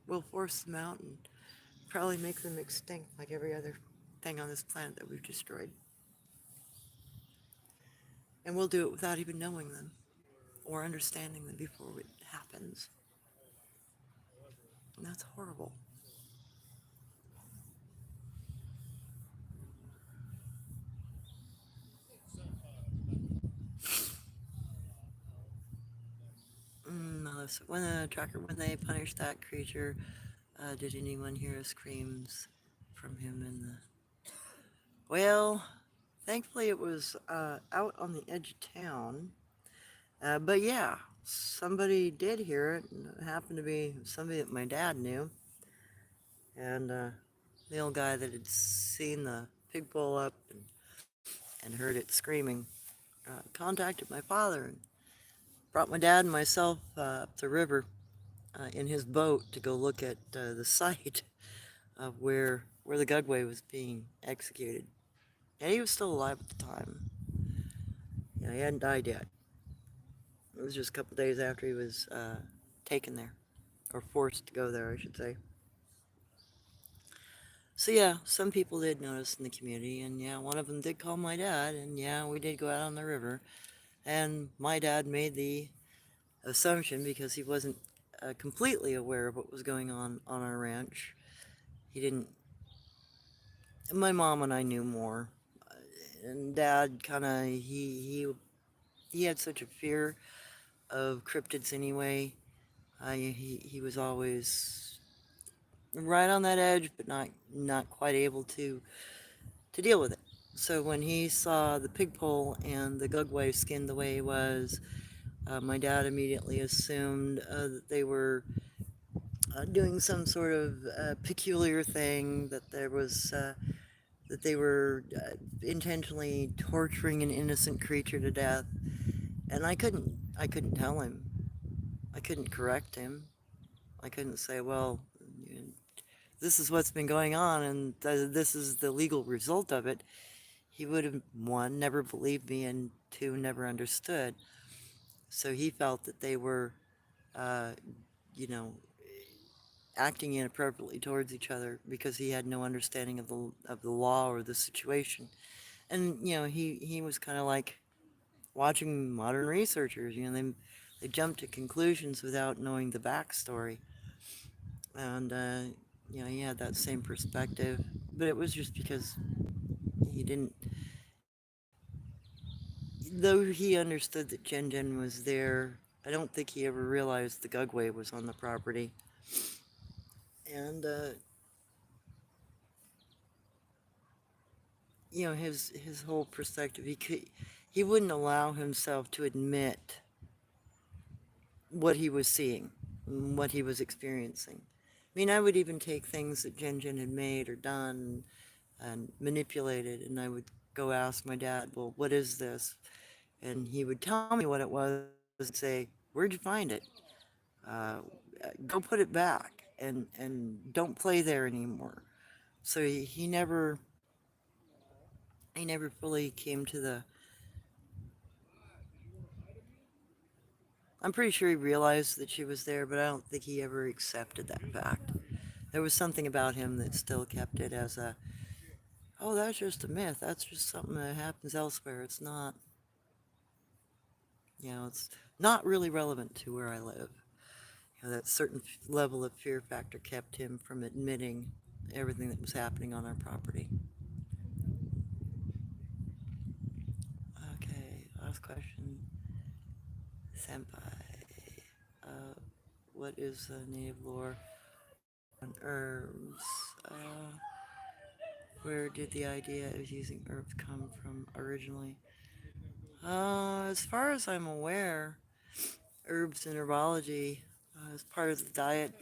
S1: we'll force them out and probably make them extinct like every other thing on this planet that we've destroyed. And we'll do it without even knowing them or understanding them before it happens. And that's horrible. Melissa, when they punished that creature, did anyone hear screams from him in the? Well, thankfully it was out on the edge of town. But yeah, somebody did hear it, and it happened to be somebody that my dad knew. And the old guy that had seen the pig pull up and heard it screaming contacted my father and brought my dad and myself up the river in his boat to go look at the site of where the Gugway was being executed. And he was still alive at the time. You know, he hadn't died yet. It was just a couple days after he was taken there, or forced to go there, I should say. So yeah, some people did notice in the community, and yeah, one of them did call my dad, and yeah, we did go out on the river, and my dad made the assumption because he wasn't completely aware of what was going on our ranch. He didn't. My mom and I knew more, and dad kind of he had such a fear of cryptids anyway. He was always right on that edge, but not quite able to deal with it. So when he saw the pig pole and the gugway skinned the way he was, my dad immediately assumed that they were doing some sort of peculiar thing, that they were intentionally torturing an innocent creature to death. And I couldn't tell him. I couldn't correct him. I couldn't say, well, this is what's been going on, and this is the legal result of it. He would have, one, never believed me, and two, never understood. So he felt that they were, uh, you know, acting inappropriately towards each other because he had no understanding of the law or the situation. And he was kind of like watching modern researchers. They jump to conclusions without knowing the backstory, and he had that same perspective. But it was just because he didn't, though he understood that Jen Jen was there. I don't think he ever realized the Gugway was on the property, and his whole perspective. He wouldn't allow himself to admit what he was seeing, what he was experiencing. I mean, I would even take things that Jen Jen had made or done and manipulated, and I would go ask my dad, well, what is this? And he would tell me what it was and say, where'd you find it? Uh, Go put it back, and don't play there anymore. So he never fully came to the. I'm pretty sure he realized that she was there, but I don't think he ever accepted that fact. There was something about him that still kept it as a, oh, that's just a myth. That's just something that happens elsewhere. It's not really relevant to where I live. That certain level of fear factor kept him from admitting everything that was happening on our property. Okay, last question. Senpai, uh, what is native lore on herbs? Where did the idea of using herbs come from originally? As far as I'm aware, herbs and herbology is part of the diet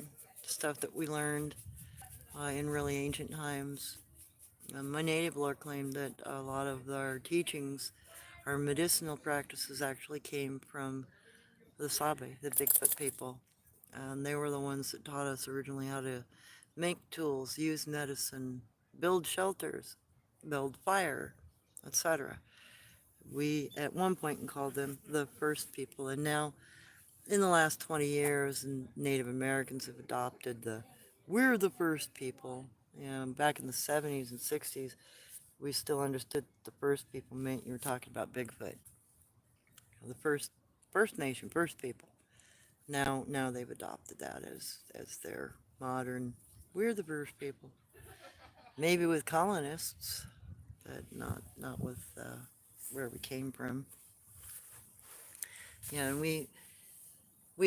S1: stuff that we learned in really ancient times. My native lore claimed that a lot of our teachings, our medicinal practices, actually came from the Sabe, the Bigfoot people. And they were the ones that taught us originally how to make tools, use medicine, build shelters, build fire, etc. We, at one point, called them the first people, and now, in the last 20 years, Native Americans have adopted we're the first people. Back in the 70s and 60s, we still understood the first people meant you were talking about Bigfoot. The First Nation, first people. Now they've adopted that as their modern. We're the first people. Maybe with colonists, but not with where we came from. And we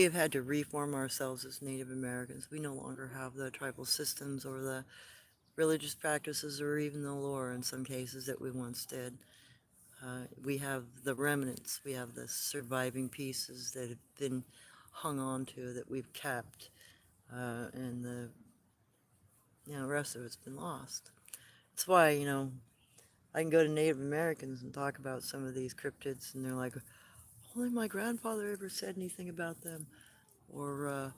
S1: have had to reform ourselves as Native Americans. We no longer have the tribal systems or the religious practices or even the lore in some cases that we once did. We have the remnants, we have the surviving pieces that have been hung on to that we've kept, and the rest of it's been lost. That's why, I can go to Native Americans and talk about some of these cryptids, and they're like, only my grandfather ever said anything about them, or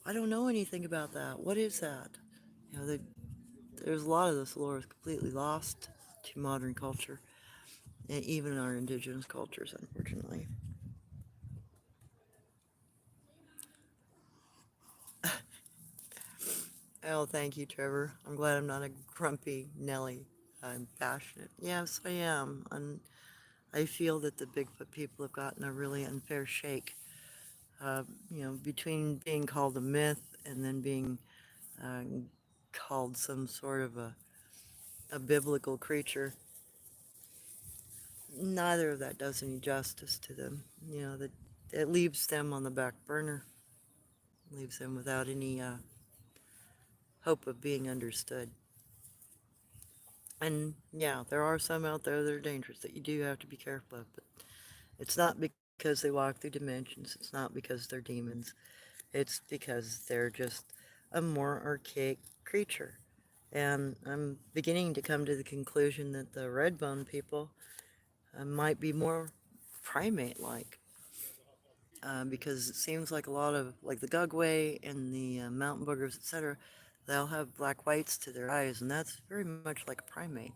S1: I don't know anything about that. What is that? There's a lot of this lore is completely lost to modern culture, and even our indigenous cultures, unfortunately. Oh, thank you, Trevor. I'm glad I'm not a grumpy Nelly. I'm passionate. Yes, I am. I feel that the Bigfoot people have gotten a really unfair shake. Between being called a myth and then being uh, called some sort of a biblical creature, neither of that does any justice to them. it leaves them on the back burner, leaves them without any hope of being understood. And yeah, there are some out there that are dangerous that you do have to be careful of, but it's not because they walk through dimensions, it's not because they're demons, it's because they're just a more archaic creature. And I'm beginning to come to the conclusion that the red bone people might be more primate like. Because it seems like a lot of, like the Gugway and the mountain boogers, etc., they'll have black whites to their eyes, and that's very much like a primate,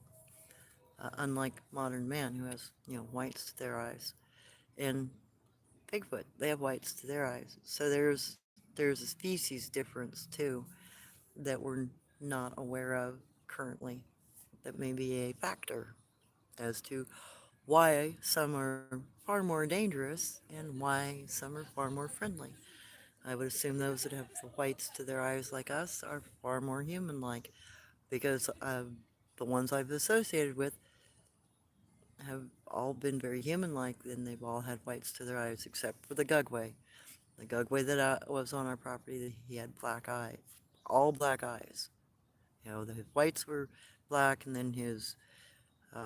S1: unlike modern man who has, whites to their eyes. And Bigfoot, they have whites to their eyes. So there's a species difference too that we're not aware of currently. That may be a factor as to why some are far more dangerous and why some are far more friendly. I would assume those that have the whites to their eyes like us are far more human like because the ones I've associated with have all been very human like and they've all had whites to their eyes except for the Gugway. The Gugway that was on our property, he had black eyes, all black eyes. The whites were black and then his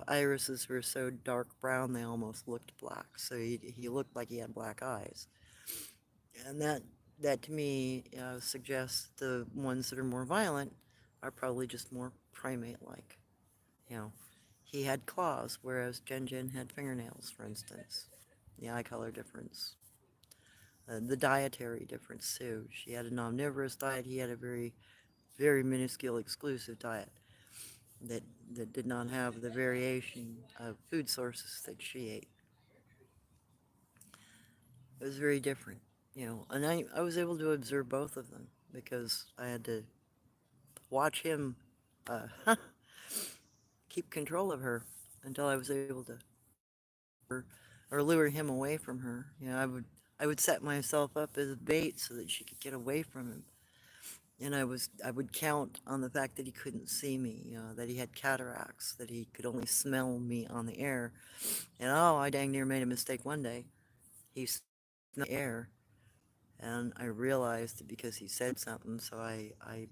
S1: irises were so dark brown they almost looked black. So he looked like he had black eyes. And that to me suggests the ones that are more violent are probably just more primate like. You know, he had claws, whereas Jen had fingernails, for instance. The eye color difference, the dietary difference too. She had an omnivorous diet. He had a very minuscule exclusive diet that that did not have the variation of food sources that she ate. It was very different, and I was able to observe both of them because I had to watch him keep control of her until I was able to or lure him away from her. I would set myself up as bait so that she could get away from him. And I would count on the fact that he couldn't see me, that he had cataracts, that he could only smell me on the air. And oh, I dang near made a mistake one day. He smelled the air, and I realized it because he said something, so I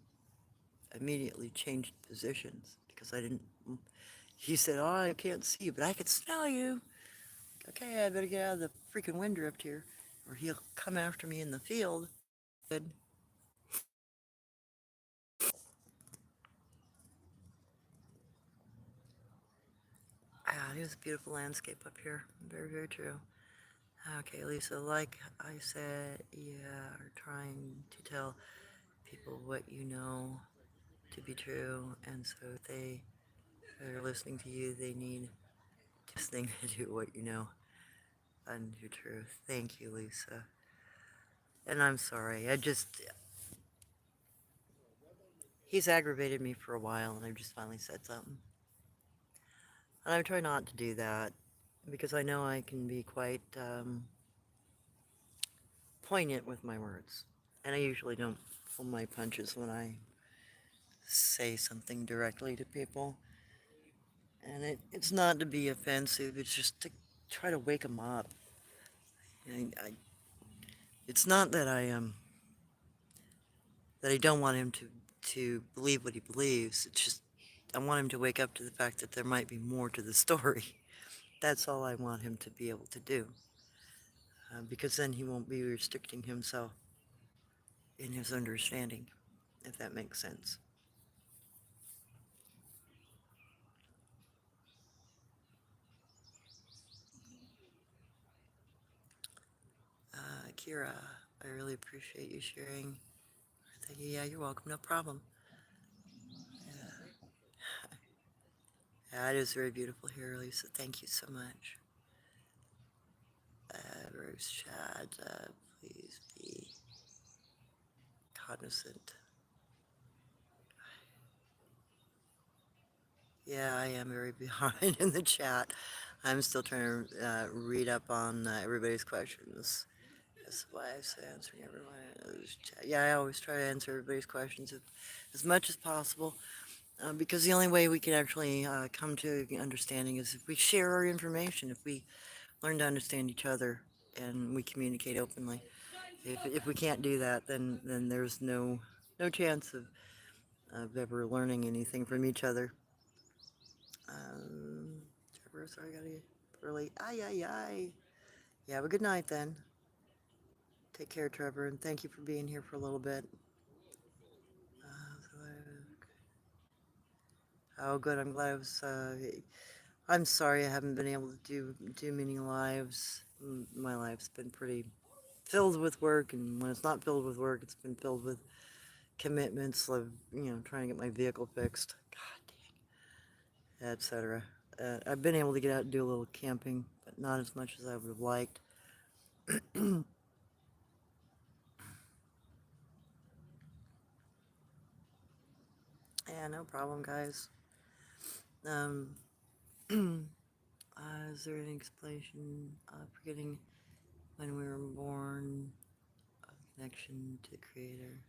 S1: immediately changed positions because I didn't. He said, "Oh, I can't see you, but I can smell you." Okay, I better get out of the freaking wind drift here, or he'll come after me in the field. Good. Ah, it was a beautiful landscape up here. Very, very true. Okay, Lisa, like I said, yeah, are trying to tell people what you know to be true, and so if they are listening to you, they need to listening to do what you know and your truth. Thank you, Lisa. And I'm sorry, he's aggravated me for a while, and I've just finally said something. And I try not to do that because I know I can be quite poignant with my words. And I usually don't pull my punches when I say something directly to people. And it's not to be offensive, it's just to try to wake them up. It's not that I don't want him to believe what he believes. It's just I want him to wake up to the fact that there might be more to the story. That's all I want him to be able to do. Because then he won't be restricting himself in his understanding, if that makes sense. Kira, I really appreciate you sharing. Thank you. Yeah, you're welcome. No problem. Yeah, it is very beautiful here, Lisa. Thank you so much. Rose Chad, please be cognizant. Yeah, I am very behind in the chat. I'm still trying to read up on everybody's questions. That's why I say answering everyone's chat. Yeah, I always try to answer everybody's questions as much as possible because the only way we can actually come to understanding is if we share our information, if we learn to understand each other. and we communicate openly. If we can't do that, then there's no chance of ever learning anything from each other. Um, Trevor, sorry, I gotta get early. Ay, ay, ay. You have a good night then. Take care, Trevor, and thank you for being here for a little bit. Oh, good. I'm glad I was. I'm sorry I haven't been able to do many lives. My life's been pretty filled with work, and when it's not filled with work, it's been filled with commitments of trying to get my vehicle fixed. God dang, etc. I've been able to get out and do a little camping, but not as much as I would have liked. Yeah, no problem, guys. Um, is there an explanation forgetting when we were born, a connection to Creator?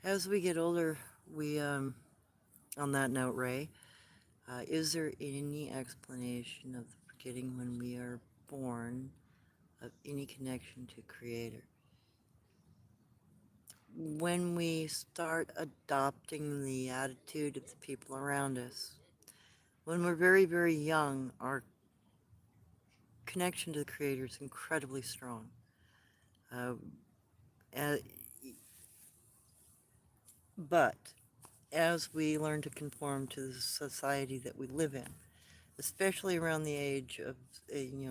S1: As we get older, we, on that note, Ray, is there any explanation of the forgetting when we are born of any connection to Creator? When we start adopting the attitude of the people around us, when we're very, very young, our connection to the Creator is incredibly strong. Uh, uh, but as we learn to conform to the society that we live in, especially around the age of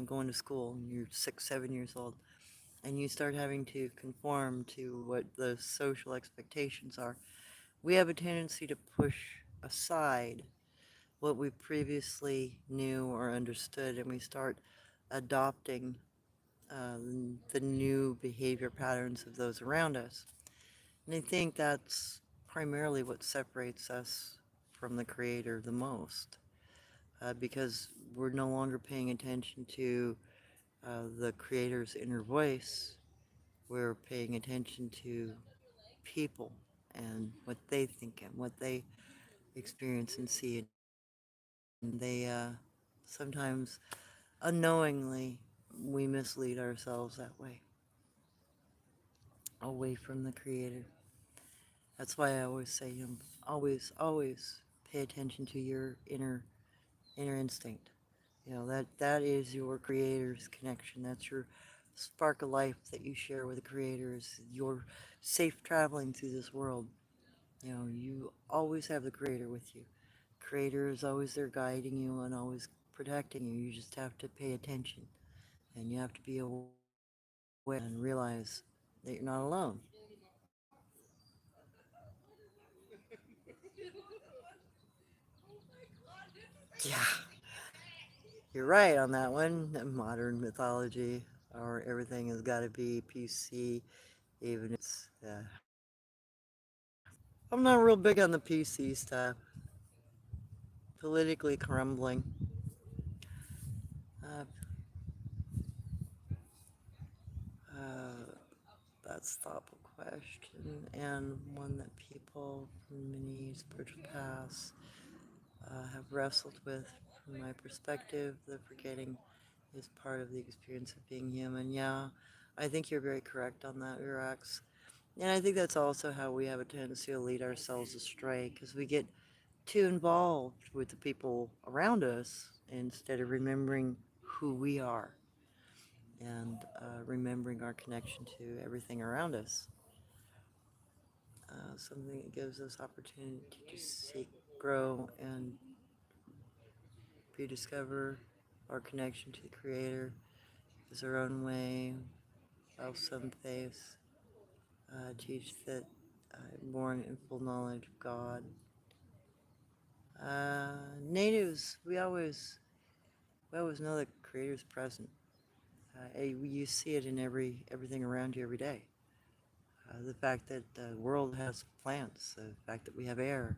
S1: going to school, and you're 6, 7 years old, and you start having to conform to what the social expectations are, we have a tendency to push aside what we previously knew or understood, and we start adopting the new behavior patterns of those around us. And I think that's primarily what separates us from the Creator the most, because we're no longer paying attention to the Creator's inner voice. We're paying attention to people and what they think and what they experience and see. And they sometimes unknowingly we mislead ourselves that way, away from the Creator. That's why I always say, always pay attention to your inner instinct. That is your Creator's connection. That's your spark of life that you share with the Creator. Is your safe traveling through this world. You always have the Creator with you. Creator is always there guiding you and always protecting you. You just have to pay attention, and you have to be aware and realize that you're not alone. Yeah, you're right on that one. Modern mythology, or everything has got to be PC, even it's. I'm not real big on the PC stuff. Politically crumbling. Uh, uh, that's a thoughtful question, and one that people from many spiritual paths have wrestled with. From my perspective, the forgetting is part of the experience of being human. Yeah, I think you're very correct on that, Urax. And I think that's also how we have a tendency to lead ourselves astray, because we get too involved with the people around us instead of remembering who we are and remembering our connection to everything around us. Something that gives us opportunity to seek, grow, and rediscover our connection to the Creator is our own way, of some faiths teach that born in full knowledge of God. Natives, we always know that Creator's present. You see it in everything around you every day. The fact that the world has plants, the fact that we have air,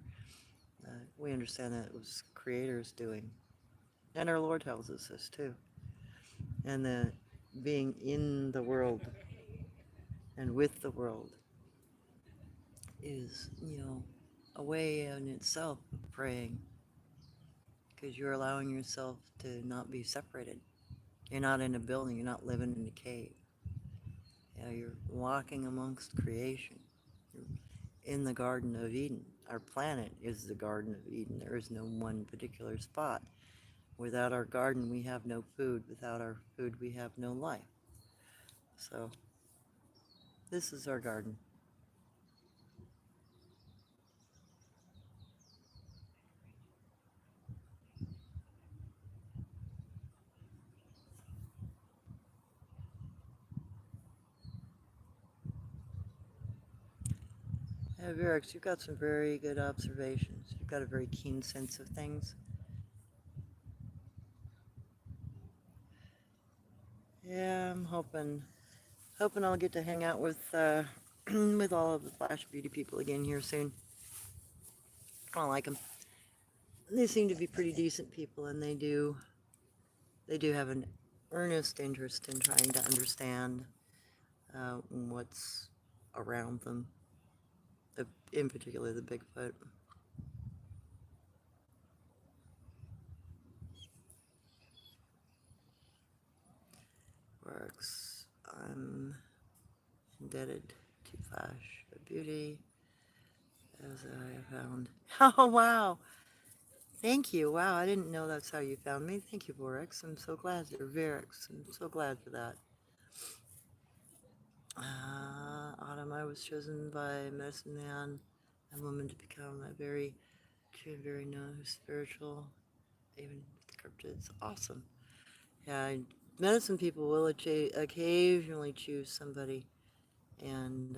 S1: we understand that it was Creator's doing. And our Lord tells us this too. And that being in the world and with the world is, a way in itself of praying. because you're allowing yourself to not be separated. You're not in a building, you're not living in a cave. You know, you're walking amongst creation. You're in the Garden of Eden. Our planet is the Garden of Eden. There is no one particular spot. Without our garden, we have no food. Without our food, we have no life. So, this is our garden. Virex, you've got some very good observations. You've got a very keen sense of things. Yeah, I'm hoping I'll get to hang out with with all of the Flash Beauty people again here soon. I don't like them. They seem to be pretty decent people, and they do have an earnest interest in trying to understand what's around them, in particular the Bigfoot. Works. I'm indebted to Flash Beauty as I found. Oh wow! Thank you. Wow, I didn't know that's how you found me. Thank you, Vorex. I'm so glad. Or Virex. I'm so glad for that. Autumn, I was chosen by medicine man and woman to become a very true, very known spiritual, even the cryptids. Awesome. Yeah, medicine people will occasionally choose somebody and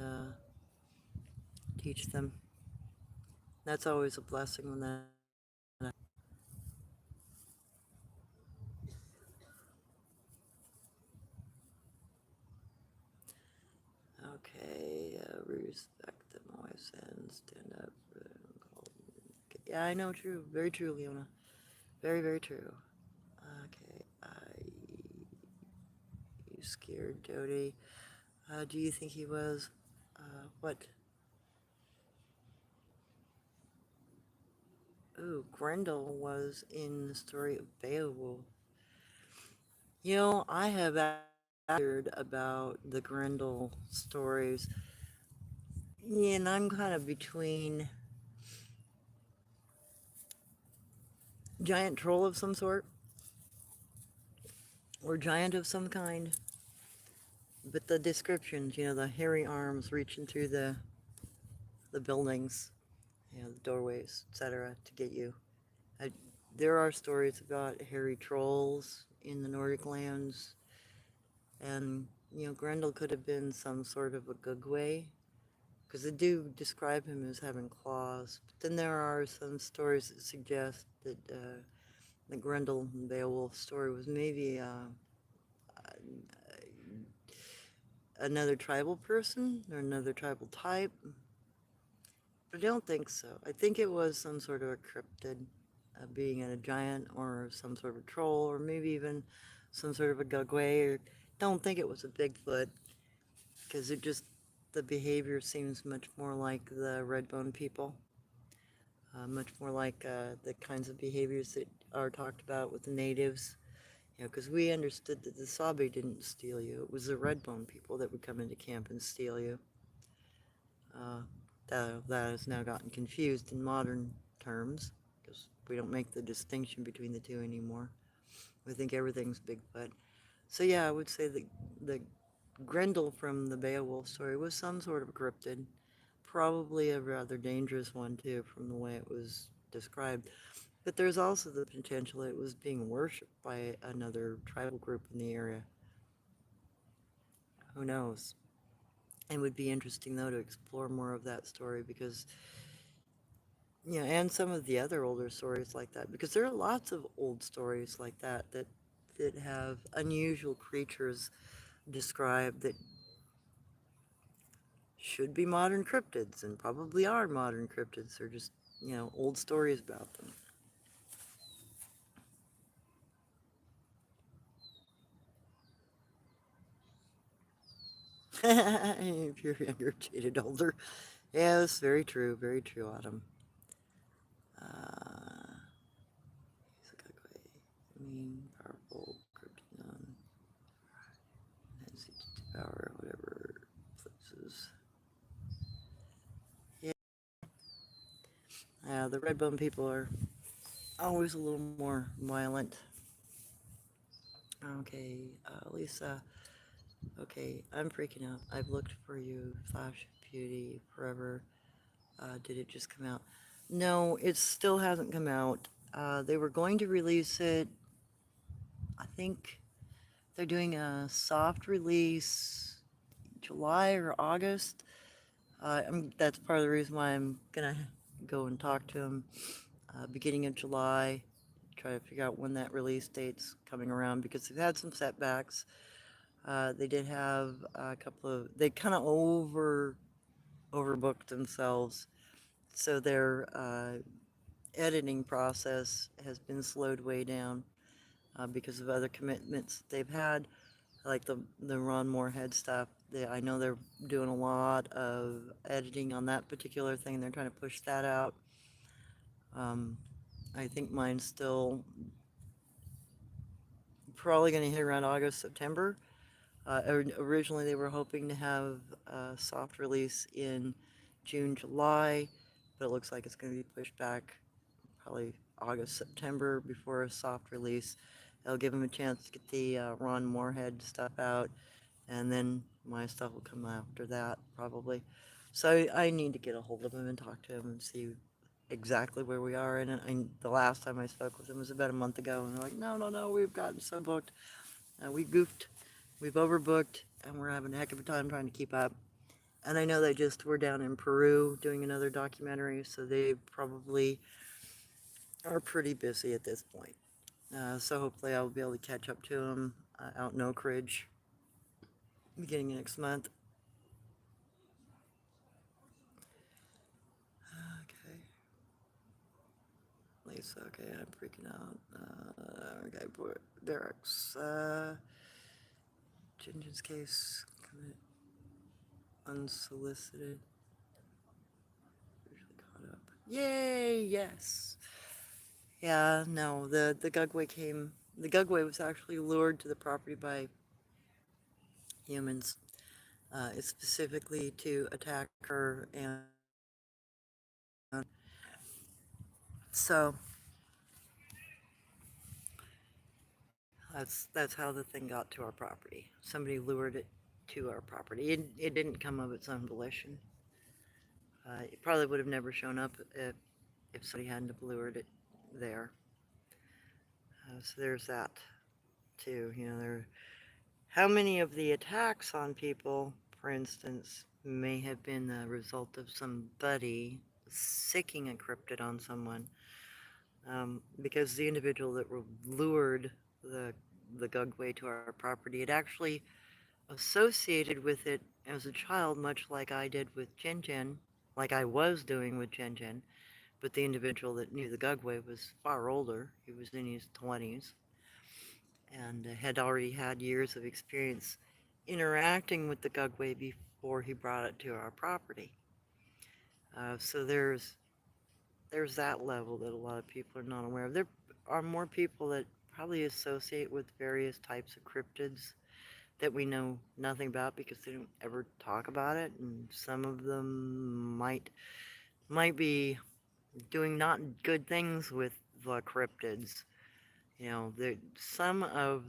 S1: teach them. That's always a blessing when that. Okay, respect them always and stand up for them. Yeah, I know, true. Very true, Leona. Very, very true. Okay, you scared Jody. Do you think he was? What? Ooh, Grendel was in the story of Beowulf. You know, I have heard about the Grendel stories. Yeah, and I'm kind of between giant troll of some sort or giant of some kind. But the descriptions, you know, the hairy arms reaching through the buildings, you know, the doorways, etc., to get you. I, there are stories about hairy trolls in the Nordic lands, and you know, Grendel could have been some sort of a Gugway, because they do describe him as having claws. But then there are some stories that suggest that the Grendel and Beowulf story was maybe another tribal person or another tribal type. But I don't think so. I think it was some sort of a cryptid, being a giant or some sort of a troll or maybe even some sort of a Gugway. Or don't think it was a Bigfoot because the behavior seems much more like the Redbone people, much more like the kinds of behaviors that are talked about with the natives. You know, because we understood that the Sabi didn't steal you; it was the Redbone people that would come into camp and steal you. Uh, that has now gotten confused in modern terms because we don't make the distinction between the two anymore. We think everything's Bigfoot. So yeah, I would say that the Grendel from the Beowulf story was some sort of a cryptid, probably a rather dangerous one too, from the way it was described. But there's also the potential it was being worshipped by another tribal group in the area. Who knows? It would be interesting though to explore more of that story because, you know, and some of the other older stories like that, because there are lots of old stories like that have unusual creatures described that should be modern cryptids and probably are modern cryptids. They're just, you know, old stories about them. If you're younger, jaded, older. Yes, very true, Autumn. Uh, power, whatever places. Yeah, the red bone people are always a little more violent. Okay, Lisa. Okay, I'm freaking out. I've looked for you, Flash Beauty, forever. Did it just come out? No, it still hasn't come out. They were going to release it. I think they're doing a soft release July or August. That's part of the reason why I'm gonna go and talk to them beginning of July, try to figure out when that release date's coming around because they've had some setbacks. They did have a couple of they kind of overbooked themselves, so their editing process has been slowed way down because of other commitments they've had, like the Ron Moorhead stuff. I know they're doing a lot of editing on that particular thing. They're trying to push that out. Um, I think mine's still probably going to hit around August, September. Originally, they were hoping to have a soft release in June, July, but it looks like it's going to be pushed back probably August, September before a soft release. It'll give them a chance to get the Ron Moorhead stuff out, and then my stuff will come after that probably. So I need to get a hold of him and talk to him and see exactly where we are in it. The last time I spoke with him was about a month ago, and they're like, no, no, no, we've gotten so booked. We goofed, we've overbooked, and we're having a heck of a time trying to keep up. And I know they just were down in Peru doing another documentary, so they probably are pretty busy at this point. So hopefully I'll be able to catch up to them out in Oak Ridge beginning of next month. Okay. Lisa, okay, I'm freaking out. Okay, Derek's, Ginger's case, commit unsolicited. Usually caught up. Yay, yes. Yeah, no, the Gugway the Gugway was actually lured to the property by humans. It's specifically to attack her, and so that's how the thing got to our property. Somebody lured it to our property. It didn't come of its own volition. It probably would have never shown up if somebody hadn't have lured it there. So there's that too. How many of the attacks on people, for instance, may have been the result of somebody sicking a cryptid on someone, because the individual that lured the Gugway to our property had actually associated with it as a child, much like I did with Jen Jen, like I was doing with Jen Jen, but the individual that knew the Gugway was far older. He was in his 20s and had already had years of experience interacting with the Gugway before he brought it to our property. So there's that level that a lot of people are not aware of. There are more people that probably associate with various types of cryptids that we know nothing about because they don't ever talk about it, and some of them might be doing not good things with the cryptids. Some of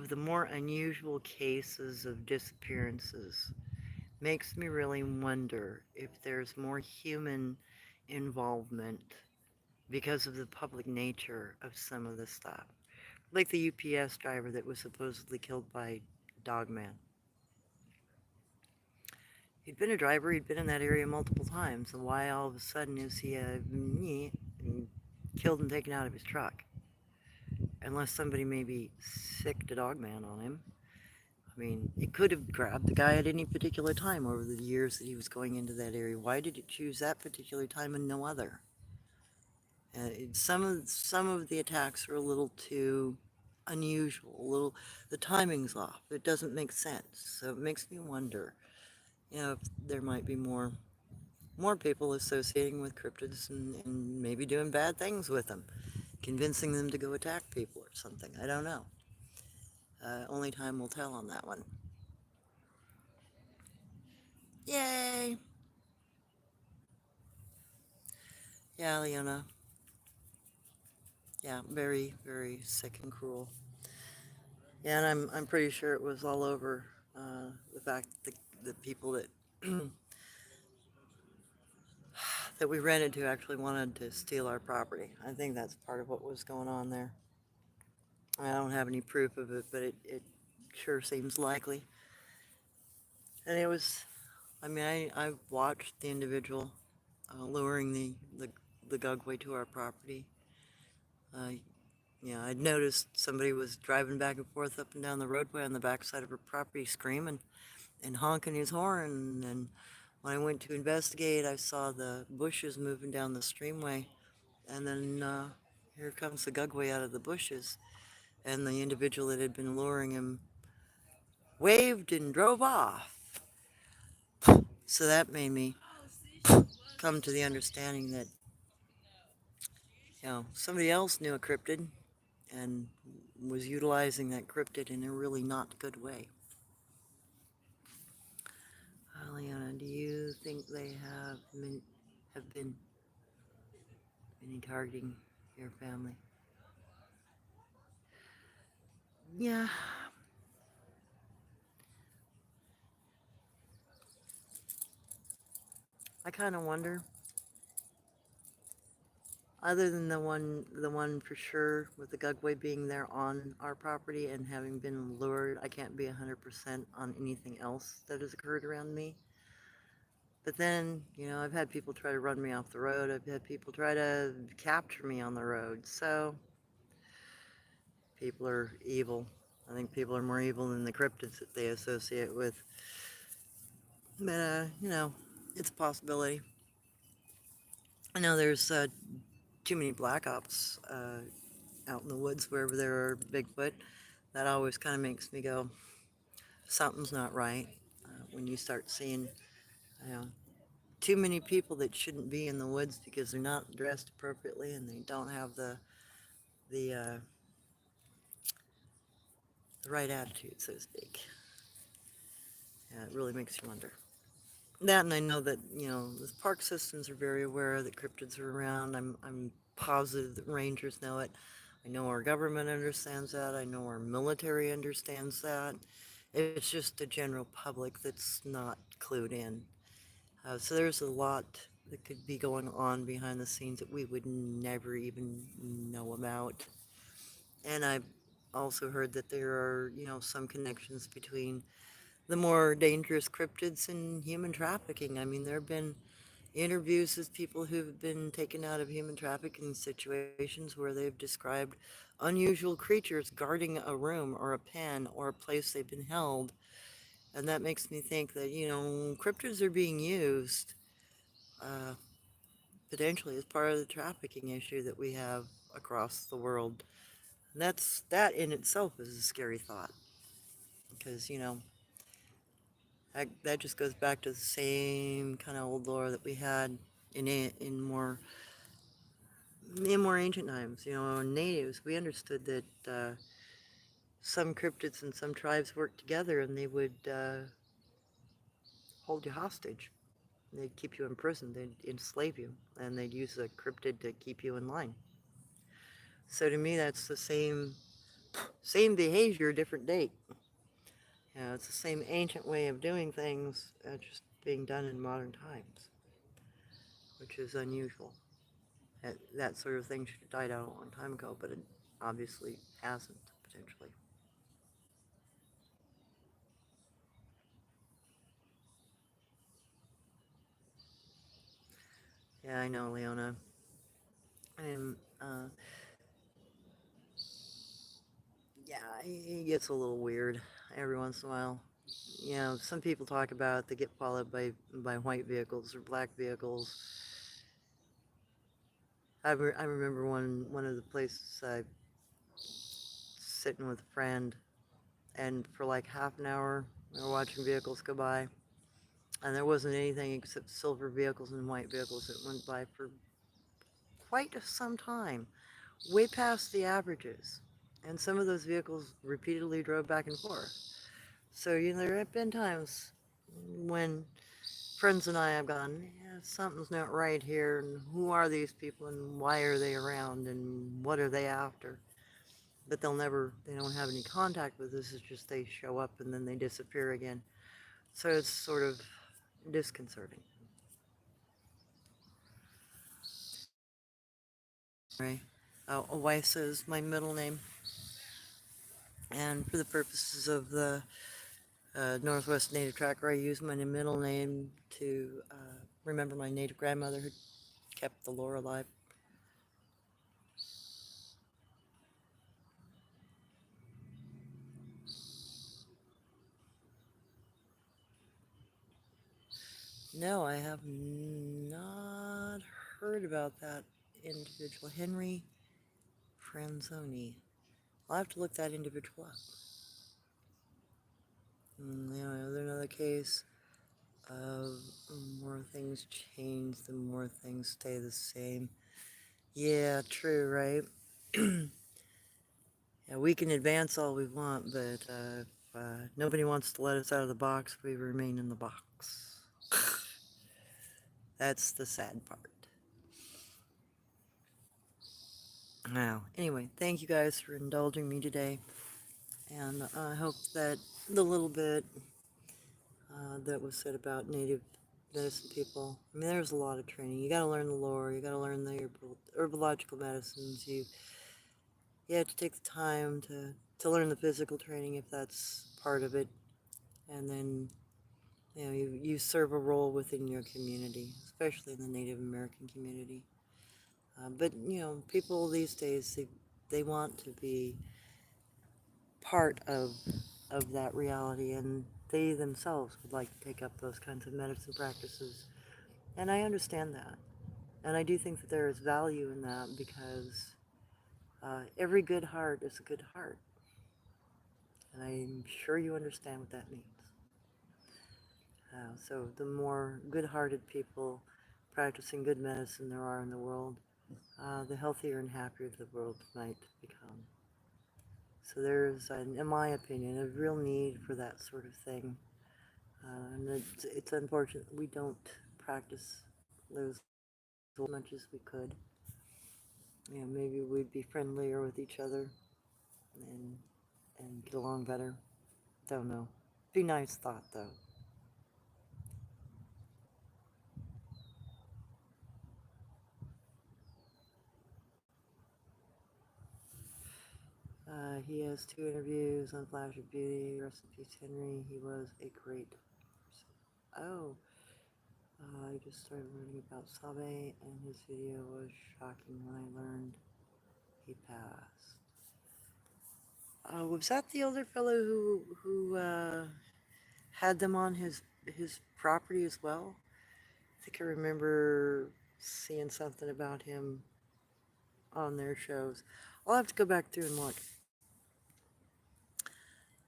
S1: the more unusual cases of disappearances makes me really wonder if there's more human involvement because of the public nature of some of the stuff. Like the UPS driver that was supposedly killed by Dogman. He'd been a driver, he'd been in that area multiple times, so why all of a sudden is he killed and taken out of his truck? Unless somebody maybe sicked a Dogman on him. I mean, it could have grabbed the guy at any particular time over the years that he was going into that area. Why did it choose that particular time and no other? Some of the attacks are a little too unusual. The timing's off. It doesn't make sense. So it makes me wonder, if there might be more people associating with cryptids and maybe doing bad things with them. convincing them to go attack people or something. I don't know. Only time will tell on that one. Yay! Yeah, Leona. Yeah, very, very sick and cruel. Yeah, and I'm pretty sure it was all over the fact that the people that that we rented to actually wanted to steal our property. I think that's part of what was going on there. I don't have any proof of it, but it sure seems likely. And it was, I mean, I watched the individual luring the Gugway to our property. Uh, yeah, I'd noticed somebody was driving back and forth up and down the roadway on the backside of her property screaming and honking his horn. And when I went to investigate, I saw the bushes moving down the streamway. And then here comes the Gugway out of the bushes. And the individual that had been luring him waved and drove off. So that made me come to the understanding that, somebody else knew a cryptid and was utilizing that cryptid in a really not good way. Leona, do you think they have been any targeting your family? Yeah, I kind of wonder. Other than the one for sure with the Gugway being there on our property and having been lured, I can't be 100% on anything else that has occurred around me. But then, I've had people try to run me off the road. I've had people try to capture me on the road. So people are evil. I think people are more evil than the cryptids that they associate with. But, it's a possibility. I know there's too many black ops out in the woods wherever there are Bigfoot. That always kind of makes me go, something's not right. When you start seeing, you know, too many people that shouldn't be in the woods because they're not dressed appropriately and they don't have the uh, the right attitude, so to speak. Yeah, it really makes you wonder. That, and I know that the park systems are very aware that cryptids are around. I'm positive that rangers know it. I know our government understands that. I know our military understands that. It's just the general public that's not clued in. So there's a lot that could be going on behind the scenes that we would never even know about. And I've also heard that there are, some connections between the more dangerous cryptids and human trafficking. I mean, there have been interviews with people who've been taken out of human trafficking situations where they've described unusual creatures guarding a room or a pen or a place they've been held. And that makes me think that, cryptids are being used uh, potentially as part of the trafficking issue that we have across the world. And that in itself is a scary thought because, that just goes back to the same kind of old lore that we had in more ancient times. Natives, we understood that some cryptids and some tribes worked together and they would hold you hostage. They'd keep you in prison. They'd enslave you, and they'd use a cryptid to keep you in line. So to me, that's the same behavior, different date. It's the same ancient way of doing things, just being done in modern times, which is unusual. That sort of thing should have died out a long time ago, but it obviously hasn't, potentially. Yeah, I know, Leona. I'm, yeah, it gets a little weird every once in a while. Some people talk about they get followed by white vehicles or black vehicles. I remember one of the places I sitting with a friend, and for like half an hour we were watching vehicles go by, and there wasn't anything except silver vehicles and white vehicles that went by for quite some time. way past the averages. And some of those vehicles repeatedly drove back and forth. So, there have been times when friends and I have gone, yeah, something's not right here, and who are these people, and why are they around, and what are they after? But they don't have any contact with us, it's just they show up and then they disappear again. So it's sort of disconcerting. Right. Weiss is my middle name, and for the purposes of the Northwest Native Tracker, I use my middle name to remember my native grandmother who kept the lore alive. No, I have not heard about that individual. Henry Franzoni. I'll have to look that individual up. There's another case of more things change, the more things stay the same. Yeah, true, right? Yeah, we can advance all we want, but if nobody wants to let us out of the box, we remain in the box. That's the sad part. Now, anyway, thank you guys for indulging me today, and I hope that the little bit that was said about native medicine people. I mean, there's a lot of training. You got to learn the lore. You got to learn the herbological medicines. You have to take the time to learn the physical training if that's part of it, and then you serve a role within your community, especially in the Native American community. But people these days they want to be part of that reality, and they themselves would like to take up those kinds of medicine practices. And I understand that. And I do think that there is value in that because every good heart is a good heart. And I'm sure you understand what that means. So the more good hearted people practicing good medicine there are in the world, the healthier and happier the world might become. So there's, in my opinion, a real need for that sort of thing. And it's unfortunate we don't practice those as much as we could. Maybe we'd be friendlier with each other and get along better. Don't know. Be nice thought though. He has 2 interviews on Flash of Beauty. Rest in peace, Henry. He was a great person. Oh, I just started learning about Sabe, and his video was shocking when I learned he passed. Was that the older fellow who had them on his property as well? I think I remember seeing something about him on their shows. I'll have to go back through and look.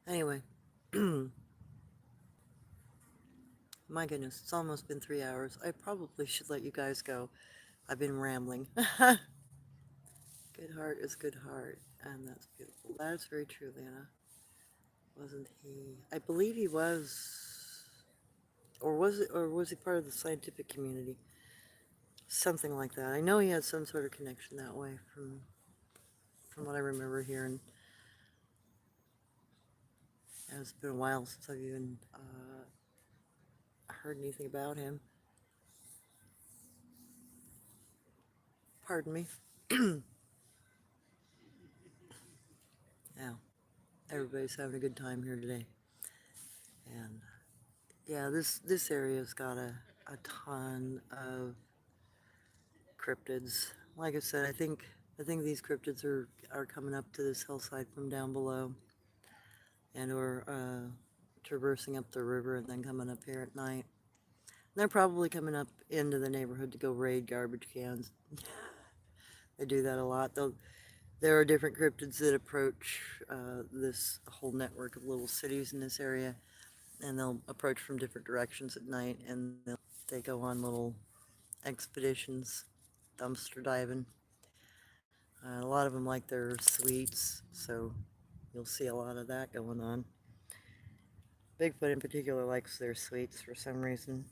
S1: Anyway, my goodness, it's almost been 3 hours. I probably should let you guys go. I've been rambling. Good heart is good heart, and that's beautiful. That is very true, Lana. Wasn't he? I believe he was, or was he part of the scientific community? Something like that. I know he had some sort of connection that way from what I remember hearing. It's been a while since I've even heard anything about him. Pardon me. Now, everybody's having a good time here today, and yeah, this area's got a ton of cryptids. Like I said, I think these cryptids are coming up to this hillside from down below, and or traversing up the river and then coming up here at night. And they're probably coming up into the neighborhood to go raid garbage cans. They do that a lot. There are different cryptids that approach this whole network of little cities in this area, and they'll approach from different directions at night, and they go on little expeditions, dumpster diving. A lot of them like their sweets, so you'll see a lot of that going on. Bigfoot in particular likes their sweets for some reason.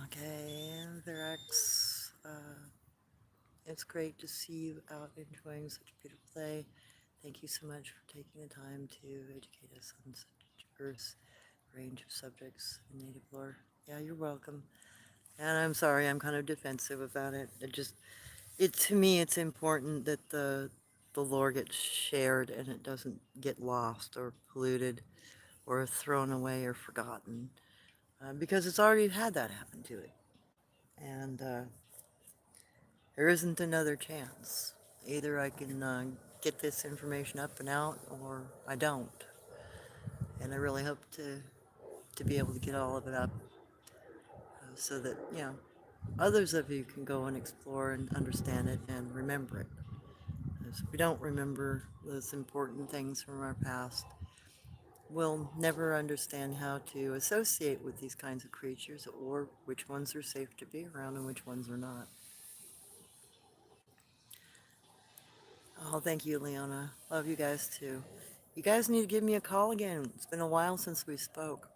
S1: Okay, Verax, it's great to see you out enjoying such a beautiful day. Thank you so much for taking the time to educate us on such a diverse range of subjects in native lore. Yeah, you're welcome. And I'm sorry, I'm kind of defensive about it. It to me, it's important that the lore gets shared and it doesn't get lost or polluted or thrown away or forgotten, because it's already had that happen to it, and there isn't another chance. Either I can get this information up and out, or I don't. And I really hope to be able to get all of it up, so that others of you can go and explore and understand it and remember it. If we don't remember those important things from our past, we'll never understand how to associate with these kinds of creatures, or which ones are safe to be around and which ones are not. Oh, thank you, Leona. Love you guys too. You guys need to give me a call again. It's been a while since we spoke.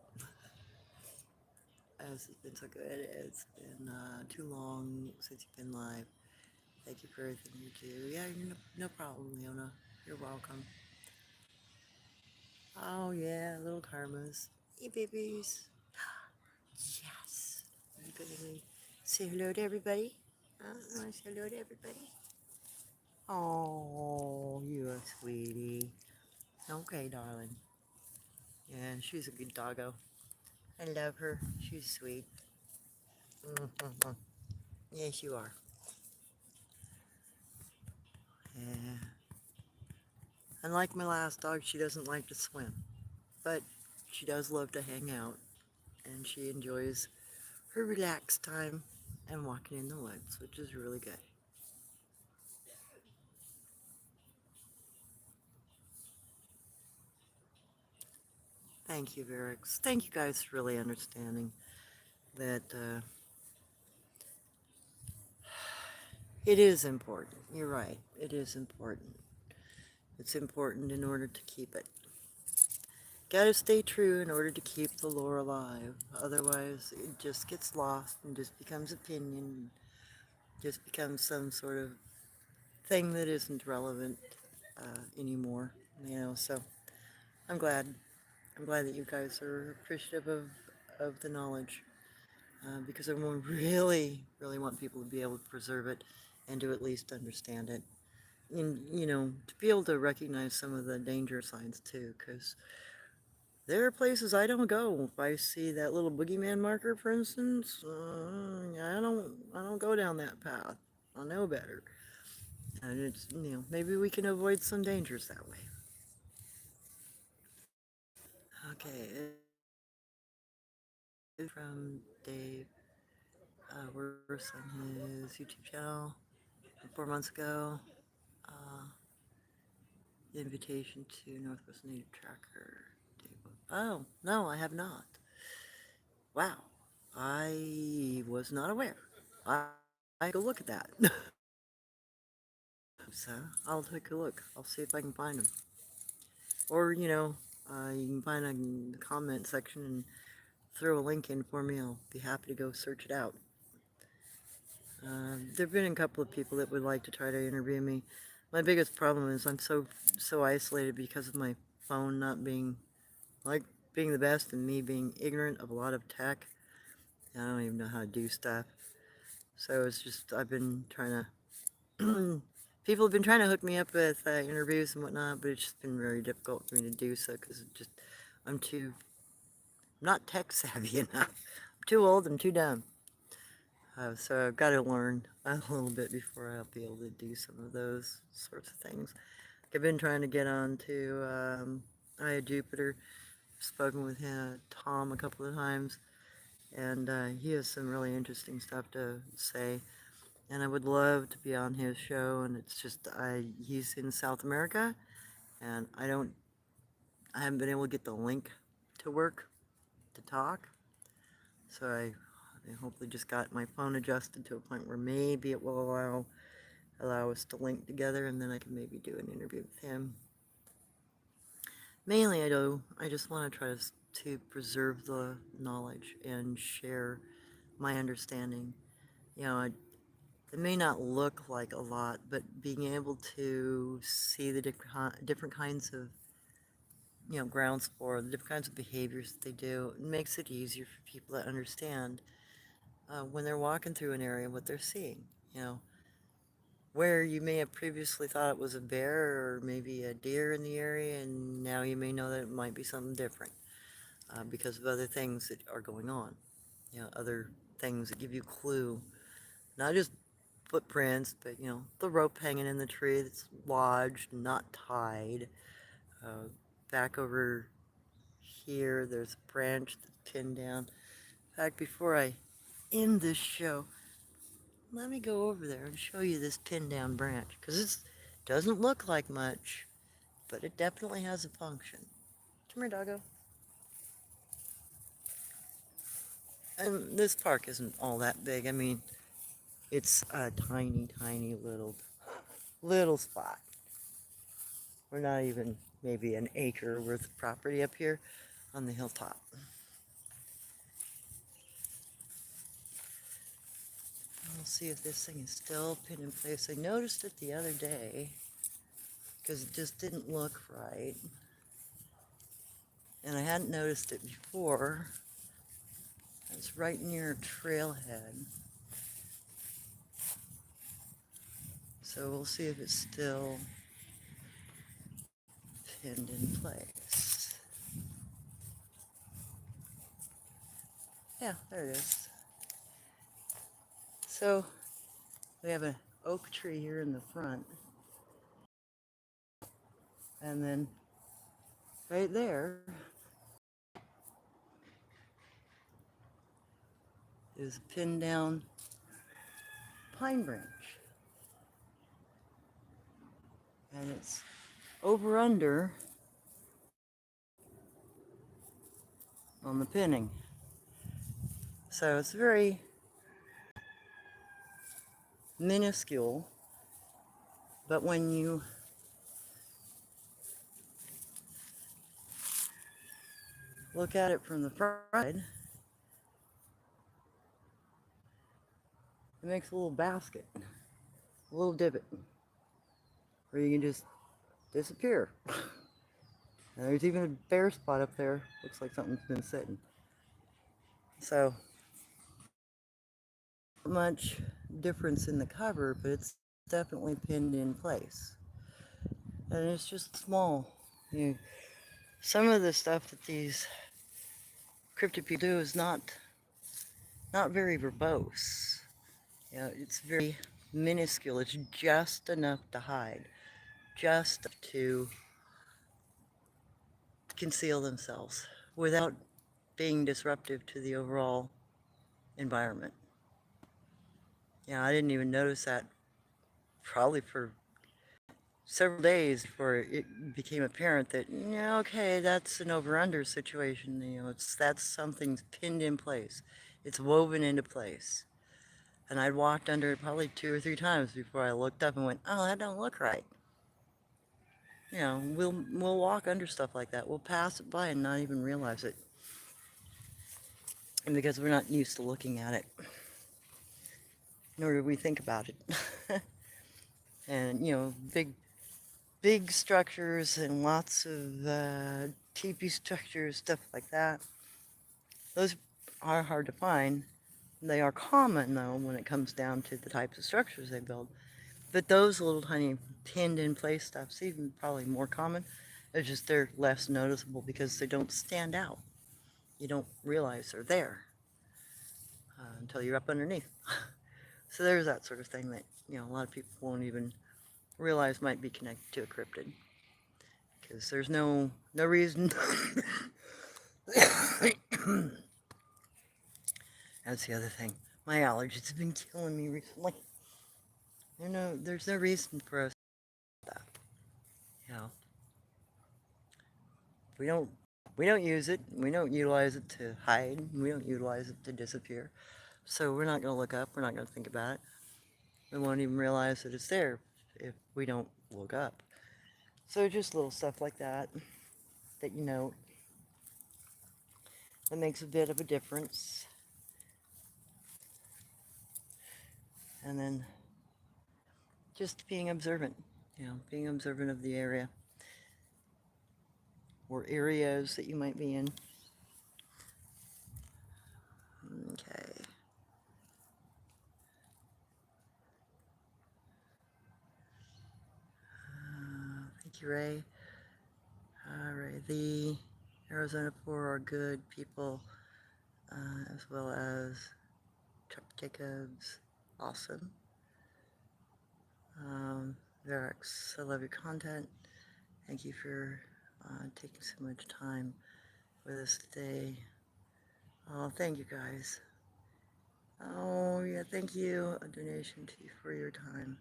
S1: As it's been so good. It's been too long since you've been live. Thank you for everything you do. Yeah, no problem, Leona. You're welcome. Oh, yeah, little karmas. Hey, babies. Yes. I'm going to say hello to everybody. Want to say hello to everybody? Oh, you're a sweetie. Okay, darling. Yeah, she's a good doggo. I love her. She's sweet. Mm-hmm. Yes, you are. Yeah. Unlike my last dog, she doesn't like to swim, but she does love to hang out, and she enjoys her relaxed time and walking in the woods, which is really good. Thank you, Verix. Thank you guys for really understanding that it is important. You're right. It is important. It's important in order to keep it. Gotta stay true in order to keep the lore alive. Otherwise, it just gets lost and just becomes opinion, just becomes some sort of thing that isn't relevant anymore. So I'm glad. I'm glad that you guys are appreciative of the knowledge, because everyone really, really want people to be able to preserve it and to at least understand it. And, to be able to recognize some of the danger signs too, because there are places I don't go. If I see that little boogeyman marker, for instance, I don't go down that path. I know better, and it's maybe we can avoid some dangers that way. Okay, it's from Dave Worse on his YouTube channel 4 months ago. Uh, the invitation to Northwest Native Tracker. Oh no, I have not. Wow, I was not aware. I go look at that. So I'll take a look. I'll see if I can find them. Or, you can find a in the comment section and throw a link in for me. I'll be happy to go search it out. There have been a couple of people that would like to try to interview me. My biggest problem is I'm so isolated because of my phone not being being the best and me being ignorant of a lot of tech. I don't even know how to do stuff. So it's just I've been trying to people have been trying to hook me up with interviews and whatnot, but it's just been very difficult for me to do so because I'm not tech savvy enough. I'm too old. I'm too dumb. So I've got to learn a little bit before I'll be able to do some of those sorts of things. I've been trying to get on to Aya Jupiter. Spoken with him, Tom, a couple of times, and he has some really interesting stuff to say. And I would love to be on his show. And it's just he's in South America, and I haven't been able to get the link to work to talk. So I hopefully just got my phone adjusted to a point where maybe it will allow us to link together, and then I can maybe do an interview with him. Mainly, I just want to try to preserve the knowledge and share my understanding. You know, it may not look like a lot, but being able to see the different kinds of, ground spore, the different kinds of behaviors that they do, it makes it easier for people to understand when they're walking through an area what they're seeing. You know, where you may have previously thought it was a bear or maybe a deer in the area, and now you may know that it might be something different because of other things that are going on. You know, other things that give you clue, not just footprints, but the rope hanging in the tree that's lodged, not tied. Uh, Back over here, there's a branch that's pinned down. In fact, before I end this show, let me go over there and show you this pinned down branch, because it doesn't look like much, but it definitely has a function. Come here, doggo. And this park isn't all that big. I mean, it's a tiny, tiny little spot. We're not even maybe an acre worth of property up here on the hilltop. We'll see if this thing is still pinned in place. I noticed it the other day because it just didn't look right. And I hadn't noticed it before. It's right near a trailhead. So we'll see if it's still pinned in place. Yeah, there it is. So we have an oak tree here in the front. And then right there is a pinned down pine branch. And it's over under on the pinning. So it's very minuscule, but when you look at it from the front, it makes a little basket, a little divot, where you can just disappear. And there's even a bare spot up there. Looks like something's been sitting. So, not much difference in the cover, but it's definitely pinned in place. And it's just small. Some of the stuff that these cryptid people do is not very verbose. It's very minuscule. It's just enough to hide, just to conceal themselves without being disruptive to the overall environment. I didn't even notice that probably for several days before it became apparent that, yeah, okay, that's an over-under situation. That's something's pinned in place. It's woven into place. And I'd walked under it probably 2 or 3 times before I looked up and went, oh, that don't look right. We'll walk under stuff like that. We'll pass it by and not even realize it. And because we're not used to looking at it, nor do we think about it. And big structures and lots of teepee structures, stuff like that. Those are hard to find. They are common though when it comes down to the types of structures they build. But those little tiny pinned in place stuff's even probably more common. It's just they're less noticeable because they don't stand out. You don't realize they're there until you're up underneath. So there's that sort of thing that a lot of people won't even realize might be connected to a cryptid, because there's no reason. That's the other thing. My allergies have been killing me recently. There's no reason for us to do that. You know, we don't we don't use it. We don't utilize it to hide. We don't utilize it to disappear. So we're not going to look up. We're not going to think about it. We won't even realize that it's there if we don't look up. So just little stuff like that that you note that makes a bit of a difference. And then just being observant, being observant of the area or areas that you might be in. Okay. Thank you, Ray. All right. The Arizona Poor are good people, as well as Chuck Jacobs. Awesome. Verex, I love your content. Thank you for taking so much time with us today. Oh, thank you guys. Oh, yeah, thank you. A donation to you for your time.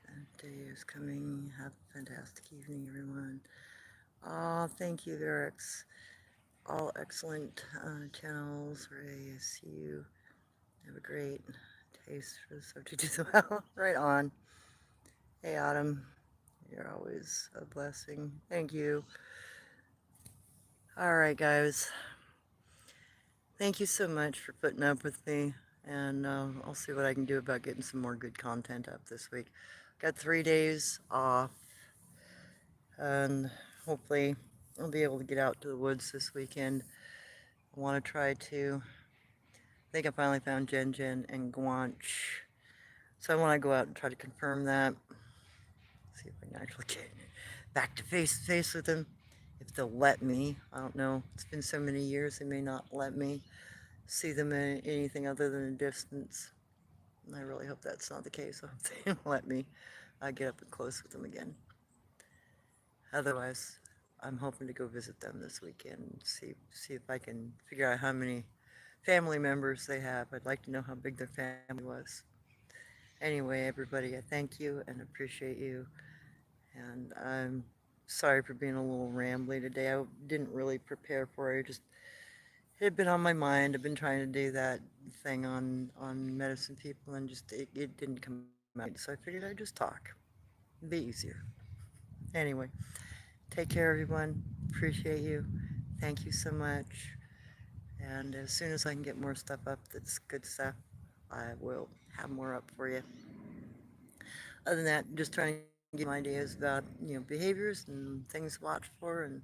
S1: And day is coming. Have a fantastic evening, everyone. Oh, thank you, Verex. All excellent channels. Ray, I see you. Have a great taste for the subject as well. Right on. Hey, Autumn. You're always a blessing. Thank you. All right, guys. Thank you so much for putting up with me. And I'll see what I can do about getting some more good content up this week. Got 3 days off. And hopefully I'll be able to get out to the woods this weekend. I want to try to. I think I finally found Jen Jen and Guanch. So I want to go out and try to confirm that. See if I can actually get back to face with them. If they'll let me. I don't know. It's been so many years, they may not let me see them in anything other than a distance. And I really hope that's not the case. I hope they let me get up and close with them again. Otherwise, I'm hoping to go visit them this weekend and see if I can figure out how many family members they have. I'd like to know how big their family was. Anyway, everybody, I thank you and appreciate you. And I'm sorry for being a little rambly today. I didn't really prepare for it. It had been on my mind. I've been trying to do that thing on medicine people, and just it didn't come out. So I figured I'd just talk. It'd be easier. Anyway, take care, everyone. Appreciate you. Thank you so much. And as soon as I can get more stuff up that's good stuff, I will have more up for you. Other than that, just trying to give you ideas about behaviors and things to watch for, and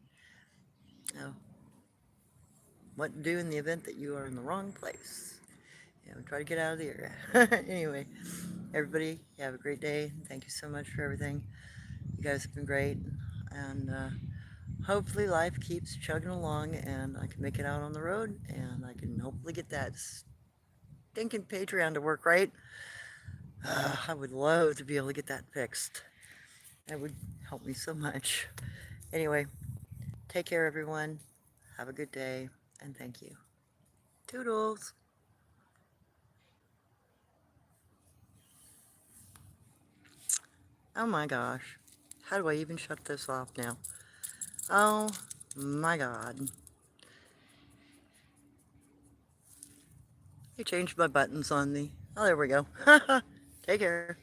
S1: uh, what to do in the event that you are in the wrong place. Try to get out of the area. Anyway, everybody, have a great day. Thank you so much for everything. You guys have been great, and hopefully life keeps chugging along, and I can make it out on the road, and I can hopefully get that stinking Patreon to work right. I would love to be able to get that fixed. That would help me so much. Anyway, take care, everyone. Have a good day, and thank you. Toodles. Oh my gosh. How do I even shut this off now? Oh my god. They changed my buttons on me. Oh, there we go. Take care.